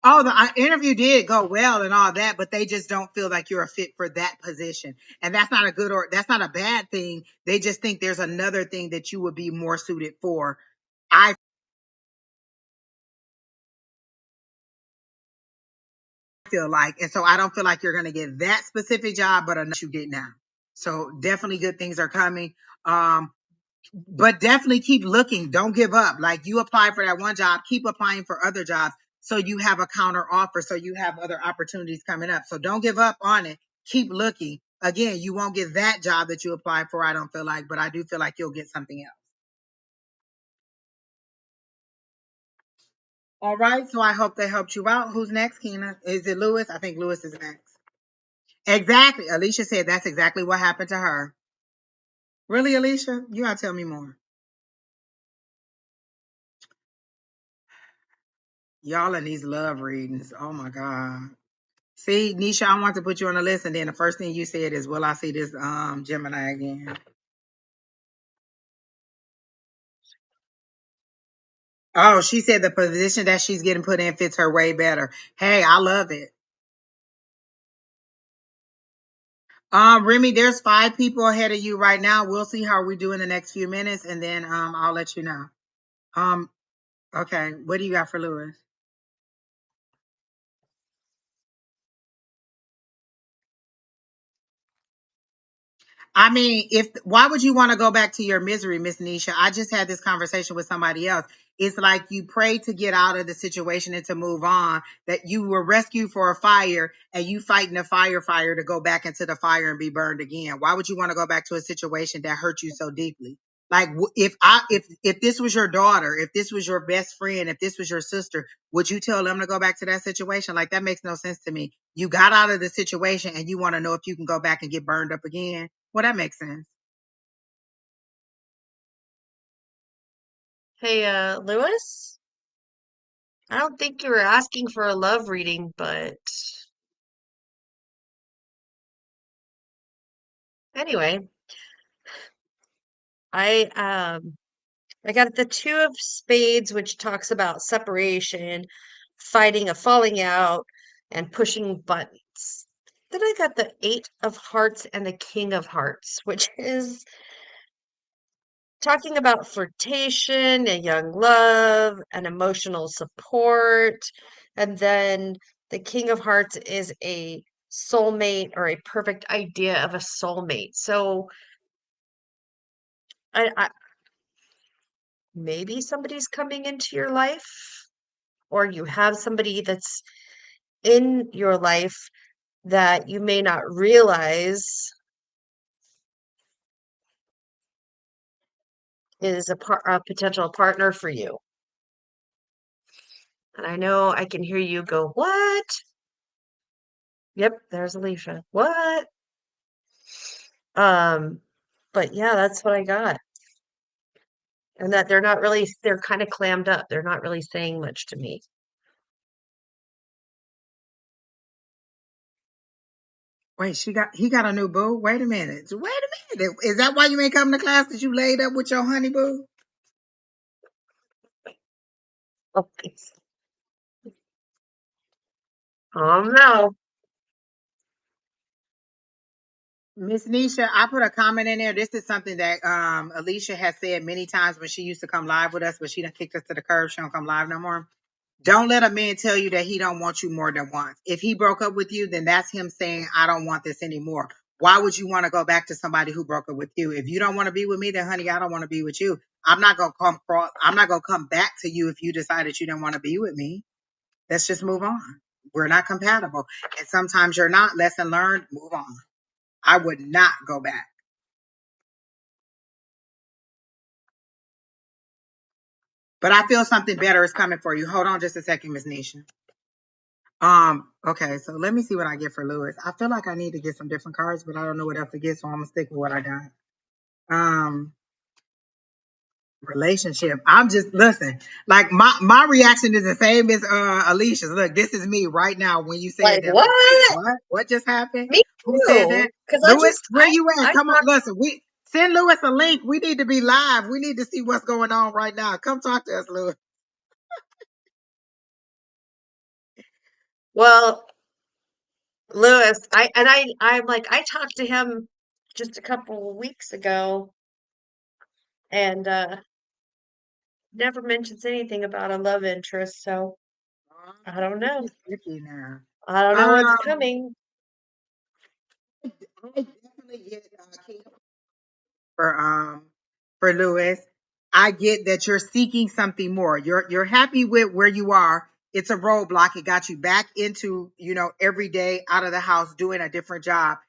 Oh, the interview did go well and all that, but they just don't feel like you're a fit for that position. And that's not a good or that's not a bad thing. They just think there's another thing that you would be more suited for. I feel like, and so I don't feel like you're going to get that specific job, but enough you get now. So definitely good things are coming. Um, but definitely keep looking. Don't give up. Like you apply for that one job, keep applying for other jobs so you have a counter offer, so you have other opportunities coming up. So don't give up on it. Keep looking. Again, you won't get that job that you applied for, I don't feel like, but I do feel like you'll get something else. All right. So I hope they helped you out. Who's next, Keena? Is it Lewis? I think Lewis is next. Exactly. Alicia said that's exactly what happened to her. Really, Alicia? You gotta tell me more. Y'all in these love readings. Oh my God. See, Nisha, I want to put you on the list, and then the first thing you said is, "Will I see this Gemini again?" Oh, she said the position that she's getting put in fits her way better. Hey, I love it. Remy, there's 5 people ahead of you right now. We'll see how we do in the next few minutes, and then I'll let you know. Um, okay, what do you got for Lewis? I mean, if why would you want to go back to your misery, Miss Nisha? I just had this conversation with somebody else. It's like you pray to get out of the situation and to move on, that you were rescued for a fire and you fighting a fire to go back into the fire and be burned again. Why would you want to go back to a situation that hurt you so deeply? Like if this was your daughter, if this was your best friend, if this was your sister, would you tell them to go back to that situation? Like that makes no sense to me. You got out of the situation and you want to know if you can go back and get burned up again. Well, that makes sense. Hey, Lewis? I don't think you were asking for a love reading, but anyway, I I got the Two of Spades, which talks about separation, fighting a falling out, and pushing buttons. Then I got the Eight of Hearts and the King of Hearts, which is talking about flirtation and young love and emotional support. And then the King of Hearts is a soulmate or a perfect idea of a soulmate. So I maybe somebody's coming into your life, or you have somebody that's in your life that you may not realize is a potential partner for you. And I know I can hear you go, "What?" Yep, there's Alicia. What? Um, but yeah, that's what I got. And that they're kind of clammed up. They're not really saying much to me. Wait, he got a new boo. Wait a minute. Wait a minute. Is that why you ain't coming to class? That you laid up with your honey boo? Okay. Oh no. Miss Nisha, I put a comment in there. This is something that Alicia has said many times when she used to come live with us, but she done kicked us to the curb. She don't come live no more. Don't let a man tell you that he don't want you more than once. If he broke up with you, then that's him saying, I don't want this anymore. Why would you want to go back to somebody who broke up with you? If you don't want to be with me, then honey, I don't want to be with you. I'm not gonna come back to you if you decide that you don't want to be with me. Let's just move on. We're not compatible. And sometimes you're not. Lesson learned, move on. I would not go back. But I feel something better is coming for you. Hold on just a second, Miss Nisha. Okay, so let me see what I get for Lewis. I feel like I need to get some different cards, but I don't know what else to get, so I'm gonna stick with what I got. Um, relationship. I'm just listen, like my reaction is the same as Alicia's. Look, this is me right now when you said Like that. what? Like, wait, what? What just happened? Me Who said too. that? Because Lewis, where you at? I Come on, thought, listen, we send Lewis a link. We need to be live. We need to see what's going on right now. Come talk to us, Lewis. Well, Lewis, I'm like, I talked to him just a couple of weeks ago and never mentions anything about a love interest, so I don't This know. is tricky now. I don't know what's Um, coming. I definitely get for for Lewis. I get that you're seeking something more. You're happy with where you are. It's a roadblock. It got you back into, every day out of the house doing a different job.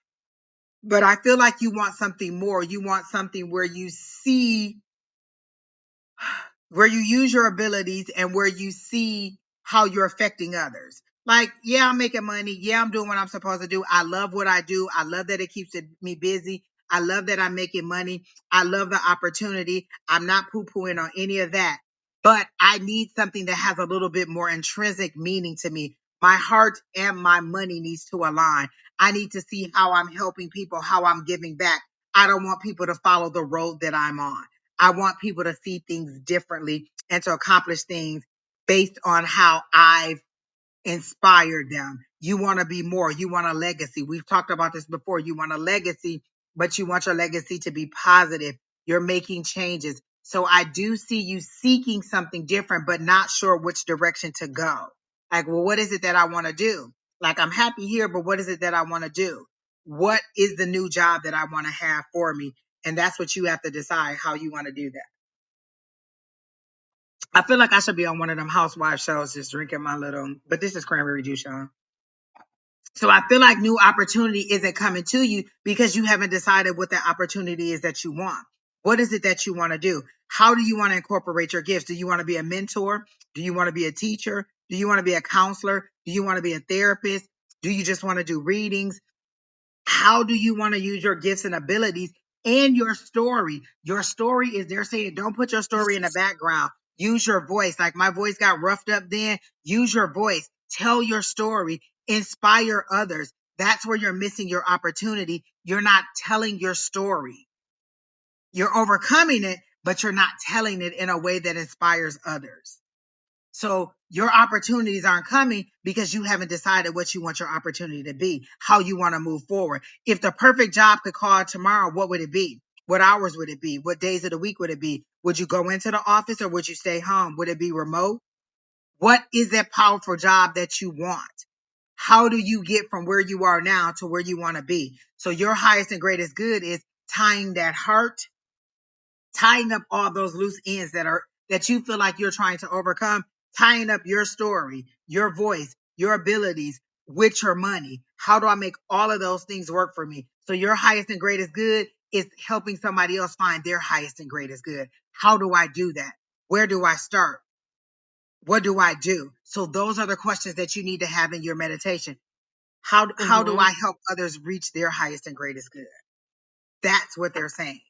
But I feel like you want something more. You want something where you use your abilities and where you see how you're affecting others. Like, yeah, I'm making money. Yeah, I'm doing what I'm supposed to do. I love what I do. I love that it keeps me busy. I love that I'm making money. I love the opportunity. I'm not poo pooing on any of that. But I need something that has a little bit more intrinsic meaning to me. My heart and my money needs to align. I need to see how I'm helping people, how I'm giving back. I don't want people to follow the road that I'm on. I want people to see things differently and to accomplish things based on how I've inspired them. You want to be more. You want a legacy. We've talked about this before. You want a legacy, but you want your legacy to be positive. You're making changes. So I do see you seeking something different, but not sure which direction to go. Like, well, what is it that I want to do? Like, I'm happy here, but what is it that I want to do? What is the new job that I want to have for me? And that's what you have to decide how you want to do that. I feel like I should be on one of them housewife shows just drinking my little, but this is cranberry juice, y'all. So I feel like new opportunity isn't coming to you because you haven't decided what that opportunity is that you want. What is it that you want to do? How do you want to incorporate your gifts? Do you want to be a mentor? Do you want to be a teacher? Do you want to be a counselor? Do you want to be a therapist? Do you just want to do readings? How do you want to use your gifts and abilities and your story? Your story is, they're saying, don't put your story in the background. Use your voice. Like my voice got roughed up then. Use your voice. Tell your story. Inspire others. That's where you're missing your opportunity. You're not telling your story. You're overcoming it, but you're not telling it in a way that inspires others. So your opportunities aren't coming because you haven't decided what you want your opportunity to be, how you want to move forward. If the perfect job could call tomorrow, what would it be? What hours would it be? What days of the week would it be? Would you go into the office or would you stay home? Would it be remote? What is that powerful job that you want? How do you get from where you are now to where you want to be? So your highest and greatest good is tying that heart, tying up all those loose ends that you feel like you're trying to overcome, tying up your story, your voice, your abilities with your money. How do I make all of those things work for me? So your highest and greatest good is helping somebody else find their highest and greatest good. How do I do that? Where do I start? What do I do? So those are the questions that you need to have in your meditation. How do Mm-hmm. I help others reach their highest and greatest good? That's what they're saying.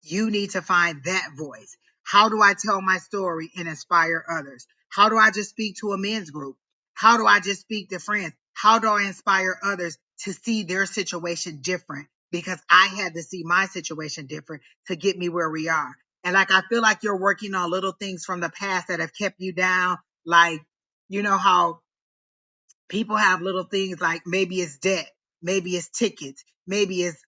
You need to find that voice. How do I tell my story and inspire others? How do I just speak to a men's group? How do I just speak to friends? How do I inspire others to see their situation different? Because I had to see my situation different to get me where we are. And like, I feel like you're working on little things from the past that have kept you down. Like, you know how people have little things like maybe it's debt, maybe it's tickets, maybe it's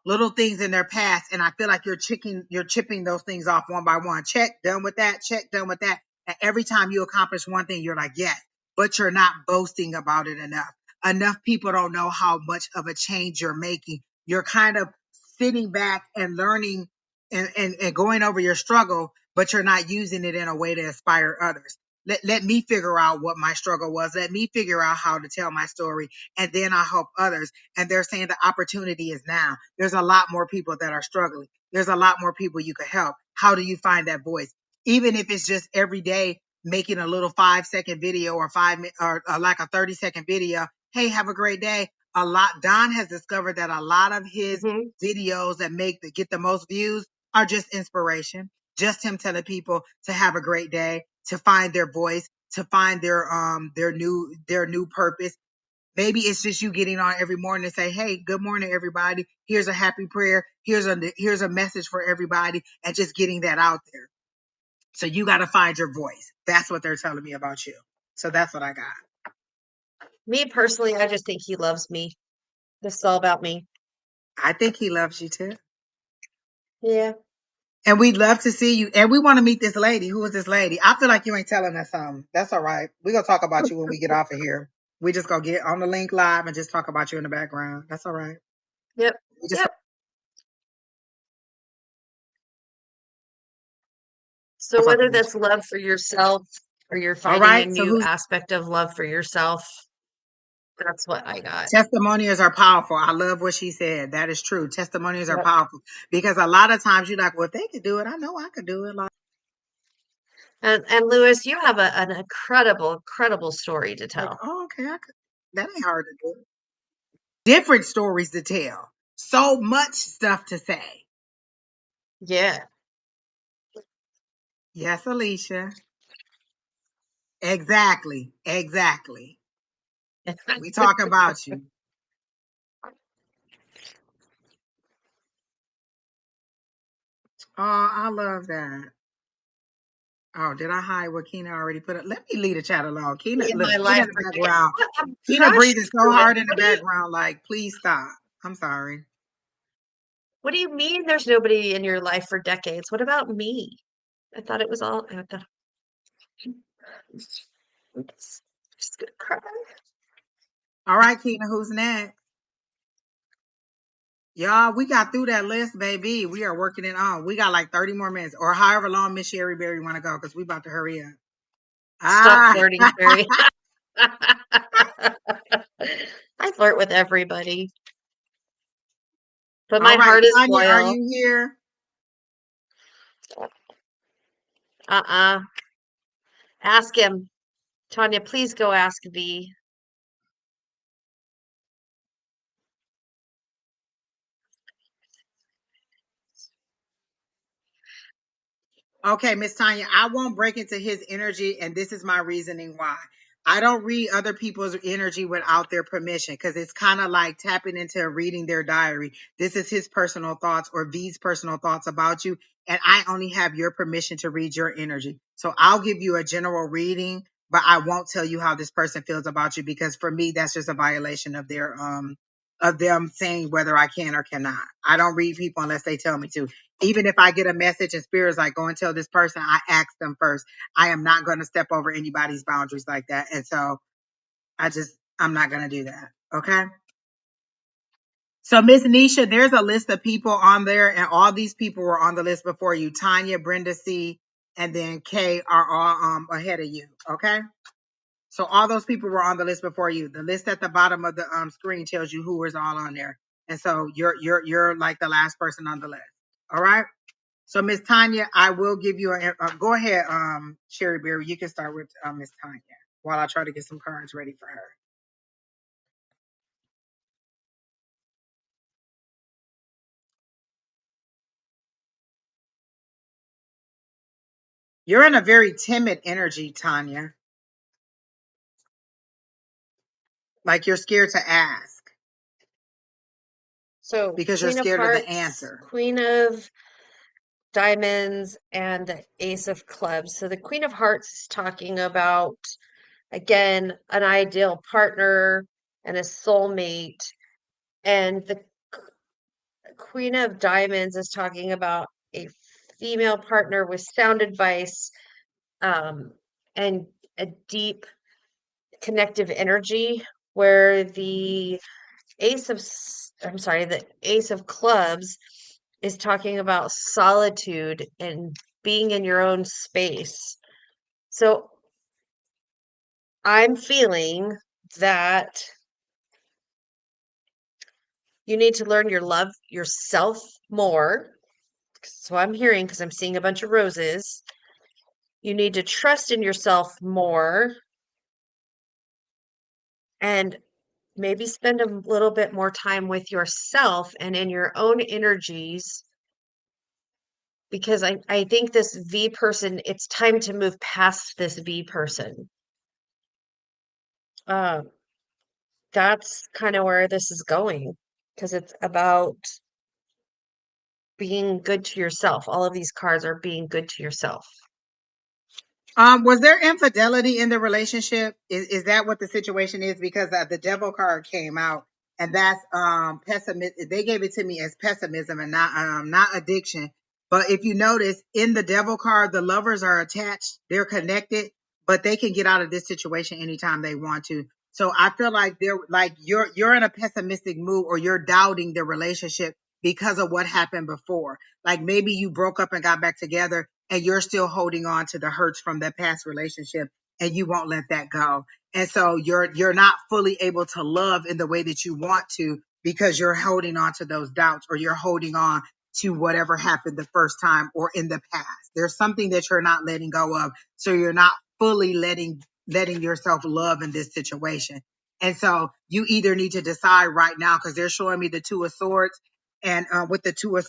little things in their past, and I feel like you're chipping those things off one by one. Check, done with that. Check, done with that. And every time you accomplish one thing, you're like, yes, but you're not boasting about it enough. Enough people don't know how much of a change you're making. You're kind of sitting back and learning and going over your struggle, but you're not using it in a way to inspire others. Let me figure out what my struggle was. Let me figure out how to tell my story, and then I'll help others. And they're saying the opportunity is now. There's a lot more people that are struggling. There's a lot more people you could help. How do you find that voice? Even if it's just every day making a little 5 second video or like a 30-second video. Hey, have a great day. Don has discovered that a lot of his Mm-hmm. videos that get the most views are just inspiration, just him telling people to have a great day, to find their voice, to find their new purpose. Maybe it's just you getting on every morning and say, "Hey, good morning, everybody. Here's a happy prayer. Here's a message for everybody," and just getting that out there. So you got to find your voice. That's what they're telling me about you. So that's what I got. Me personally, I just think he loves me. This is all about me. I think he loves you too. Yeah. And we'd love to see you. And we want to meet this lady. Who is this lady? I feel like you ain't telling us something. That's all right. We're going to talk about you when we get off of here. We just going to get on the link live and just talk about you in the background. That's all right. Yep. We just Yep. So fuck whether with that's you. love for yourself or you're All finding a right. So new who's aspect of love for yourself, that's what I got. testimonials are powerful. I love what she said. That is true. Testimonials are Yep. powerful because a lot of times you're like, well, if they could do it, I know I could do it. And Lewis, you have an incredible story to Like, tell. oh, okay, I could. That ain't hard to do. Different stories to tell. So much stuff to say. Yeah. Yes, Alicia. Exactly. Exactly. We talking about you. Oh, I love that. Oh, did I hide what Keena already put up? Let me leave the chat alone. Keena, In look, my Keena life in the for decades. background. I'm Keena crushed breathing so through it. hard in the background, like, please stop. I'm sorry. What do you mean there's nobody in your life for decades? What about me? I thought it was all I thought oops, just gonna cry. All right, Keena, who's next? Y'all, we got through that list, baby. We are working it on. We got like 30 more minutes or however long Miss Sherry Berry want to go because we about to hurry up. Stop Ah, flirting, Sherry. I flirt with everybody, but all my right. heart is Tanya, are loyal. you here? Uh-uh. Ask him. Tanya, please go ask V. Okay, Miss Tanya, I won't break into his energy, and this is my reasoning why. I don't read other people's energy without their permission because it's kind of like tapping into reading their diary. This is his personal thoughts or V's personal thoughts about you, and I only have your permission to read your energy. So I'll give you a general reading, but I won't tell you how this person feels about you because for me, that's just a violation of them saying whether I can or cannot. I don't read people unless they tell me to. Even if I get a message and spirits like go and tell this person, I ask them first. I am not going to step over anybody's boundaries like that. And so I'm not going to do that. Okay. So Miss Nisha, there's a list of people on there and all these people were on the list before you. Tanya, Brenda C, and then Kay are all ahead of you. Okay. So all those people were on the list before you. The list at the bottom of the screen tells you who was all on there. And so you're like the last person on the list. All right. So, Miss Tanya, I will give you go ahead, Sherry Berry. You can start with Miss Tanya while I try to get some cards ready for her. You're in a very timid energy, Tanya. Like you're scared to ask So because you're Queen of scared of the Hearts, answer. Queen of Diamonds, and the Ace of Clubs. So the Queen of Hearts is talking about, again, an ideal partner and a soulmate. And the Queen of Diamonds is talking about a female partner with sound advice, um, and a deep connective energy, where the Ace of Clubs is talking about solitude and being in your own space. So I'm feeling that you need to learn your love yourself more. So I'm hearing, because I'm seeing a bunch of roses, you need to trust in yourself more and maybe spend a little bit more time with yourself and in your own energies, because I think this V person, it's time to move past this V person. Um, that's kind of where this is going, because it's about being good to yourself. All of these cards are being good to yourself. Was there infidelity in the relationship? Is that what the situation is? Because the devil card came out, and that's pessimism. They gave it to me as pessimism and not addiction. But if you notice in the devil card, the lovers are attached, they're connected, but they can get out of this situation anytime they want to. So I feel like they're like you're in a pessimistic mood, or you're doubting the relationship because of what happened before. Like maybe you broke up and got back together, and you're still holding on to the hurts from that past relationship, and you won't let that go. And so you're not fully able to love in the way that you want to, because you're holding on to those doubts, or you're holding on to whatever happened the first time or in the past. There's something that you're not letting go of, so you're not fully letting yourself love in this situation. And so you either need to decide right now, because they're showing me the two of swords, and with the two of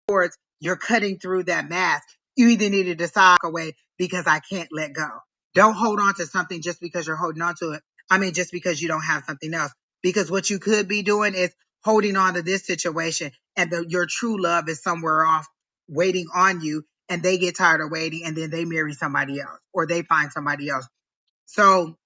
swords, you're cutting through that mask. You either need to decide away, because I can't let go. Don't hold on to something just because you're holding on to it. I mean, just because you don't have something else. Because what you could be doing is holding on to this situation, and your true love is somewhere off waiting on you, and they get tired of waiting, and then they marry somebody else, or they find somebody else. So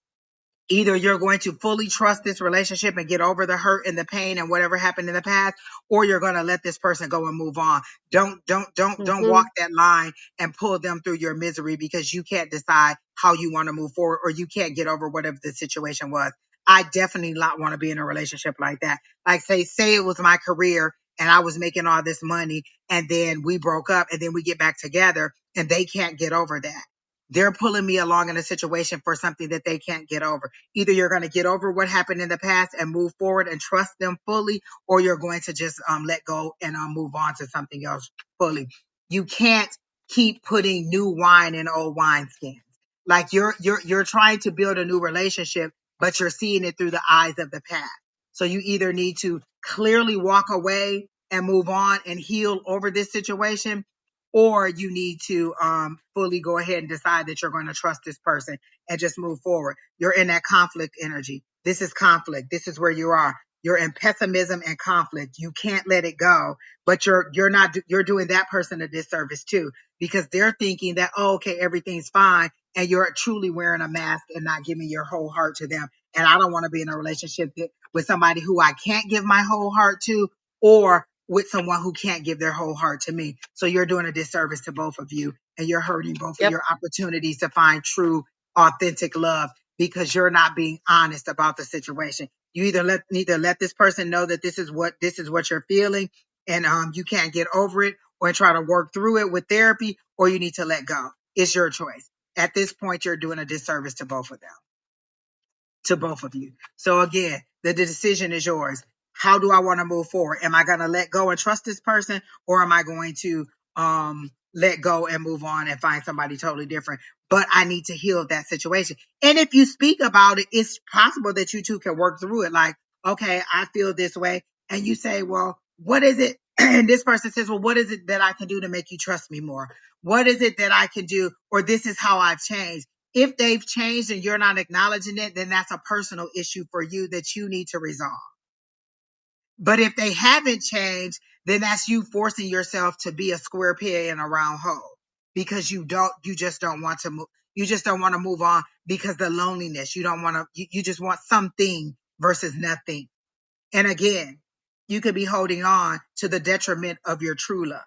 either you're going to fully trust this relationship and get over the hurt and the pain and whatever happened in the past, or you're going to let this person go and move on. Don't walk Hmm. that line and pull them through your misery, because you can't decide how you want to move forward, or you can't get over whatever the situation was. I definitely not want to be in a relationship like that. Like say it was my career, and I was making all this money, and then we broke up, and then we get back together, and they can't get over that. They're pulling me along in a situation for something that they can't get over. Either you're going to get over what happened in the past and move forward and trust them fully, or you're going to just let go and move on to something else fully. You can't keep putting new wine in old wineskins. Like you're trying to build a new relationship, but you're seeing it through the eyes of the past. So you either need to clearly walk away and move on and heal over this situation, or you need to fully go ahead and decide that you're going to trust this person and just move forward. You're in that conflict energy. This is conflict. This is where you are. You're in pessimism and conflict. You can't let it go, but you're not you're doing that person a disservice too, because they're thinking that, oh, okay, everything's fine, and you're truly wearing a mask and not giving your whole heart to them. And I don't want to be in a relationship with somebody who I can't give my whole heart to, or with someone who can't give their whole heart to me. So you're doing a disservice to both of you, and you're hurting both of Yep. your opportunities to find true, authentic love, because you're not being honest about the situation. You need to let this person know that this is what you're feeling, and you can't get over it, or try to work through it with therapy, or you need to let go. It's your choice. At this point, you're doing a disservice to both of them, to both of you. So again, the decision is yours. How do I want to move forward? Am I going to let go and trust this person, or am I going to let go and move on and find somebody totally different? But I need to heal that situation. And if you speak about it, it's possible that you two can work through it. Like, okay, I feel this way. And you say, well, what is it? And this person says, well, what is it that I can do to make you trust me more? What is it that I can do? Or this is how I've changed. If they've changed and you're not acknowledging it, then that's a personal issue for you that you need to resolve. But if they haven't changed, then that's you forcing yourself to be a square peg in a round hole, because you just don't want to move. You just don't want to move on, because the loneliness, you don't want to, you just want something versus nothing. And again, you could be holding on to the detriment of your true love.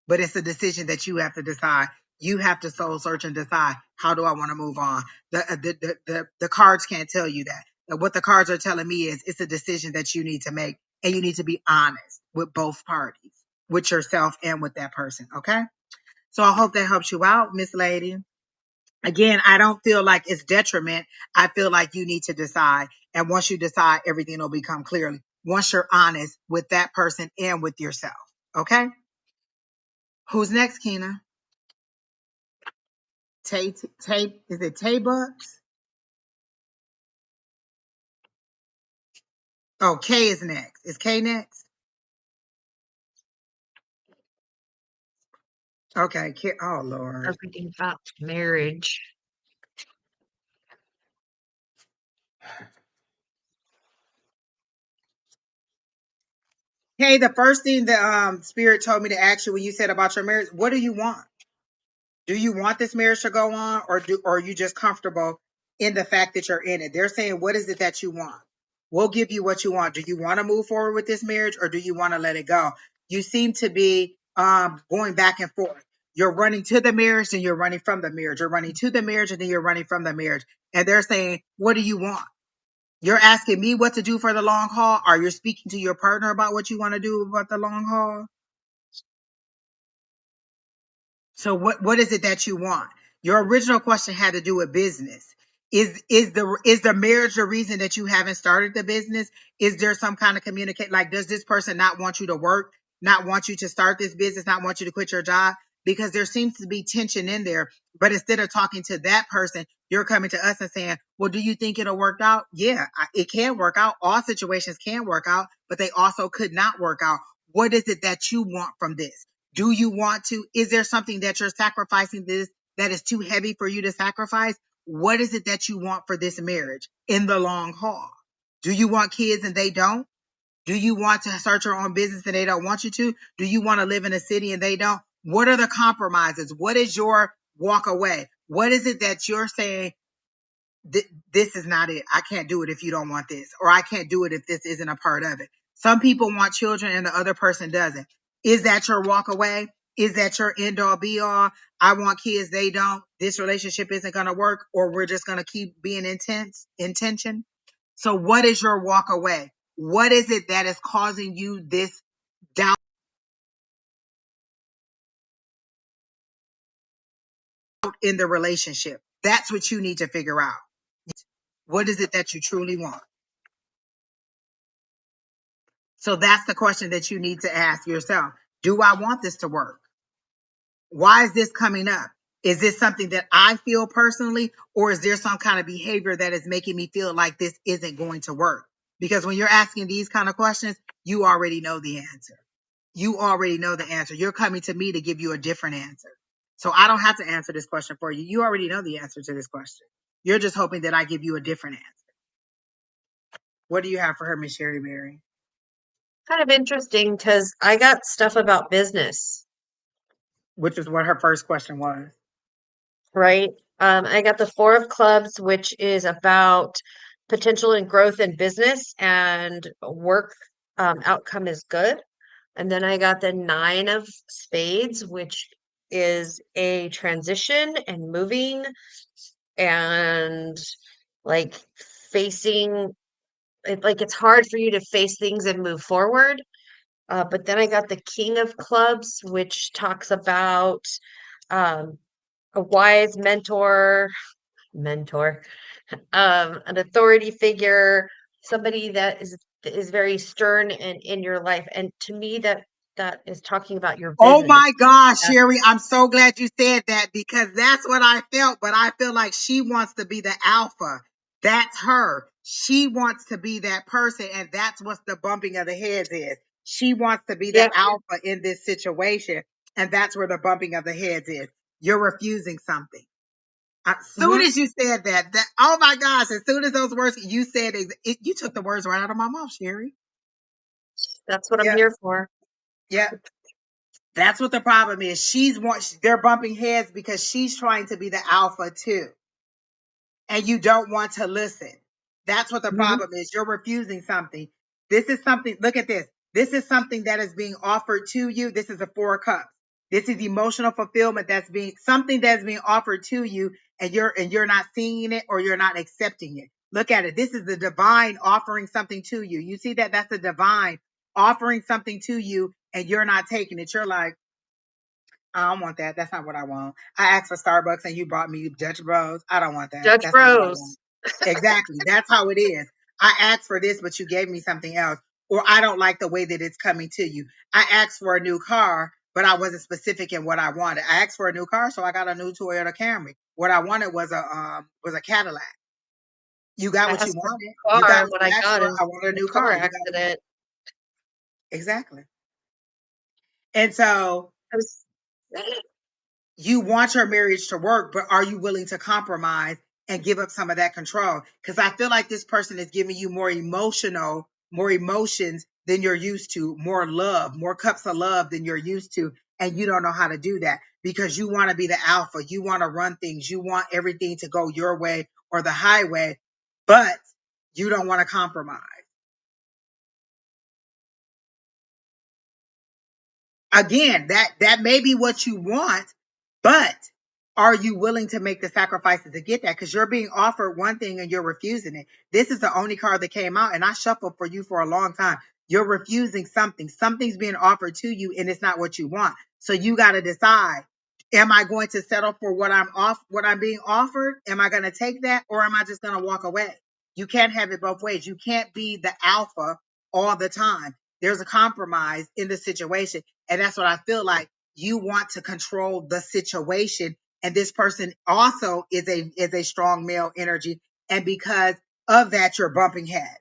But it's a decision that you have to decide. You have to soul search and decide, how do I want to move on? The cards can't tell you that. What the cards are telling me is it's a decision that you need to make, and you need to be honest with both parties, with yourself and with that person. Okay. So I hope that helps you out, Miss Lady. Again, I don't feel like it's detriment. I feel like you need to decide. And once you decide, everything will become clearly. Once you're honest with that person and with yourself. Okay. Who's next, Keena? Tay, is it Tay Bucks? Oh, K is next. Is K next? Okay. Oh, Lord. Everything about marriage. Hey, the first thing that spirit told me to ask you when you said about your marriage, what do you want? Do you want this marriage to go on, or are you just comfortable in the fact that you're in it? They're saying, what is it that you want? We'll give you what you want. Do you want to move forward with this marriage, or do you want to let it go? You seem to be going back and forth. You're running to the marriage and you're running from the marriage. You're running to the marriage and then you're running from the marriage. And they're saying, what do you want? You're asking me what to do for the long haul. Are you speaking to your partner about what you want to do about the long haul? So what is it that you want? Your original question had to do with business. Is the marriage the reason that you haven't started the business? Is there some kind of communicate, like, does this person not want you to work, not want you to start this business, not want you to quit your job? Because there seems to be tension in there. But instead of talking to that person, you're coming to us and saying, well, do you think it'll work out? Yeah, it can work out. All situations can work out, but they also could not work out. What is it that you want from this? Do you want to? Is there something that you're sacrificing this that is too heavy for you to sacrifice? What is it that you want for this marriage in the long haul? Do you want kids and they don't? Do you want to start your own business and they don't want you to? Do you want to live in a city and they don't? What are the compromises? What is your walk away? What is it that you're saying, this is not it. I can't do it if you don't want this, or I can't do it if this isn't a part of it. Some people want children and the other person doesn't. Is that your walk away? Is that your end all be all? I want kids, they don't. This relationship isn't going to work, or we're just going to keep being intention. So what is your walk away? What is it that is causing you this doubt in the relationship? That's what you need to figure out. What is it that you truly want? So that's the question that you need to ask yourself. Do I want this to work? Why is this coming up? Is this something that I feel personally, or is there some kind of behavior that is making me feel like this isn't going to work? Because when you're asking these kind of questions, you already know the answer. You already know the answer. You're coming to me to give you a different answer. So I don't have to answer this question for you. You already know the answer to this question. You're just hoping that I give you a different answer. What do you have for her, Miss Sherry Berry? Kind of interesting because I got stuff about business, Which is what her first question was. right? I got the Four of Clubs, which is about potential and growth in business and work outcome is good. And then I got the Nine of Spades, which is a transition and moving and like facing it, like it's hard for you to face things and move forward. But then I got the King of Clubs, which talks about um, a wise mentor, an authority figure, somebody that is very stern and in your life. And to me, that is talking about your Oh business. my gosh, That's, Sherry, I'm so glad you said that because that's what I felt. But I feel like she wants to be the alpha. That's her. She wants to be that person. And that's what the bumping of the heads is. She wants to be the yep. alpha in this situation. And that's where the bumping of the heads is. You're refusing something. As soon Hmm. as you said that, oh my gosh, as soon as those words you said, you took the words right out of my mouth, Sherry. That's what I'm Yeah, here for. yeah. That's what the problem is. They're bumping heads because she's trying to be the alpha too. And you don't want to listen. That's what the Hmm. problem is. You're refusing something. This is something, look at this. This is something that is being offered to you. This is a Four of Cups. This is emotional fulfillment that's being something that's being offered to you, and you're not seeing it or you're not accepting it. Look at it. This is the divine offering something to you. You see that? That's the divine offering something to you, and you're not taking it. You're like, I don't want that. That's not what I want. I asked for Starbucks and you brought me Dutch Bros. I don't want that. Judge That's not what I want. Bros. Exactly. That's how it is. I asked for this, but you gave me something else. Or I don't like the way that it's coming to you. I asked for a new car, but I wasn't specific in what I wanted. I asked for a new car, so I got a new Toyota Camry. What I wanted was a Cadillac. You got I what you asked for wanted. a You car, got and what what you I asked got for. is I wanted a a new car car. You got what you accident. exactly. And so I was, you want your marriage to work, but are you willing to compromise and give up some of that control? Because I feel like this person is giving you more emotions than you're used to, more love, more cups of love than you're used to. And you don't know how to do that because you want to be the alpha. You want to run things. You want everything to go your way or the highway, but you don't want to compromise. Again, that may be what you want, but are you willing to make the sacrifices to get that? Because you're being offered one thing and you're refusing it. This is the only card that came out, and I shuffled for you for a long time. You're refusing something. Something's being offered to you, and it's not what you want. So you got to decide: am I going to settle for what I'm being offered? Am I going to take that, or am I just going to walk away? You can't have it both ways. You can't be the alpha all the time. There's a compromise in the situation. And that's what I feel like. You want to control the situation. And this person also is a strong male energy. And because of that, you're bumping heads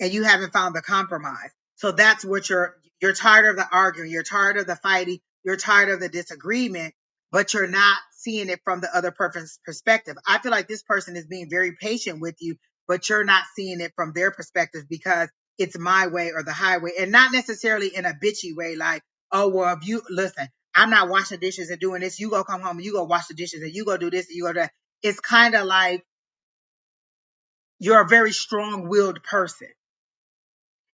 and you haven't found the compromise. So that's what you're tired of the arguing, you're tired of the fighting, you're tired of the disagreement, but you're not seeing it from the other person's perspective. I feel like this person is being very patient with you, but you're not seeing it from their perspective because it's my way or the highway, and not necessarily in a bitchy way, like, oh, well, if you listen, I'm not washing dishes and doing this, you go come home and you go wash the dishes and you go do this and you go do that. It's kind of like you're a very strong-willed person,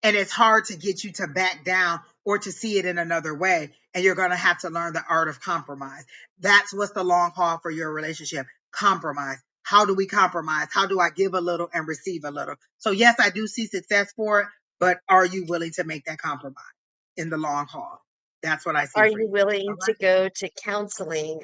and it's hard to get you to back down or to see it in another way. And you're going to have to learn the art of compromise. That's what's the long haul for your relationship. Compromise. How do we compromise? How do I give a little and receive a little? So yes, I do see success for it, but are you willing to make that compromise in the long haul? That's what I see Are for you you. All willing to right. go to counseling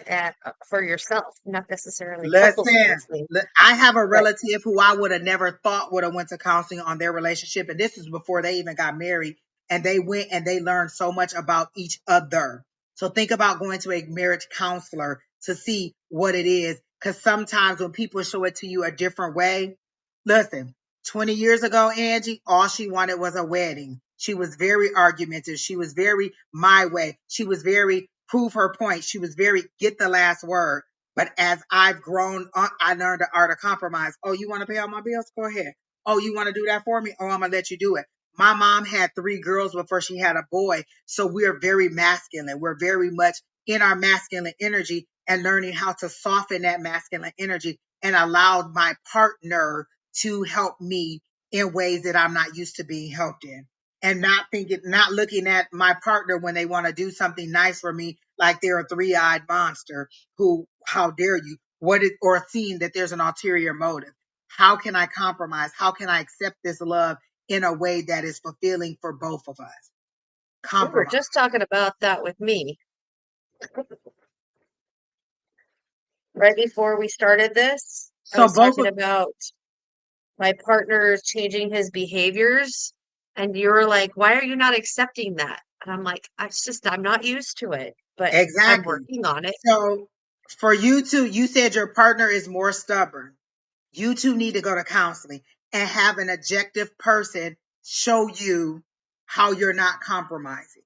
for yourself, not necessarily couples Listen, counseling, I have a but relative who I would have never thought would have went to counseling on their relationship, and this is before they even got married. And they went and they learned so much about each other. So think about going to a marriage counselor to see what it is, because sometimes when people show it to you a different way, listen. 20 years ago, Angie, all she wanted was a wedding. She was very argumentative. She was very my way. She was very prove her point. She was very get the last word. But as I've grown, I learned the art of compromise. Oh, you want to pay all my bills? Go ahead. Oh, you want to do that for me? Oh, I'm going to let you do it. My mom had 3 girls before she had a boy. So we're very masculine. We're very much in our masculine energy and learning how to soften that masculine energy and allow my partner to help me in ways that I'm not used to being helped in. And not looking at my partner when they want to do something nice for me like they're a three-eyed monster who, how dare you, or seeing that there's an ulterior motive. How can I compromise? How can I accept this love in a way that is fulfilling for both of us? we were Compromise. just talking about that with me right before we started this. I So was both talking of, about my partner changing his behaviors, and you were like, "Why are you not accepting that?" And I'm like, I'm not used to it, but I'm exactly. working on it." So for you two, you said your partner is more stubborn. You two need to go to counseling and have an objective person show you how you're not compromising.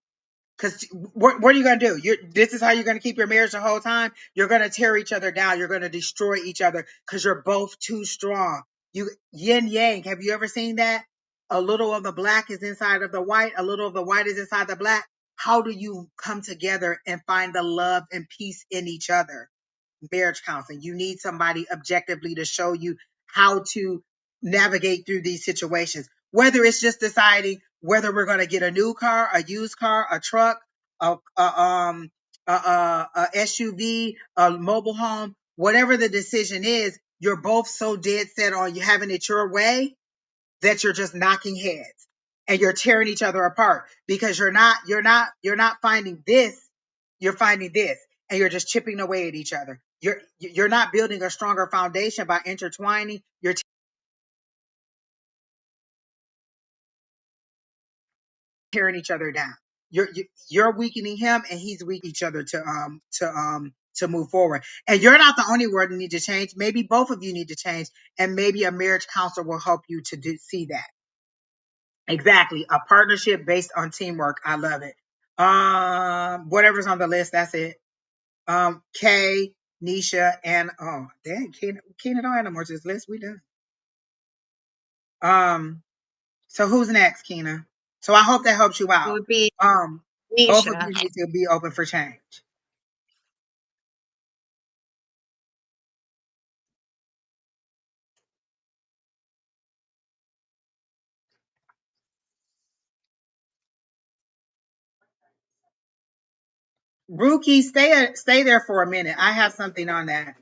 Because what are you going to do? This is how you're going to keep your marriage the whole time. You're going to tear each other down. You're going to destroy each other because you're both too strong. You yin yang. Have you ever seen that? A little of the black is inside of the white. A little of the white is inside the black. How do you come together and find the love and peace in each other? Marriage counseling. You need somebody objectively to show you how to navigate through these situations. Whether it's just deciding whether we're going to get a new car, a used car, a truck, a SUV, a mobile home, whatever the decision is, you're both so dead set on you having it your way that you're just knocking heads and you're tearing each other apart because you're not finding this, you're finding this, and you're just chipping away at each other. You're not building a stronger foundation by intertwining. You're tearing each other down. You're weakening him and he's weak each other to move forward. And you're not the only one that need to change. Maybe both of you need to change, and maybe a marriage counselor will help you to see that. Exactly. A partnership based on teamwork. I love it. Whatever's on the list, that's it. Kay, Nisha, and oh dang, Keena don't have no more to this list. We done. So who's next, Keena? So I hope that helps you It out. would be Um, both of Nisha. you need to be open for change. Ruki, stay there for a minute. I have something on that.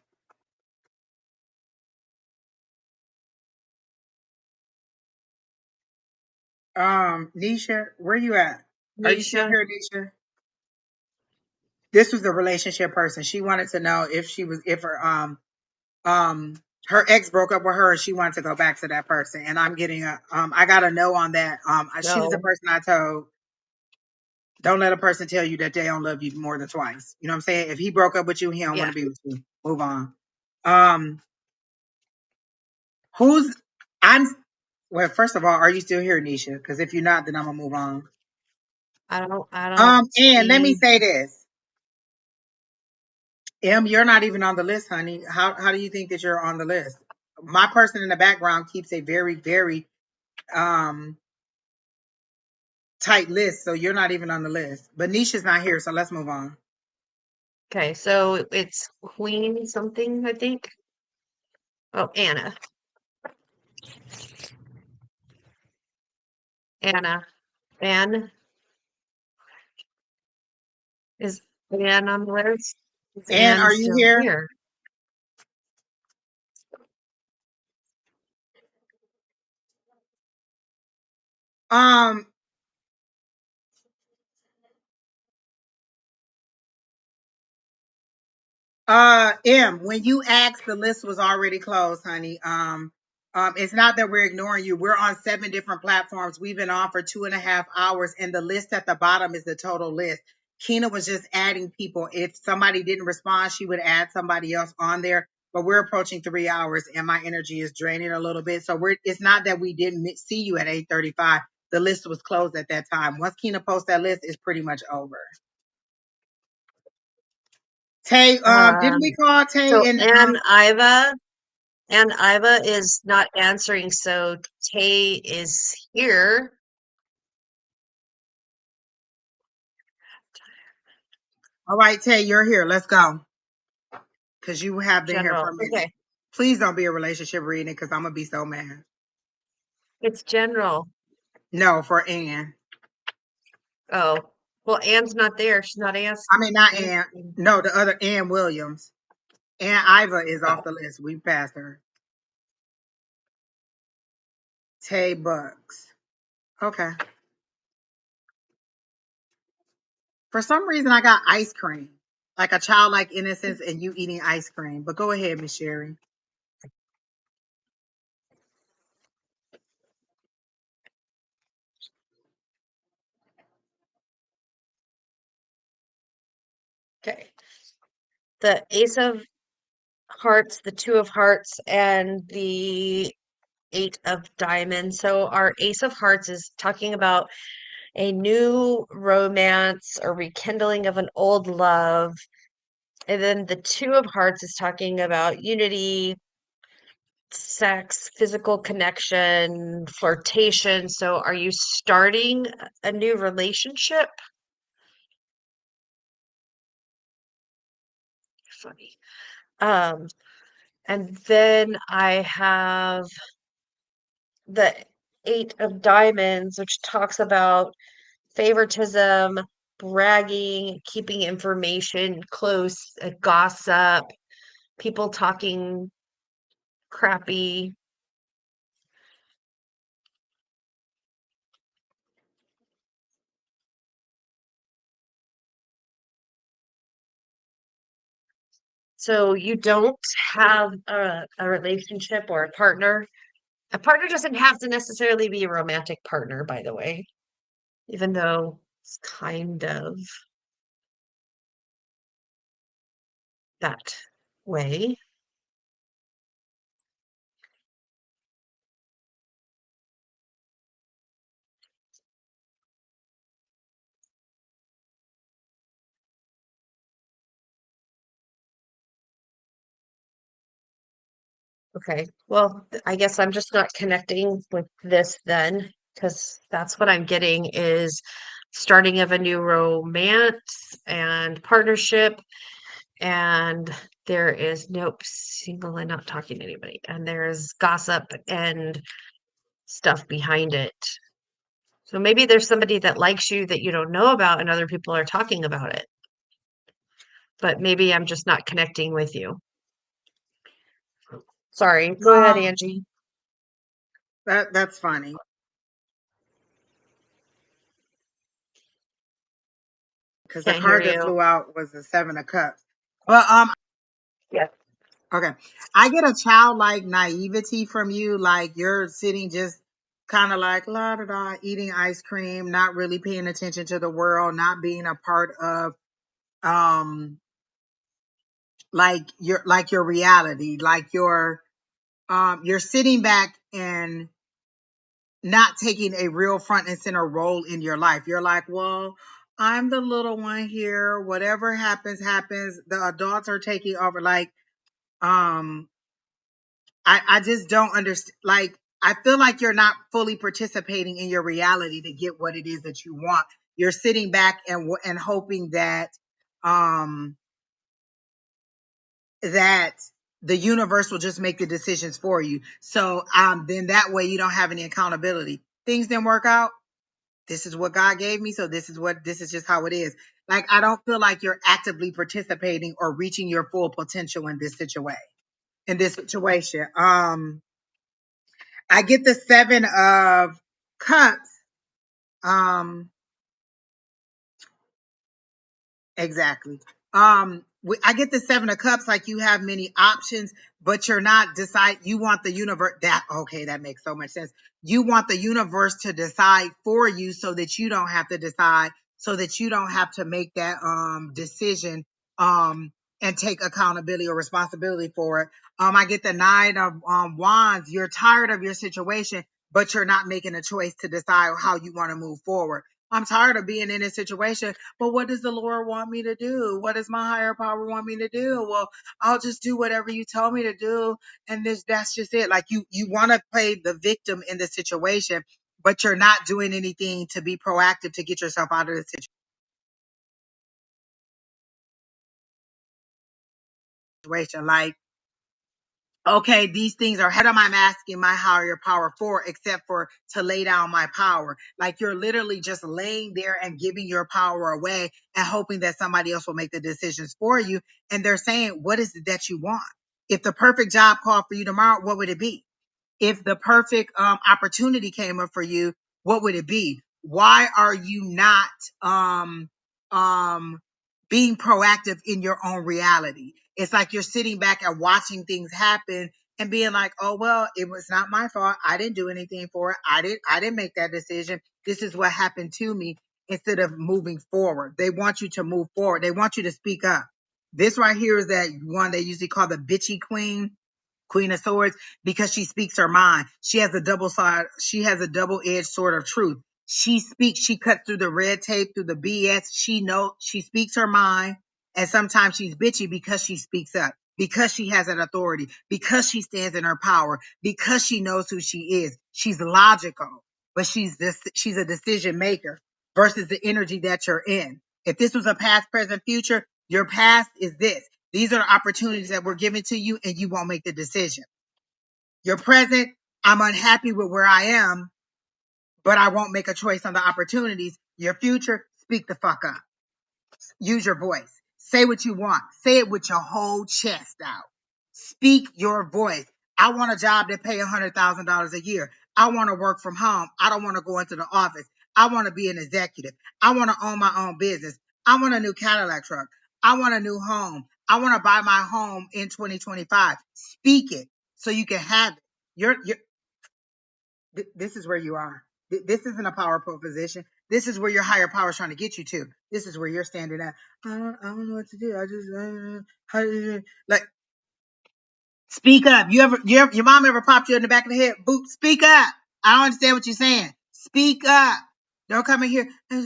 Nisha, where you at? Are you still Nisha. here, Nisha? This was the relationship person. She wanted to know if um her ex broke up with her and she wanted to go back to that person. And I'm getting a I got a no on that. She was the No. person I told, don't let a person tell you that they don't love you more than twice. You know what I'm saying? If he broke up with you, he don't want Yeah. to be with you. Move on. Um, who's I'm well, first of all, are you still here, Nisha? Because if you're not, then I'm gonna move on. I don't And let me see. say this. You're not even on the list, honey. How do you think that you're on the list? My person in the background keeps a very, very um tight list, so you're not even on the list. But Nisha's not here, so let's move on. Okay, so it's Queen something, I think. Oh, Anna. Anna. Anne. Is Anne on the list? Is And Anne are you still here? here? Um, when you asked, the list was already closed, honey. It's not that we're ignoring you. We're on 7 different platforms. We've been on for 2.5 hours, and the list at the bottom is the total list. Keena was just adding people. If somebody didn't respond, she would add somebody else on there. But we're approaching 3 hours, and my energy is draining a little bit. So it's not that we didn't see you at 8:35. The list was closed at that time. Once Keena posts that list, it's pretty much over. Tay, didn't we Um, call Tay so and Ann Iva is not answering, so Tay is here. all right, Tay, you're here. Let's go. Because you have been here for General. a minute. Okay, Please don't be a relationship reading because I'm going to be so mad. it's general. No, for Ann. Oh, well, Anne's not there. She's not I mean, not Ann. answering. No, the other Ann Williams. Ann Iva is off the list. We passed her. Tay Bucks. Okay. For some reason, I got ice cream. Like a childlike innocence and you eating ice cream. But go ahead, Miss Sherry. Okay. The Ace of Hearts, the Two of Hearts, and the Eight of Diamonds. So our Ace of Hearts is talking about a new romance or rekindling of an old love. And then the Two of Hearts is talking about unity, sex, physical connection, flirtation. So are you starting a new relationship? Funny. Um, and then I have the Eight of Diamonds, which talks about favoritism, bragging, keeping information close, gossip, people talking crappy. So you don't have a relationship or a partner. A partner doesn't have to necessarily be a romantic partner, by the way, even though it's kind of that way. Okay, well, I guess I'm just not connecting with this then. because that's what I'm getting is starting of a new romance and partnership, and there is nope, single and not talking to anybody, and there's gossip and stuff behind it. So maybe there's somebody that likes you that you don't know about and other people are talking about it. But maybe I'm just not connecting with you. Sorry. Go ahead, Angie. That's funny because the Can't hear card that you. flew out was the Seven of Cups. Well, Yeah. okay. I get a childlike naivety from you, like you're sitting just kind of like la da da, eating ice cream, not really paying attention to the world, not being a part of um like your reality, like you're sitting back and not taking a real front and center role in your life. You're like, well, I'm the little one here. Whatever happens, happens. The adults are taking over. Like, um, I just don't understand. Like, I feel like you're not fully participating in your reality to get what it is that you want. You're sitting back and hoping um, that the universe will just make the decisions for you. So, then that way you don't have any accountability. Things didn't work out. This is what God gave me. So this is just how it is. Like, I don't feel like you're actively participating or reaching your full potential in this situation. I get the Seven of Cups. Um, Exactly. I get the Seven of Cups, like you have many options, but you're not decide. You want the universe. That okay? That makes so much sense. You want the universe to decide for you, so that you don't have to decide, so that you don't have to make that decision and take accountability or responsibility for it. I get the Nine of Wands. You're tired of your situation, but you're not making a choice to decide how you want to move forward. I'm tired of being in this situation, but what does the Lord want me to do? What does my higher power want me to do? Well, I'll just do whatever you tell me to do. And that's just it. Like you want to play the victim in the situation, but you're not doing anything to be proactive to get yourself out of the situation. Like, okay, these things are head of my asking my higher power for, except for to lay down my power. Like you're literally just laying there and giving your power away and hoping that somebody else will make the decisions for you. And they're saying, what is it that you want? If the perfect job called for you tomorrow, what would it be? If the perfect opportunity came up for you, what would it be? Why are you not um, um, being proactive in your own reality? It's like you're sitting back and watching things happen and being like, oh well, it was not my fault. I didn't do anything for it. I didn't make that decision. This is what happened to me. Instead of moving forward, they want you to move forward. They want you to speak up. This right here is that one they usually call the bitchy queen. Queen of Swords, because she speaks her mind. She has a double side, she has a double-edged sword of truth. She speaks, she cuts through the red tape, through the BS. She speaks her mind, and sometimes she's bitchy because she speaks up, because she has an authority, because she stands in her power, because she knows who she is. She's logical, but she's a decision maker versus the energy that you're in. If this was a past, present, future, your past is this. These are the opportunities that were given to you, and you won't make the decision. Your present, I'm unhappy with where I am, but I won't make a choice on the opportunities. Your future, speak the fuck up. Use your voice. Say what you want. Say it with your whole chest out. Speak your voice. I want a job that pay $100,000 a year. I want to work from home. I don't want to go into the office. I want to be an executive. I want to own my own business. I want a new Cadillac truck. I want a new home. I want to buy my home in 2025. Speak it so you can have it. You're this is where you are. This isn't a powerful position. This is where your higher power is trying to get you to. This is where you're standing at. I don't know what to do. I just like speak up. Your mom ever popped you in the back of the head? Boop. Speak up. I don't understand what you're saying. Speak up. Don't come in here. I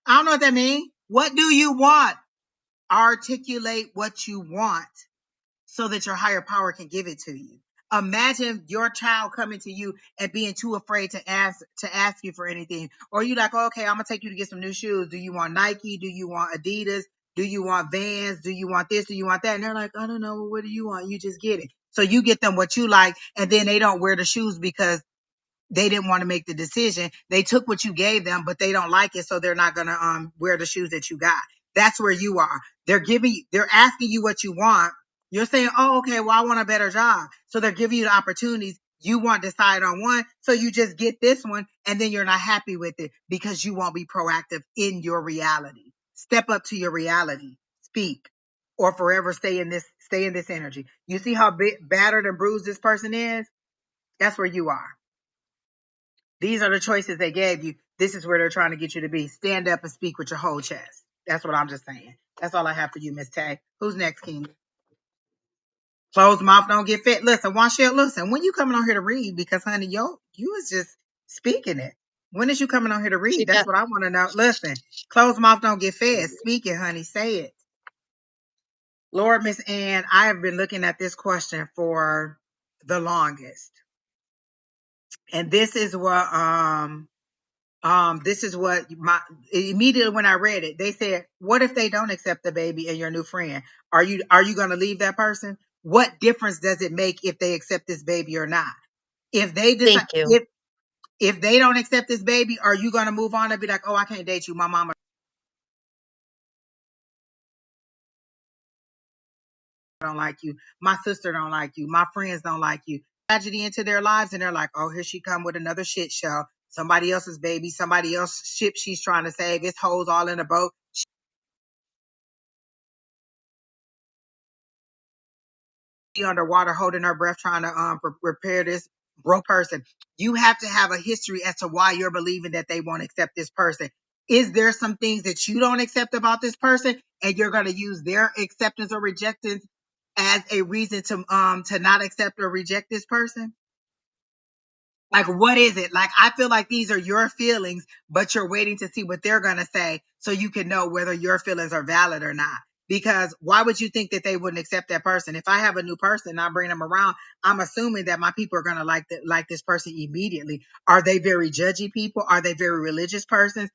don't know what that means. What do you want? Articulate what you want so that your higher power can give it to you. Imagine your child coming to you and being too afraid to ask you for anything. Or you like, oh, okay, I'm gonna take you to get some new shoes. Do you want Nike? Do you want Adidas? Do you want Vans? Do you want this? Do you want that? And they're like, I don't know. Well, what do you want? You just get it. So you get them what you like, and then they don't wear the shoes because they didn't want to make the decision. They took what you gave them, but they don't like it, so they're not gonna wear the shoes that you got. That's where you are. They're asking you what you want. You're saying, oh, okay, well, I want a better job. So they're giving you the opportunities. You want to decide on one, so you just get this one, and then you're not happy with it because you won't be proactive in your reality. Step up to your reality. Speak, or forever stay in this energy. You see how battered and bruised this person is? That's where you are. These are the choices they gave you. This is where they're trying to get you to be. Stand up and speak with your whole chest. That's what I'm just saying. That's all I have for you, Miss Tay. Who's next, King? Closed mouth don't get fed. Listen, Washel, listen. When you coming on here to read? Because, honey, you was just speaking it. When is you coming on here to She read? That's does. what I want to know. Listen, closed mouth don't get fed. Speak it, honey. Say it. Lord, Miss Ann, I have been looking at this question for the longest. And this is what my immediately when I read it, they said, what if they don't accept the baby and your new friend? Are you going to leave that person? What difference does it make if they accept this baby or not? If they decide, Thank you. if they don't accept this baby, are you going to move on and be like, oh, I can't date you, my mama don't like you, my sister don't like you, my friends don't like you? Tragedy into their lives, and they're like, oh, here she come with another shit show, somebody else's baby, somebody else's ship she's trying to save. It's holes all in the boat. Underwater holding her breath trying to repair this broke person. You have to have a history as to why you're believing that they won't accept this person. Is there some things that you don't accept about this person, and you're going to use their acceptance or rejectance as a reason to not accept or reject this person? Like, what is it? Like, I feel like these are your feelings, but you're waiting to see what they're going to say so you can know whether your feelings are valid or not. Because why would you think that they wouldn't accept that person? If I have a new person and I bring them around, I'm assuming that my people are going to like this person immediately. Are they very judgy people? Are they very religious persons?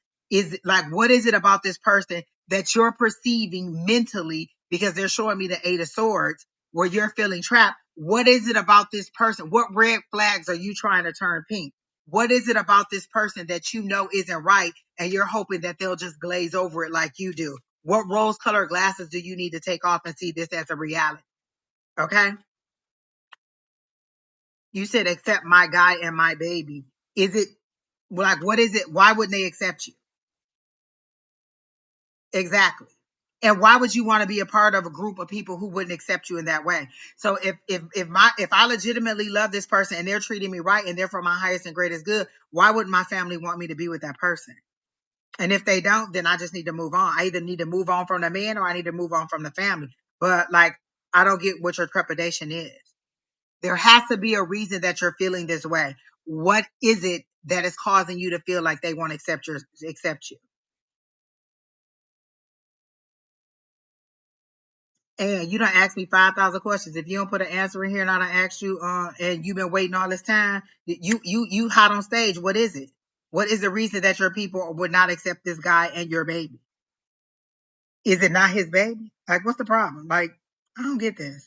Like, what is it about this person that you're perceiving mentally, because they're showing me the Eight of Swords, where you're feeling trapped? What is it about this person? What red flags are you trying to turn pink? What is it about this person that you know isn't right, and you're hoping that they'll just glaze over it like you do? What rose colored glasses do you need to take off and see this as a reality? Okay. You said accept my guy and my baby. Is it like, what is it? Why wouldn't they accept you? Exactly. And why would you want to be a part of a group of people who wouldn't accept you in that way? So if I legitimately love this person and they're treating me right and they're for my highest and greatest good, why wouldn't my family want me to be with that person? And if they don't, then I just need to move on. I either need to move on from the man or I need to move on from the family. But like, I don't get what your trepidation is. There has to be a reason that you're feeling this way. What is it that is causing you to feel like they won't accept you? And you don't ask me 5,000 questions. If you don't put an answer in here and I don't ask you, and you've been waiting all this time, you hot on stage. What is it? What is the reason that your people would not accept this guy and your baby? Is it not his baby? Like, what's the problem? Like, I don't get this.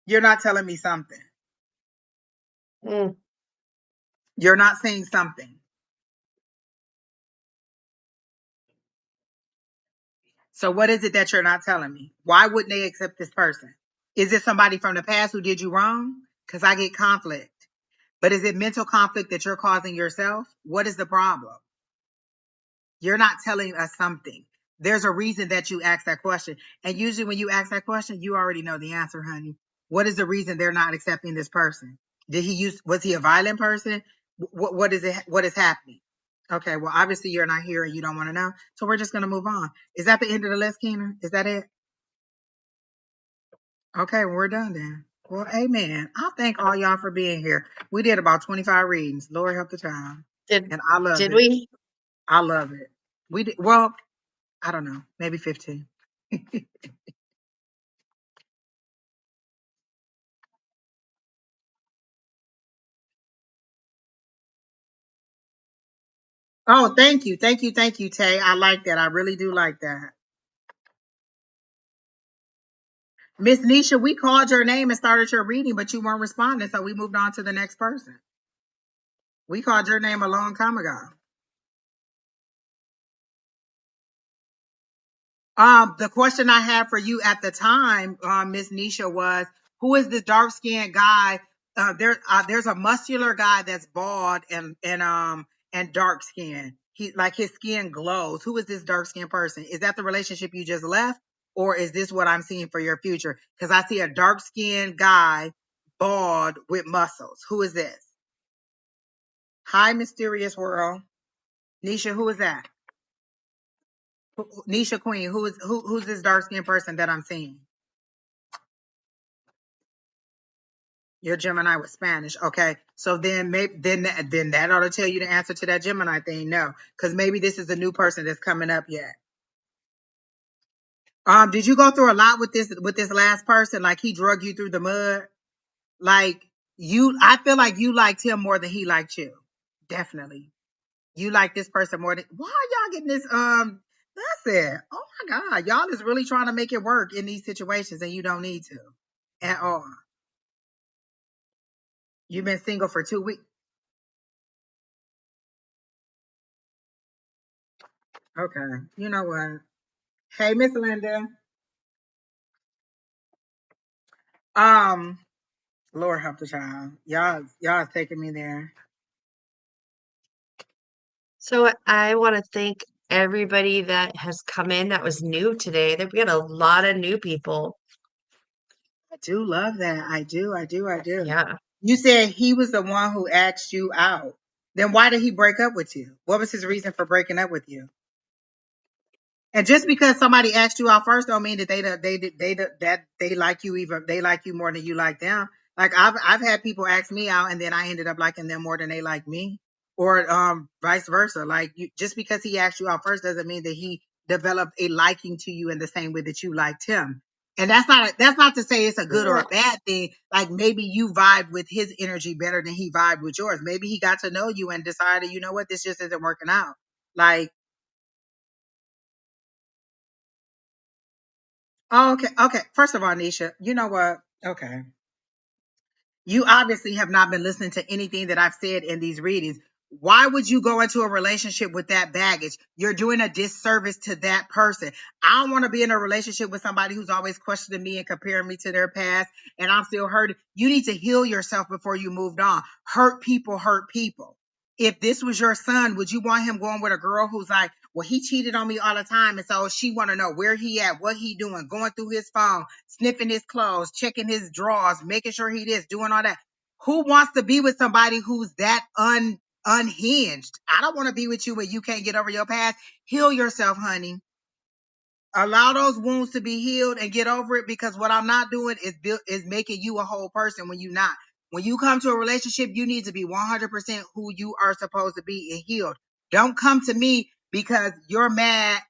You're not telling me something. Mm. You're not saying something. So what is it that you're not telling me? Why wouldn't they accept this person? Is it somebody from the past who did you wrong? Because I get conflict. But is it mental conflict that you're causing yourself? What is the problem? You're not telling us something. There's a reason that you ask that question. And usually when you ask that question, you already know the answer, honey. What is the reason they're not accepting this person? Was he a violent person? What is happening? Okay, well, obviously you're not here and you don't want to know. So we're just going to move on. Is that the end of the list, Keena? Is that it? Okay, well, we're done then. Well, amen. I thank all y'all for being here. We did about 25 readings. Lord help the child. Did And I love did it. we? I love it. We did, well, I don't know, maybe 15. Oh, thank you. Thank you. Thank you, Tay. I like that. I really do like that. Miss Nisha, we called your name and started your reading, but you weren't responding, so we moved on to the next person. We called your name a long time ago. The question I had for you at the time, Miss Nisha, was who is this dark skinned guy? There's a muscular guy that's bald and dark skinned. He like his skin glows. Who is this dark skinned person? Is that the relationship you just left, or is this what I'm seeing for your future? Because I see a dark skinned guy, bald with muscles. Who is this? Hi, mysterious world. Nisha, who is that? Nisha Queen, who's this dark skinned person that I'm seeing? Your Gemini was Spanish. Okay. So then maybe then that ought to tell you the answer to that Gemini thing. No, because maybe this is a new person that's coming up yet. Did you go through a lot with this last person? Like he drug you through the mud? Like I feel like you liked him more than he liked you. Definitely. You like this person more than why are y'all getting this that's it. Oh my God. Y'all is really trying to make it work in these situations and you don't need to at all. You've been single for 2 weeks. Okay. You know what? Hey, Miss Linda. Um, Lord help the child. Y'all taking me there. So I want to thank everybody that has come in that was new today. That we got a lot of new people. I do love that. I do. I do. I do. Yeah. You said he was the one who asked you out. Then why did he break up with you? What was his reason for breaking up with you? And just because somebody asked you out first, don't mean that that they like you even they like you more than you like them. Like I've had people ask me out, and then I ended up liking them more than they like me, or vice versa. Like just because he asked you out first doesn't mean that he developed a liking to you in the same way that you liked him. And that's not to say it's a good or a bad thing. Like maybe you vibe with his energy better than he vibed with yours. Maybe he got to know you and decided, you know what, this just isn't working out. Like, oh, okay, okay. First of all, Nisha, you know what? Okay. You obviously have not been listening to anything that I've said in these readings. Why would you go into a relationship with that baggage? You're doing a disservice to that person. I don't want to be in a relationship with somebody who's always questioning me and comparing me to their past, and I'm still hurting. You need to heal yourself before you moved on. Hurt people hurt people. If this was your son, would you want him going with a girl who's like, well, he cheated on me all the time, and so she want to know where he at, what he doing, going through his phone, sniffing his clothes, checking his drawers, making sure he this, doing all that. Who wants to be with somebody who's that unhinged? I don't want to be with you when you can't get over your past. Heal yourself, honey. Allow those wounds to be healed and get over it, because what I'm not doing is making you a whole person when you're not. When you come to a relationship, you need to be 100% who you are supposed to be and healed. Don't come to me because you're mad,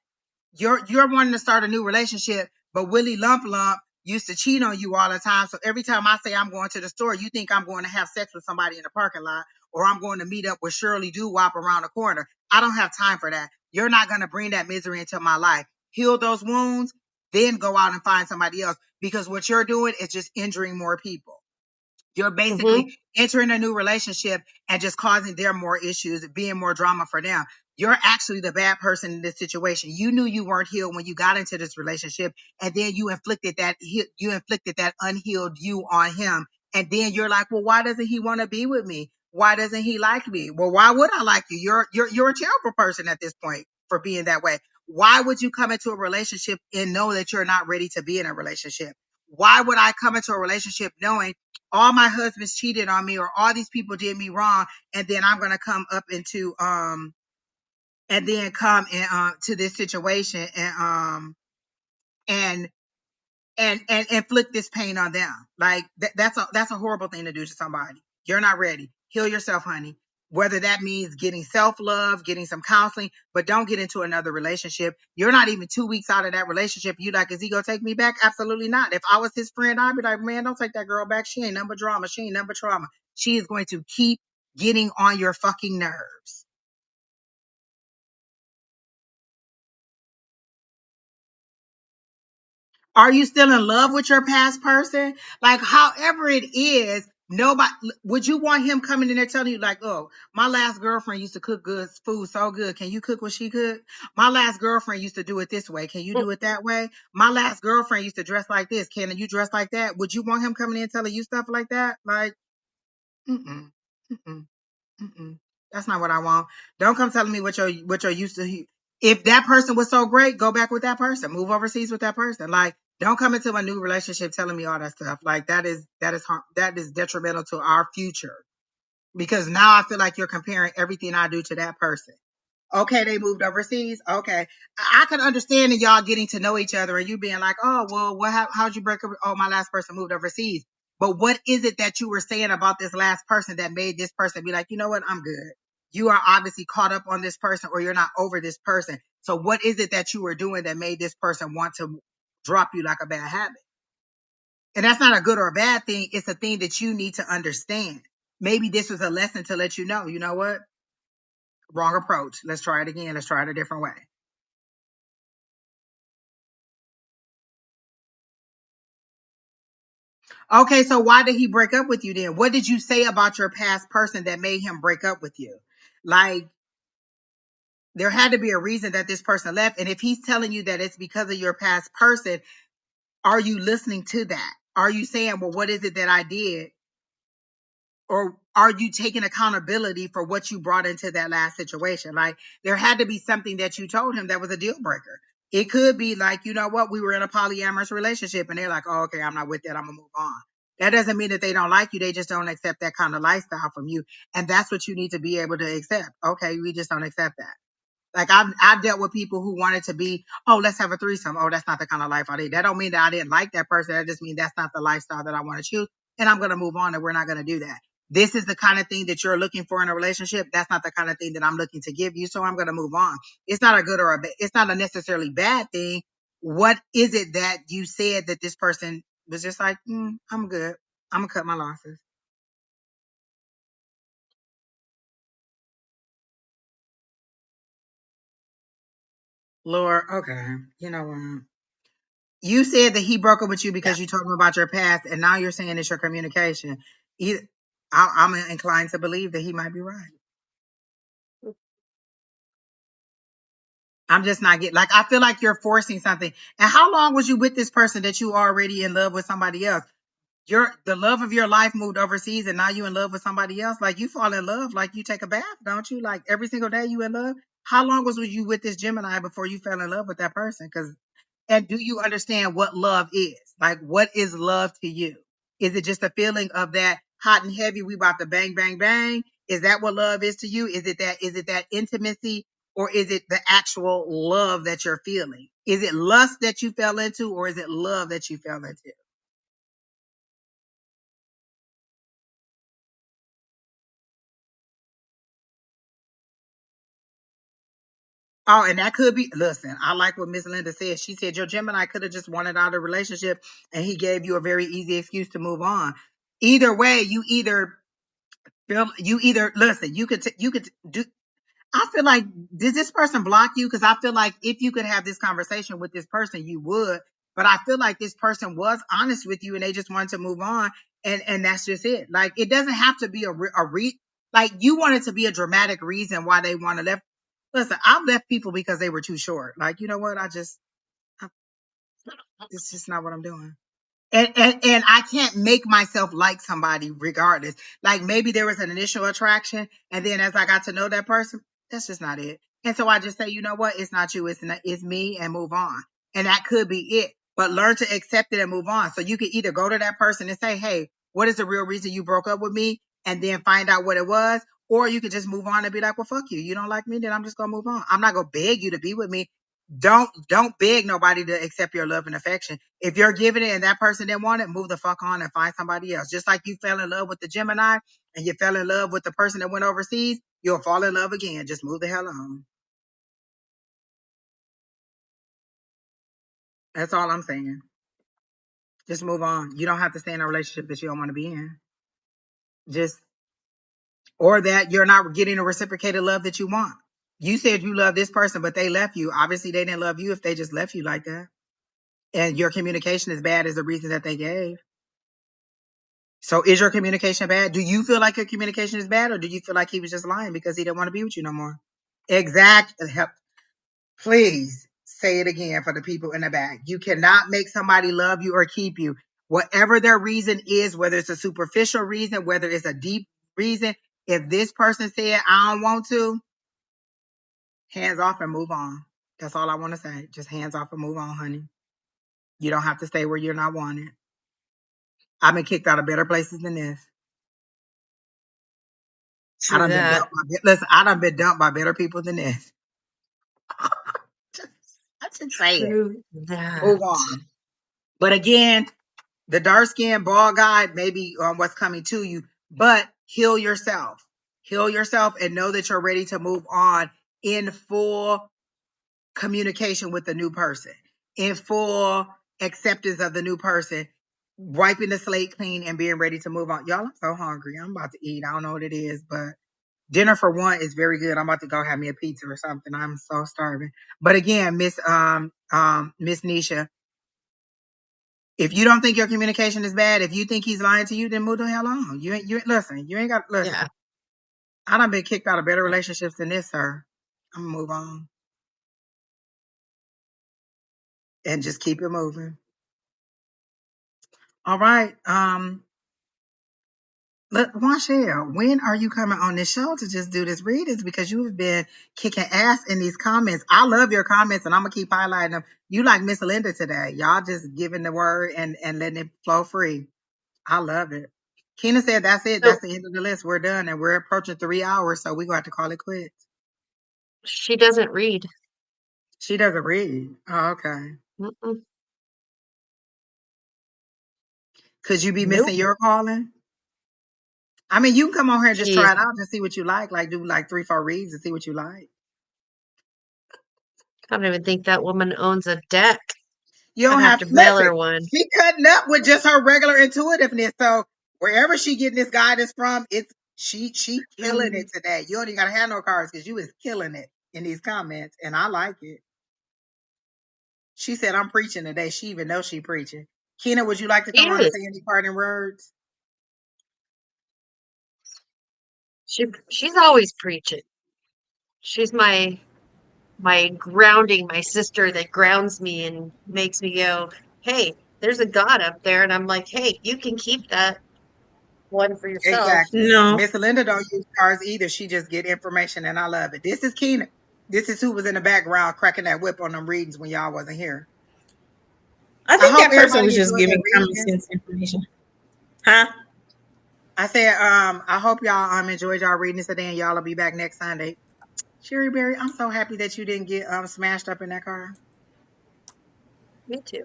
you're wanting to start a new relationship, but Willie Lump Lump used to cheat on you all the time. So every time I say I'm going to the store, you think I'm going to have sex with somebody in the parking lot, or I'm going to meet up with Shirley Doo Wop around the corner. I don't have time for that. You're not going to bring that misery into my life. Heal those wounds, then go out and find somebody else, because what you're doing is just injuring more people. You're basically Mm-hmm. entering a new relationship and just causing them more issues, being more drama for them. You're actually the bad person in this situation. You knew you weren't healed when you got into this relationship, and then you inflicted that unhealed you on him. And then you're like, well, why doesn't he want to be with me? Why doesn't he like me? Well, why would I like you? You're a terrible person at this point for being that way. Why would you come into a relationship and know that you're not ready to be in a relationship? Why would I come into a relationship knowing all my husbands cheated on me or all these people did me wrong, and then I'm gonna come up into and then come and to this situation and and inflict this pain on them? Like that's a horrible thing to do to somebody. You're not ready. Heal yourself, honey. Whether that means getting self-love, getting some counseling, but don't get into another relationship. You're not even 2 weeks out of that relationship. You like, is he gonna take me back? Absolutely not. If I was his friend, I'd be like, man, don't take that girl back. She ain't number drama. She ain't number trauma. She is going to keep getting on your fucking nerves. Are you still in love with your past person? Like, however it is, nobody would you want him coming in there telling you, like, oh, my last girlfriend used to cook good food so good. Can you cook what she cooked? My last girlfriend used to do it this way. Can you do it that way? My last girlfriend used to dress like this. Can you dress like that? Would you want him coming in telling you stuff like that? Like, mm-mm, mm-mm. Mm-mm. That's not what I want. Don't come telling me what you're used to. If that person was so great, go back with that person. Move overseas with that person. Like, don't come into a new relationship telling me all that stuff. Like, that is detrimental to our future. Because now I feel like you're comparing everything I do to that person. Okay, they moved overseas. Okay, I can understand that y'all getting to know each other and you being like, oh, well, how'd you break up? Oh, my last person moved overseas. But what is it that you were saying about this last person that made this person be like, you know what, I'm good? You are obviously caught up on this person or you're not over this person. So what is it that you were doing that made this person want to drop you like a bad habit? And that's not a good or a bad thing. It's a thing that you need to understand. Maybe this was a lesson to let you know what? Wrong approach. Let's try it again. Let's try it a different way. Okay, so why did he break up with you then? What did you say about your past person that made him break up with you? Like, there had to be a reason that this person left. And if he's telling you that it's because of your past person, are you listening to that? Are you saying, well, what is it that I did? Or are you taking accountability for what you brought into that last situation? Like, there had to be something that you told him that was a deal breaker. It could be like, you know what, we were in a polyamorous relationship and they're like, oh, okay, I'm not with that, I'm gonna move on. That doesn't mean that they don't like you, they just don't accept that kind of lifestyle from you. And that's what you need to be able to accept. Okay, we just don't accept that. Like, I've dealt with people who wanted to be, oh, let's have a threesome. Oh, that's not the kind of life I did. That don't mean that I didn't like that person. That just means that's not the lifestyle that I want to choose. And I'm gonna move on and we're not gonna do that. This is the kind of thing that you're looking for in a relationship. That's not the kind of thing that I'm looking to give you. So I'm gonna move on. It's not a good or it's not a necessarily bad thing. What is it that you said that this person was just like, I'm good. I'm gonna cut my losses. Lord, okay. You know what? You said that he broke up with you Yeah. because you told him about your past, and now you're saying it's your communication. Either, I'm inclined to believe that he might be right. I'm just not getting, like, I feel like you're forcing something. And how long was you with this person that you already in love with somebody else? The love of your life moved overseas and now you in love with somebody else. Like, you fall in love like you take a bath, don't you? Like, every single day you in love. How long was you with this Gemini before you fell in love with that person? Because And do you understand what love is? Like, what is love to you? Is it just a feeling of that hot and heavy? We about to bang, bang, bang. Is that what love is to you? Is it that intimacy, or is it the actual love that you're feeling? Is it lust that you fell into, or is it love that you fell into? Oh, and that could be. Listen, I like what Miss Linda said. She said your Gemini could have just wanted out of the relationship, and he gave you a very easy excuse to move on. Either way, you either listen. You could do. I feel like, did this person block you? Because I feel like if you could have this conversation with this person, you would. But I feel like this person was honest with you, and they just wanted to move on, and that's just it. Like, it doesn't have to be like, you want it to be a dramatic reason why they want to left. Listen, I've left people because they were too short. Like, you know what? It's just not what I'm doing. And I can't make myself like somebody regardless. Like, maybe there was an initial attraction, and then as I got to know that person, that's just not it. And so I just say, you know what? It's not you. It's me, and move on. And that could be it. But learn to accept it and move on. So you can either go to that person and say, hey, what is the real reason you broke up with me? And then find out what it was. Or you could just move on and be like, well, fuck you. You don't like me, then I'm just gonna move on. I'm not gonna beg you to be with me. Don't beg nobody to accept your love and affection. If you're giving it and that person didn't want it, move the fuck on and find somebody else. Just like you fell in love with the Gemini and you fell in love with the person that went overseas, you'll fall in love again. Just move the hell on. That's all I'm saying. Just move on. You don't have to stay in a relationship that you don't want to be in. Just or that you're not getting a reciprocated love that you want. You said you love this person, but they left you. Obviously, they didn't love you if they just left you like that. and your communication is bad is the reason that they gave. So is your communication bad? Do you feel like your communication is bad, or do you feel like he was just lying because he didn't want to be with you no more? Exactly. Please say it again for the people in the back. You cannot make somebody love you or keep you. Whatever their reason is, whether it's a superficial reason, whether it's a deep reason, if this person said, I don't want to, hands off and move on. That's all I want to say. Just hands off and move on, honey. You don't have to stay where you're not wanted. I've been kicked out of better places than this. I True done been that. dumped by, listen, I done been dumped by better people than this. just, I just say it. True Move that. on. But again, the dark skinned bald guy may be what's coming to you, but heal yourself. Heal yourself and know that you're ready to move on in full communication with the new person, in full acceptance of the new person, wiping the slate clean and being ready to move on. Y'all, I'm so hungry. I'm about to eat. I don't know what it is, but dinner for one is very good. I'm about to go have me a pizza or something. I'm so starving. But again, Miss Nisha, if you don't think your communication is bad, if you think he's lying to you, then move the hell on. You ain't listen. You ain't got Yeah. listen. I done been kicked out of better relationships than this, sir. I'm gonna move on and just keep it moving. All right. Wanshell, when are you coming on this show to just do this readings? Because you have been kicking ass in these comments. I love your comments, and I'm gonna keep highlighting them. You like Miss Linda today. Y'all just giving the word and letting it flow free. I love it. Keena said that's it. So That's the end of the list. We're done, and we're approaching 3 hours, so we're gonna have to call it quits. she doesn't read. She doesn't read. Oh, okay. Mm-mm. Could you be Nope. missing your calling? I mean, you can come on here and just She, try it out and see what you like. Like do like 3, 4 reads and see what you like. I don't even think that woman owns a deck. You I'd don't have have to to mail listen. her one. She cutting up with just her regular intuitiveness. So wherever she getting this guidance from, it's she killing it Mm. today. You don't even gotta have no cards because you is killing it in these comments, and I like it. She said I'm preaching today. She even knows she preaching. Keena, would you like to She come on and is. say any parting words? She's always preaching. She's my grounding, my sister that grounds me and makes me go, hey, there's a God up there. And I'm like, hey, you can keep that one for yourself. Exactly. No, Miss Linda don't use cards either. She just get information, and I love it. This is Keena. This is who was in the background cracking that whip on them readings when y'all wasn't here. I I think hope that person was everybody just enjoyed their giving common reading. sense information. Huh? I said, I hope y'all enjoyed y'all readings today, and y'all will be back next Sunday. Sherry Berry, I'm so happy that you didn't get smashed up in that car. Me too.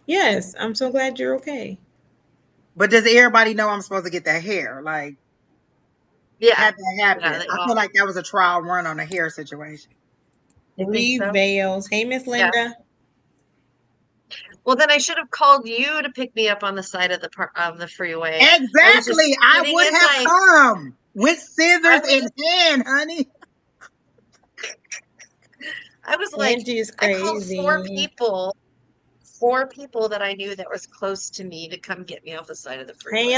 Yes, I'm so glad you're okay. But does everybody know I'm supposed to get that hair? Like, Yeah. had that Yeah, happen? they I feel all. like that was a trial run on a hair situation. You think Three so? veils. Hey, Miss Yeah. Linda. Well, then I should have called you to pick me up on the side of the freeway. I was just Exactly. I sitting would in have my come with I scissors in was hand, honey. I was like Angie is I called crazy. four people that I knew that was close to me to come get me off the side of the Hey, freeway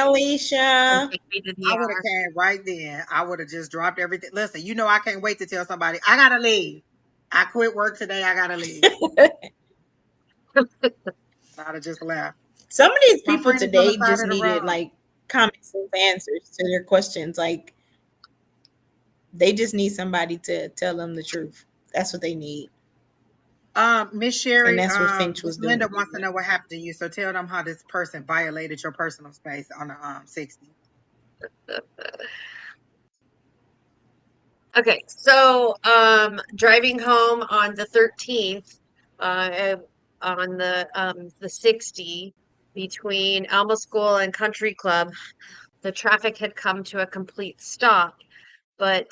and Alicia. take me to the I would have ER. came right then. I would have just dropped everything. Listen, you know I can't wait to tell somebody I gotta leave. I quit work today. I gotta leave. I'd have just left. Some of these My people friend is on the today side just of the needed road. like common sense answers to their questions. Like they just need somebody to tell them the truth. That's what they need. Miss And Sherry, that's what Finch Miss was Linda doing. wants to know what happened to you. So tell them how this person violated your personal space on the 60. Okay, so driving home on the 13th, uh, on the 60 between Alma School and Country Club, the traffic had come to a complete stop, but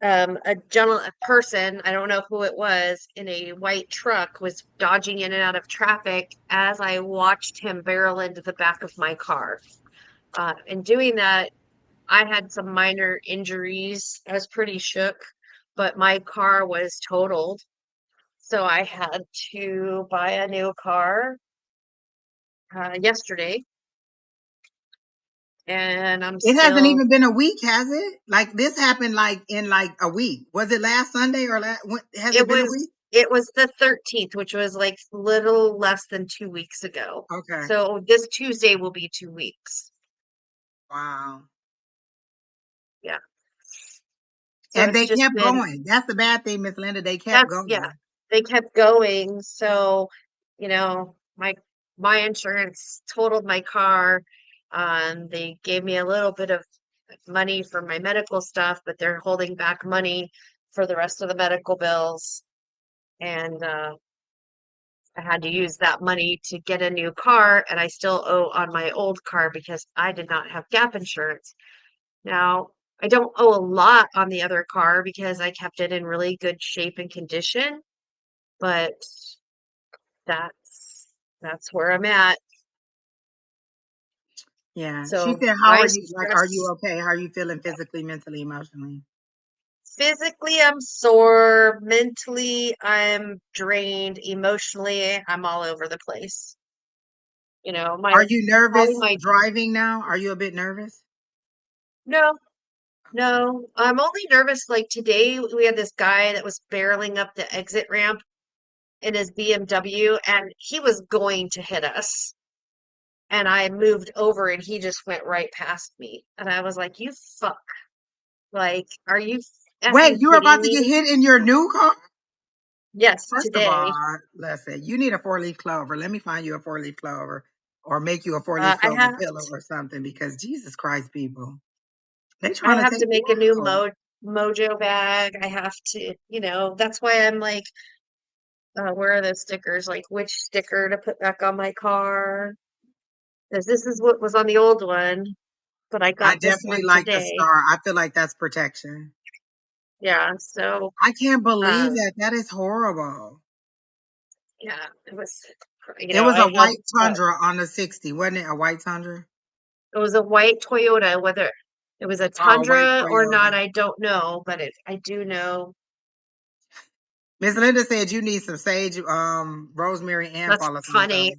a person, I don't know who it was, in a white truck was dodging in and out of traffic as I watched him barrel into the back of my car. In doing that, I had some minor injuries. I was pretty shook, but my car was totaled. So I had to buy a new car yesterday, and I'm It hasn't still. even been a week, has it? Like this happened like in like a week. Was it last Sunday or has it It been a was week? it was the 13th, which was like little less than 2 weeks ago. Okay. So this Tuesday will be 2 weeks. Wow. Yeah. So And it's they just kept been going. That's the bad thing, Miss Linda. They kept that's yeah. going. They kept going. So, my insurance totaled my car. They gave me a little bit of money for my medical stuff, but they're holding back money for the rest of the medical bills. And I had to use that money to get a new car, and I still owe on my old car because I did not have gap insurance. Now, I don't owe a lot on the other car because I kept it in really good shape and condition, but that's where I'm at. Yeah. She So said, "How my are you? Like, are you stress, okay? How are you feeling physically, mentally, emotionally? physically, I'm sore. Mentally, I'm drained. Emotionally, I'm all over the place. Are you Probably nervous my, driving now? Are you a bit nervous?" no, Okay. no, I'm only nervous. Like today, we had this guy that was barreling up the exit ramp in his BMW, and he was going to hit us. And I moved over, and he just went right past me. And I was like, "You fuck! Like, are you Wait, effing you were kidding about to get me?" hit in your new car? Yes, First of today. all, listen, you need a 4-leaf clover. Let me find you a 4-leaf clover or make you a 4-leaf I clover have pillow or something because Jesus Christ, people, they I trying to have take to you make a new out. mojo bag. I have to, that's why I'm like, where are those stickers? Like, which sticker to put back on my car? Because this is what was on the old one, but I I got this definitely one like the today. star. I feel like that's protection. Yeah, so, I can't believe uh, that. That is horrible. yeah, it was, It was a I had, white Tundra on the 60, wasn't it? A white Tundra? it was a white Toyota. Whether it was a Oh, a white Tundra or not, Toyota. I don't know, but I do know Miss Linda said you need some sage, rosemary, and that's Palo funny. Santo.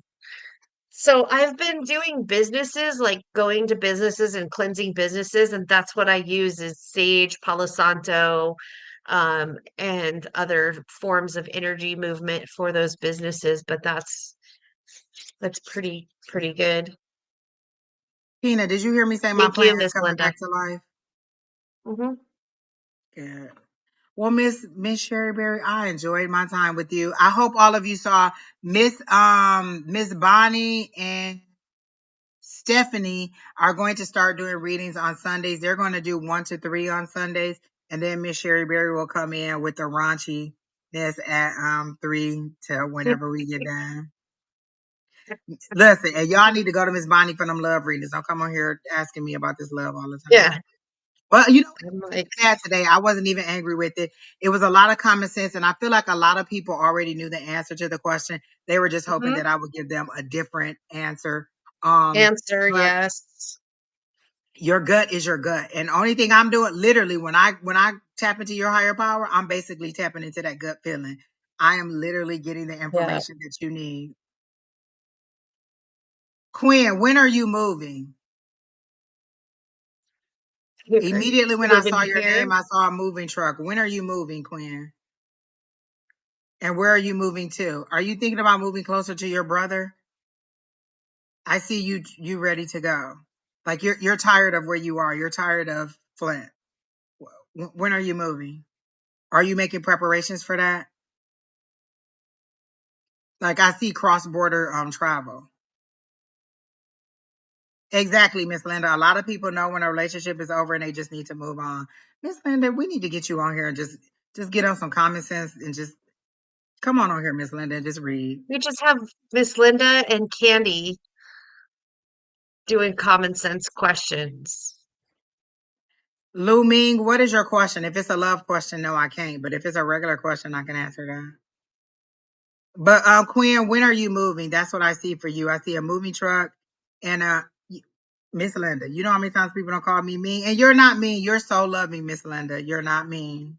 So I've been doing businesses, like going to businesses and cleansing businesses, and that's what I use is sage, Palo Santo, and other forms of energy movement for those businesses. But that's pretty good. Tina, did you hear me say my Thank you, plant is Miss coming Linda. back to life? Hmm. Good. Well, Miss Sherry Berry, I enjoyed my time with you. I hope all of you saw Miss Bonnie and Stephanie are going to start doing readings on Sundays. They're going to do 1 to 3 on Sundays, and then Miss Sherry Berry will come in with the raunchiness at 3 to whenever we get done. Listen, and y'all need to go to Miss Bonnie for them love readings. Don't come on here asking me about this love all the time. Yeah, Well, you know, I'm like, sad today. I wasn't even angry with it. It was a lot of common sense, and I feel like a lot of people already knew the answer to the question. They were just hoping mhm. that I would give them a different answer. Um, Answer, but yes. your gut is your gut, and only thing I'm doing, literally, when I tap into your higher power, I'm basically tapping into that gut feeling. I am literally getting the Yeah. information that you need. Quinn, when are you moving? Immediately when I Moving saw your here. name, I saw a moving truck. When are you moving, Quinn? And where are you moving to? Are you thinking about moving closer to your brother? I see you ready to go. Like you're tired of where you are. You're tired of Flint. When are you moving? Are you making preparations for that? Like I see cross border travel. Exactly, Miss Linda. A lot of people know when a relationship is over and they just need to move on. Miss Linda, we need to get you on here and just get on some common sense and just come on here, Miss Linda, and just read. We just have Miss Linda and Candy doing common sense questions. Lu Ming, what is your question? If it's a love question, no, I can't. But if it's a regular question, I can answer that. But Quinn, when are you moving? That's what I see for you. I see a moving truck and Miss Linda. You know how many times people don't call me mean? And you're not mean. You're so loving, Miss Linda. You're not mean.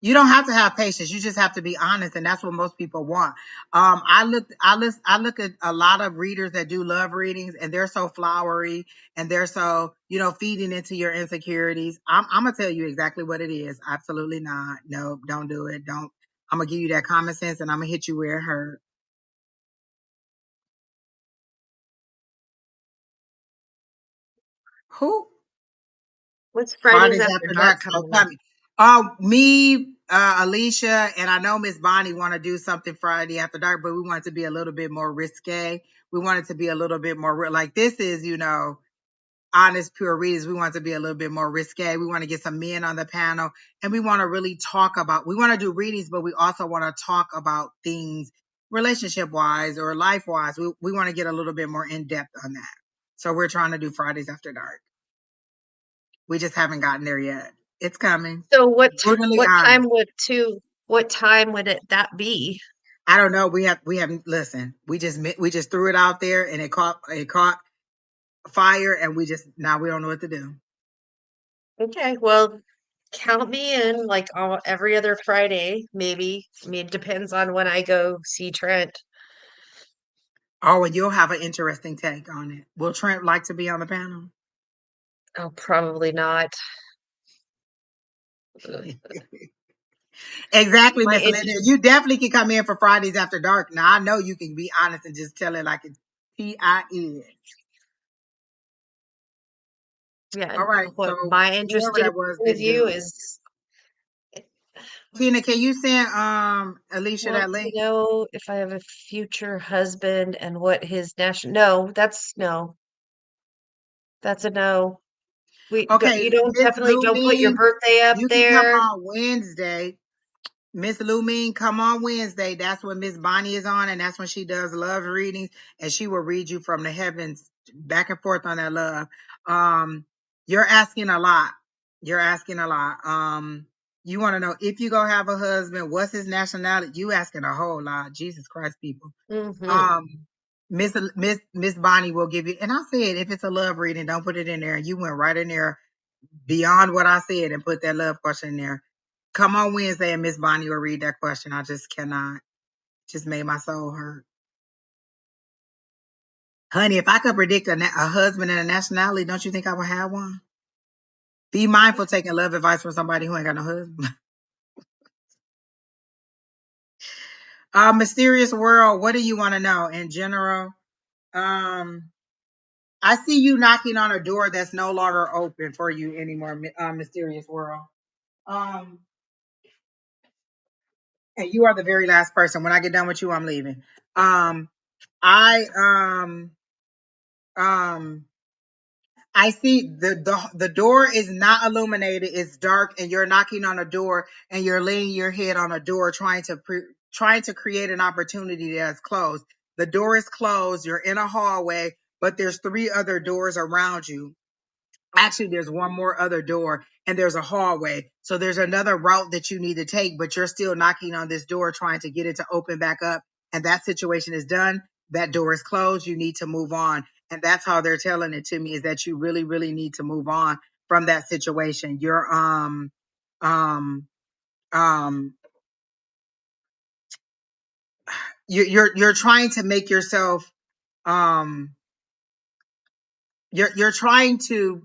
You don't have to have patience. You just have to be honest, and that's what most people want. I look at a lot of readers that do love readings, and they're so flowery, and they're so feeding into your insecurities. I'm gonna tell you exactly what it is. Absolutely not. No, don't do it. Don't. I'm gonna give you that common sense, and I'm gonna hit you where it hurt. Who? What's Fridays Fridays After after Dark dark so coming up? coming. Me, Alicia, and I know Miss Bonnie want to do something Friday after dark, but we want it to be a little bit more risque. We want it to be a little bit more like this is, honest, pure readers. We want it to be a little bit more risque. We want to get some men on the panel, and we want to really talk about. We want to do readings, but we also want to talk about things relationship wise or life wise. We want to get a little bit more in depth on that. So we're trying to do Fridays after dark. We just haven't gotten there yet. It's coming. So Brutally what honest. time would it that be? I don't know. We haven't listen. We just threw it out there and it caught fire and now we don't know what to do. Okay, well, count me in like every other Friday, maybe. I mean, it depends on when I go see Trent. Oh, and you'll have an interesting take on it. Will Trent like to be on the panel? Oh, probably not. Exactly, My Miss Linda. interest, You definitely can come in for Fridays after dark. Now I know you can be honest and just tell it like it's TIE. yeah, All right. So what my whoever interesting that was point of didn't do view it. is Tina, can you send Alicia want that to link? know if I have a future husband and what his national. No, that's a no. Okay, You don't Miss definitely don't put your Lumine, birthday up you can come there. on Wednesday. Miss Lumine, come on Wednesday. That's when Miss Bonnie is on, and that's when she does love readings, and she will read you from the heavens back and forth on that love. Um, you're asking a lot. You're asking a lot. You want to know if you go have a husband, what's his nationality? You asking a whole lot. Jesus Christ, people. Mm-hmm. Um, Miss Bonnie will give you, and I said if it's a love reading, don't put it in there. And you went right in there beyond what I said and put that love question in there. Come on Wednesday and Miss Bonnie will read that question. I just cannot. Just made my soul hurt. Honey, if I could predict a husband and a nationality, don't you think I would have one? Be mindful taking love advice from somebody who ain't got no husband. Mysterious world, what do you want to know in general? Um, I see you knocking on a door that's no longer open for you anymore, mysterious world. Um, and you are the very last person. When I get done with you, I'm leaving. Um, I um I see the door is not illuminated, it's dark, and you're knocking on a door and you're laying your head on a door trying to create an opportunity that's closed. The door is closed, you're in a hallway, but there's three other doors around you. Actually, there's one more other door and there's a hallway. So there's another route that you need to take, but you're still knocking on this door trying to get it to open back up. And that situation is done. That door is closed. You need to move on. And that's how they're telling it to me is that you really, really need to move on from that situation. Um, um, you're trying to make yourself, um, you're trying to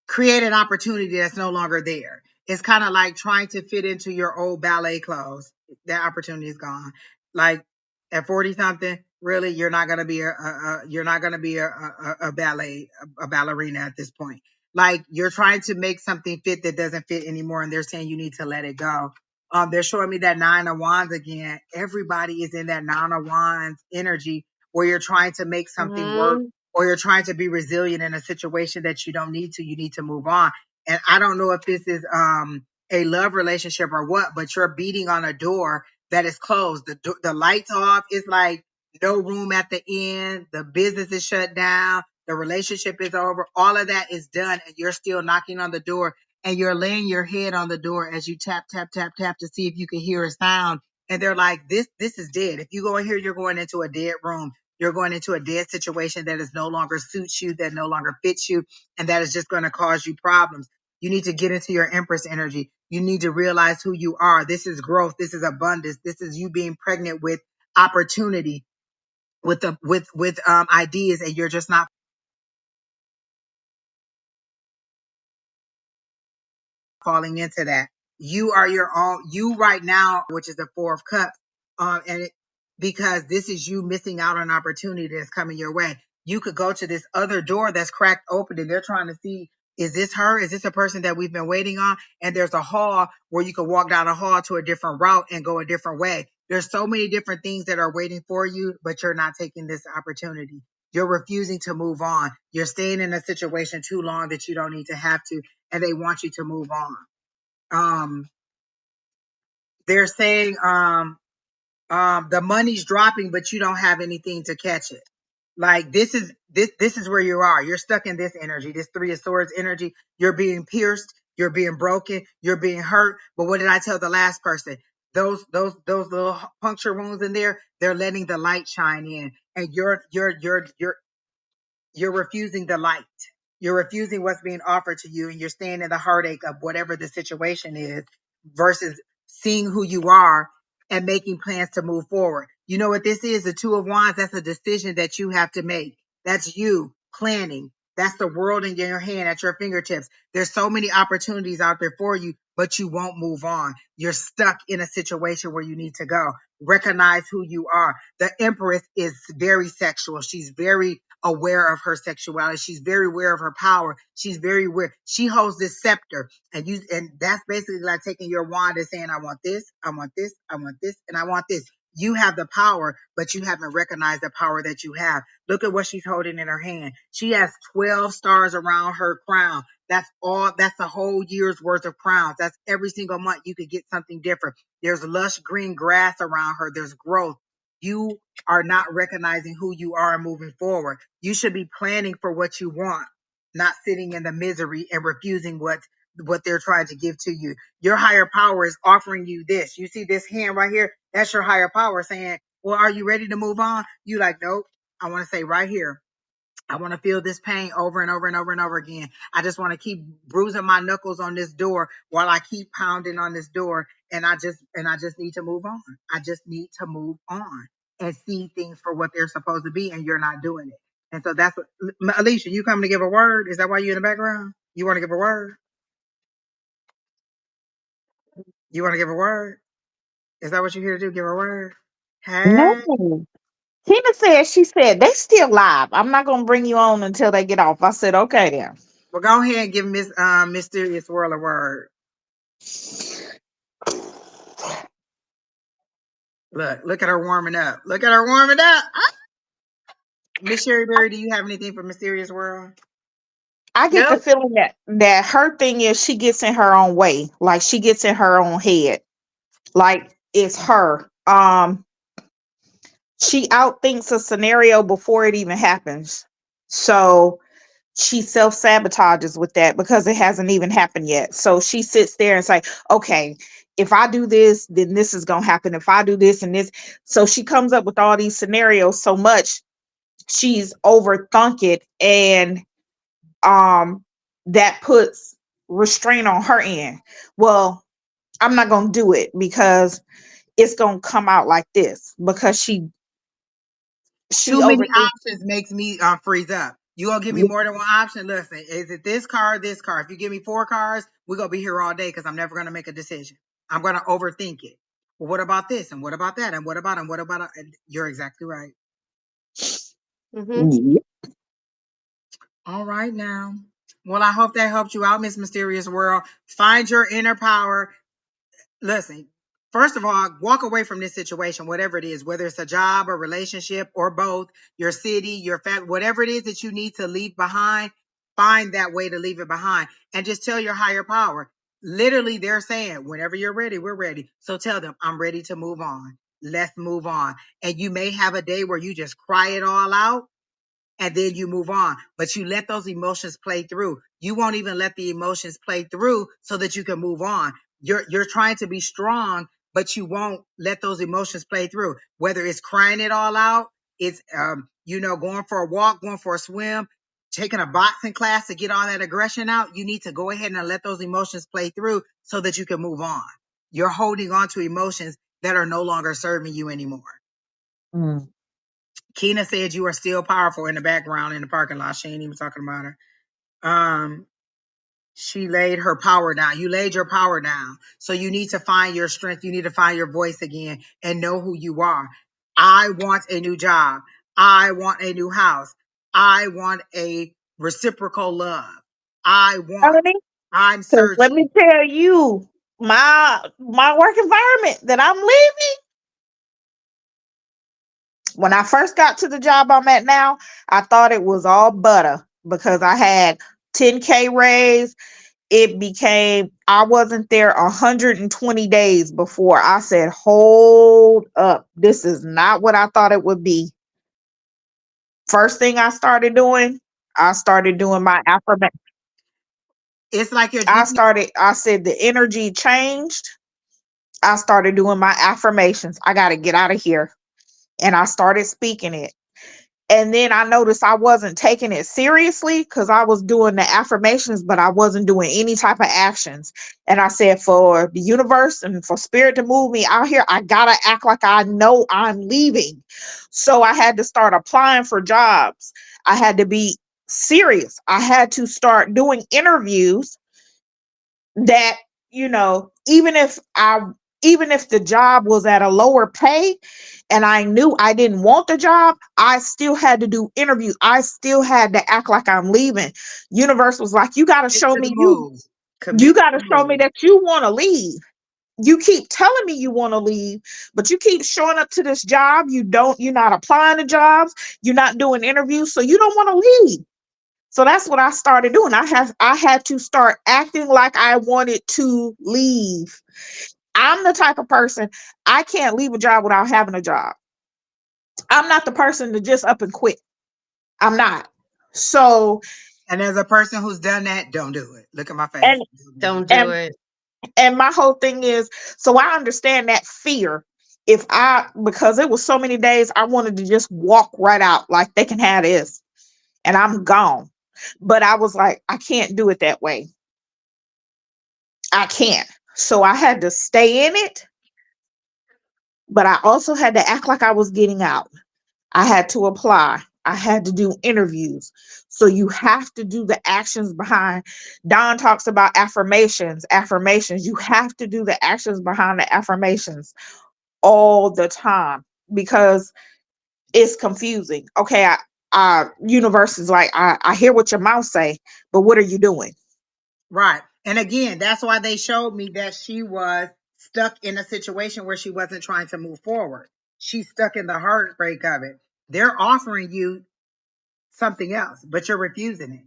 create an opportunity that's no longer there. It's kind of like trying to fit into your old ballet clothes. That opportunity is gone. Like at 40 something, really, you're not going to be you're not going to be a ballet, a ballerina at this point. Like you're trying to make something fit that doesn't fit anymore. And they're saying you need to let it go. They're showing me that nine of wands again. Everybody is in that nine of wands energy where you're trying to make something work Mm-hmm. or you're trying to be resilient in a situation that you don't need to, you need to move on. And I don't know if this is a love relationship or what, but you're beating on a door that is closed. The lights off. It's like no room at the end. The business is shut down. The relationship is over. All of that is done, and you're still knocking on the door, and you're laying your head on the door as you tap, tap, tap, tap to see if you can hear a sound. And they're like, this is dead. If you go in here, you're going into a dead room. You're going into a dead situation that is no longer suits you, that no longer fits you, and that is just going to cause you problems. You need to get into your Empress energy. You need to realize who you are. This is growth. This is abundance. This is you being pregnant with opportunity, with the with ideas, and you're just not falling into that. You are your own, you right now, which is the Four of Cups. And it, because this is you missing out on opportunity that's coming your way. You could go to this other door that's cracked open and they're trying to see, is this her? Is this a person that we've been waiting on? And there's a hall where you could walk down a hall to a different route and go a different way. There's so many different things that are waiting for you, but you're not taking this opportunity. You're refusing to move on. You're staying in a situation too long that you don't need to have to, and they want you to move on. um they're saying the money's dropping, but you don't have anything to catch it. Like this is where you are. You're stuck in this energy, this Three of Swords energy. You're being pierced, you're being broken, you're being hurt. But what did I tell the last person? Those little puncture wounds in there, they're letting the light shine in, and you're refusing the light. You're refusing what's being offered to you, and you're staying in the heartache of whatever the situation is versus seeing who you are and making plans to move forward. You know what this is? The Two of Wands, that's a decision that you have to make. That's you planning. That's the world in your hand at your fingertips. There's so many opportunities out there for you, but you won't move on. You're stuck in a situation where you need to go. Recognize who you are. The Empress is very sexual. She's very aware of her sexuality. She's very aware of her power. She's very aware. She holds this scepter, and that's basically like taking your wand and saying, I want this, I want this, I want this, and I want this. You have the power, but you haven't recognized the power that you have. Look at what she's holding in her hand. She has 12 stars around her crown. That's all. That's a whole year's worth of crowns. That's every single month you could get something different. There's lush green grass around her. There's growth. You are not recognizing who you are and moving forward. You should be planning for what you want, not sitting in the misery and refusing what they're trying to give to you. Your higher power is offering you this. You see this hand right here? That's your higher power saying, well, are you ready to move on? You like, nope. I want to say right here, I want to feel this pain over and over and over and over again. I just want to keep bruising my knuckles on this door while I keep pounding on this door. And I just need to move on. I just need to move on and see things for what they're supposed to be. And you're not doing it. And so that's what, Alicia, you coming to give a word? Is that why you're in the background? You want to give a word? You want to give a word? Is that what you're here to do? Give a word? No. Hey, Tina said, she said, they still live. I'm not going to bring you on until they get off. I said, okay then. well, go ahead and give Miss Mysterious World a word. Look at her warming up. Look at her warming up. Miss Sherry Berry, do you have anything for Mysterious World? I get the Nope. feeling that her thing is she gets in her own way. Like she gets in her own head. Like it's her. She outthinks a scenario before it even happens. So she self-sabotages with that because it hasn't even happened yet. So she sits there and say, okay, if I do this, then this is gonna happen. If I do this and this. So she comes up with all these scenarios so much she's overthunk it, and um that puts restraint on her end. Well, I'm not gonna do it because it's gonna come out like this because she Too many overthinks. options makes me freeze up. You gonna give me more than one option? Listen, is it this car or this car? If you give me four cars, we're gonna be here all day because I'm never gonna make a decision. I'm gonna overthink it. Well, what about this? And what about that? And what about and what about and you're exactly right. Mm-hmm. Yeah. All right now. Well, I hope that helped you out, Miss Mysterious World. Find your inner power. Listen, first of all, walk away from this situation, whatever it is, whether it's a job, a relationship, or both, your city, your family, whatever it is that you need to leave behind, find that way to leave it behind and just tell your higher power. Literally, they're saying, whenever you're ready, we're ready. So tell them, I'm ready to move on. Let's move on. And you may have a day where you just cry it all out and then you move on. But you let those emotions play through. You won't even let the emotions play through so that you can move on. You're trying to be strong, but you won't let those emotions play through. Whether it's crying it all out, it's going for a walk, going for a swim, taking a boxing class to get all that aggression out, you need to go ahead and let those emotions play through so that you can move on. You're holding on to emotions that are no longer serving you anymore. Mm. Keena said you are still powerful in the background in the parking lot. She ain't even talking about her. She laid her power down. You laid your power down. So you need to find your strength. You need to find your voice again and know who you are. I want a new job. I want a new house. I want a reciprocal love. I want. Melanie, I'm 'cause let me searching. tell you, my work environment that I'm leaving. When I first got to the job I'm at now, I thought it was all butter because I had 10K raise. It became, I wasn't there 120 days before I said, hold up, this is not what I thought it would be. First thing I started doing my affirmation. It's like your GPS. I said the energy changed. I started doing my affirmations. I got to get out of here. And I started speaking it. And then I noticed I wasn't taking it seriously because I was doing the affirmations, but I wasn't doing any type of actions. And I said, for the universe and for spirit to move me out here, I got to act like I know I'm leaving. So I had to start applying for jobs. I had to be serious. I had to start doing interviews that, you know, even if the job was at a lower pay and I knew I didn't want the job, I still had to do interviews. I still had to act like I'm leaving. Universe was like, you got to Commit show to the me move. you Commit to got to the show me move. that you want to leave. You keep telling me you want to leave, but you keep showing up to this job. You're not applying to jobs. You're not doing interviews. So you don't want to leave. So that's what I started doing. I had to start acting like I wanted to leave. I'm the type of person, I can't leave a job without having a job. I'm not the person to just up and quit. I'm not. So And as a person who's done that, don't do it. Look at my face. and Don't do Don't it. do and it. and my whole thing is, so I understand that fear. If I Because it was so many days I wanted to just walk right out like they can have this and I'm gone. But I was like, I can't do it that way. I can't. So I had to stay in it, but I also had to act like I was getting out. I had to apply. I had to do interviews. So you have to do the actions behind. Don talks about affirmations, affirmations. You have to do the actions behind the affirmations all the time because it's confusing. Okay, universe is like, I hear what your mouth say, but what are you doing? Right. And again, that's why they showed me that she was stuck in a situation where she wasn't trying to move forward. She's stuck in the heartbreak of it. They're offering you something else, but you're refusing it.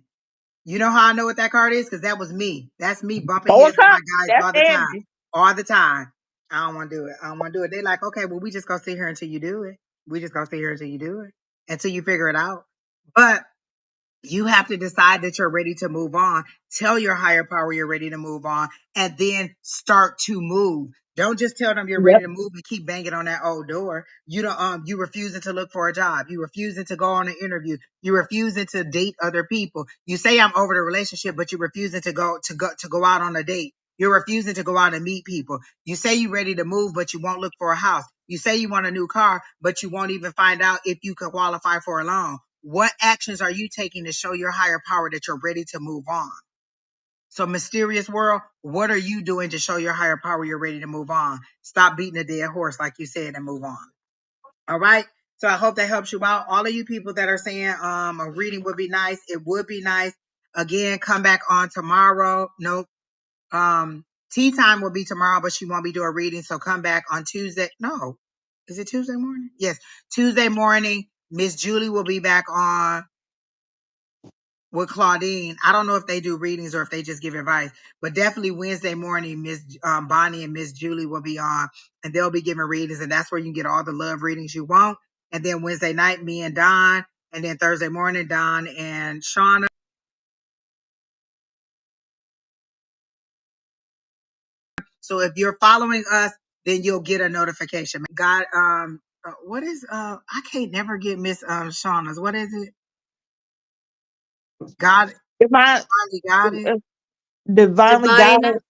You know how I know what that card is? Because that was me. That's me bumping All the heads with my time. guys That's all the time. Angie. All the time. I don't want to do it. I don't want to do it. They're like, okay, well, we just gonna sit here until you do it. We just gonna sit here until you do it. Until you figure it out. But you have to decide that you're ready to move on. Tell your higher power you're ready to move on and then start to move. Don't just tell them you're ready Yep. to move and keep banging on that old door. You don't you refusing to look for a job. You refusing to go on an interview. You refusing to date other people. You say I'm over the relationship, but you're refusing to go out on a date. You're refusing to go out and meet people. You say you're ready to move, but you won't look for a house. You say you want a new car, but you won't even find out if you can qualify for a loan. What actions are you taking to show your higher power that you're ready to move on? So, mysterious world, what are you doing to show your higher power you're ready to move on? Stop beating a dead horse, like you said, and move on. All right. So I hope that helps you out. All of you people that are saying a reading would be nice, it would be nice. Again, come back on tomorrow. Nope. Tea time will be tomorrow, but she won't be doing reading. So come back on Tuesday. No, is it Tuesday morning? Yes, Tuesday morning. Miss Julie will be back on with Claudine. I don't know if they do readings or if they just give advice, but definitely Wednesday morning, Miss Bonnie and Miss Julie will be on, and they'll be giving readings, and that's where you can get all the love readings you want. And then Wednesday night, me and Don, and then Thursday morning, Don and Shauna. So if you're following us, then you'll get a notification. God, what is I can't never get Miss Shauna's. What is it? God, Divine, divinely guided. divinely Divine, guided,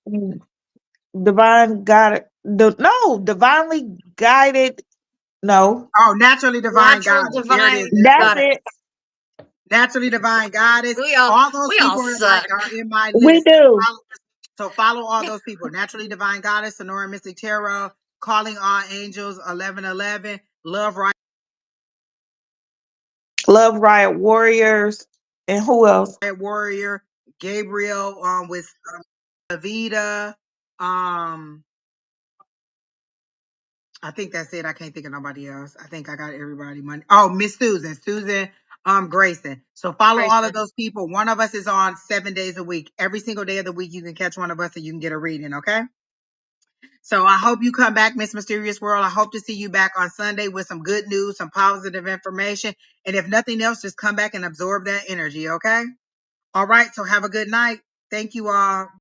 divine guided. No, divinely guided. No, Oh, naturally divine natural goddess. There it is. divine. That's that's it. Got it. it. Naturally divine goddess. We all All those we all people suck. are in my We list. do. Follow all those people. Naturally divine goddess, Sonora Mystic Tarot, calling all angels, 1111, love right Love Riot Warriors, and who else? warrior, Gabriel, with Avita. I think that's it. I can't think of nobody else. I think I got everybody. Money. Oh, Miss Susan, Grayson. So follow all of Grayson. those people. One of us is on 7 days a week. Every single day of the week, you can catch one of us and you can get a reading. Okay. So I hope you come back, Miss Mysterious World. I hope to see you back on Sunday with some good news, some positive information. And if nothing else, just come back and absorb that energy. Okay. All right. So have a good night. Thank you all.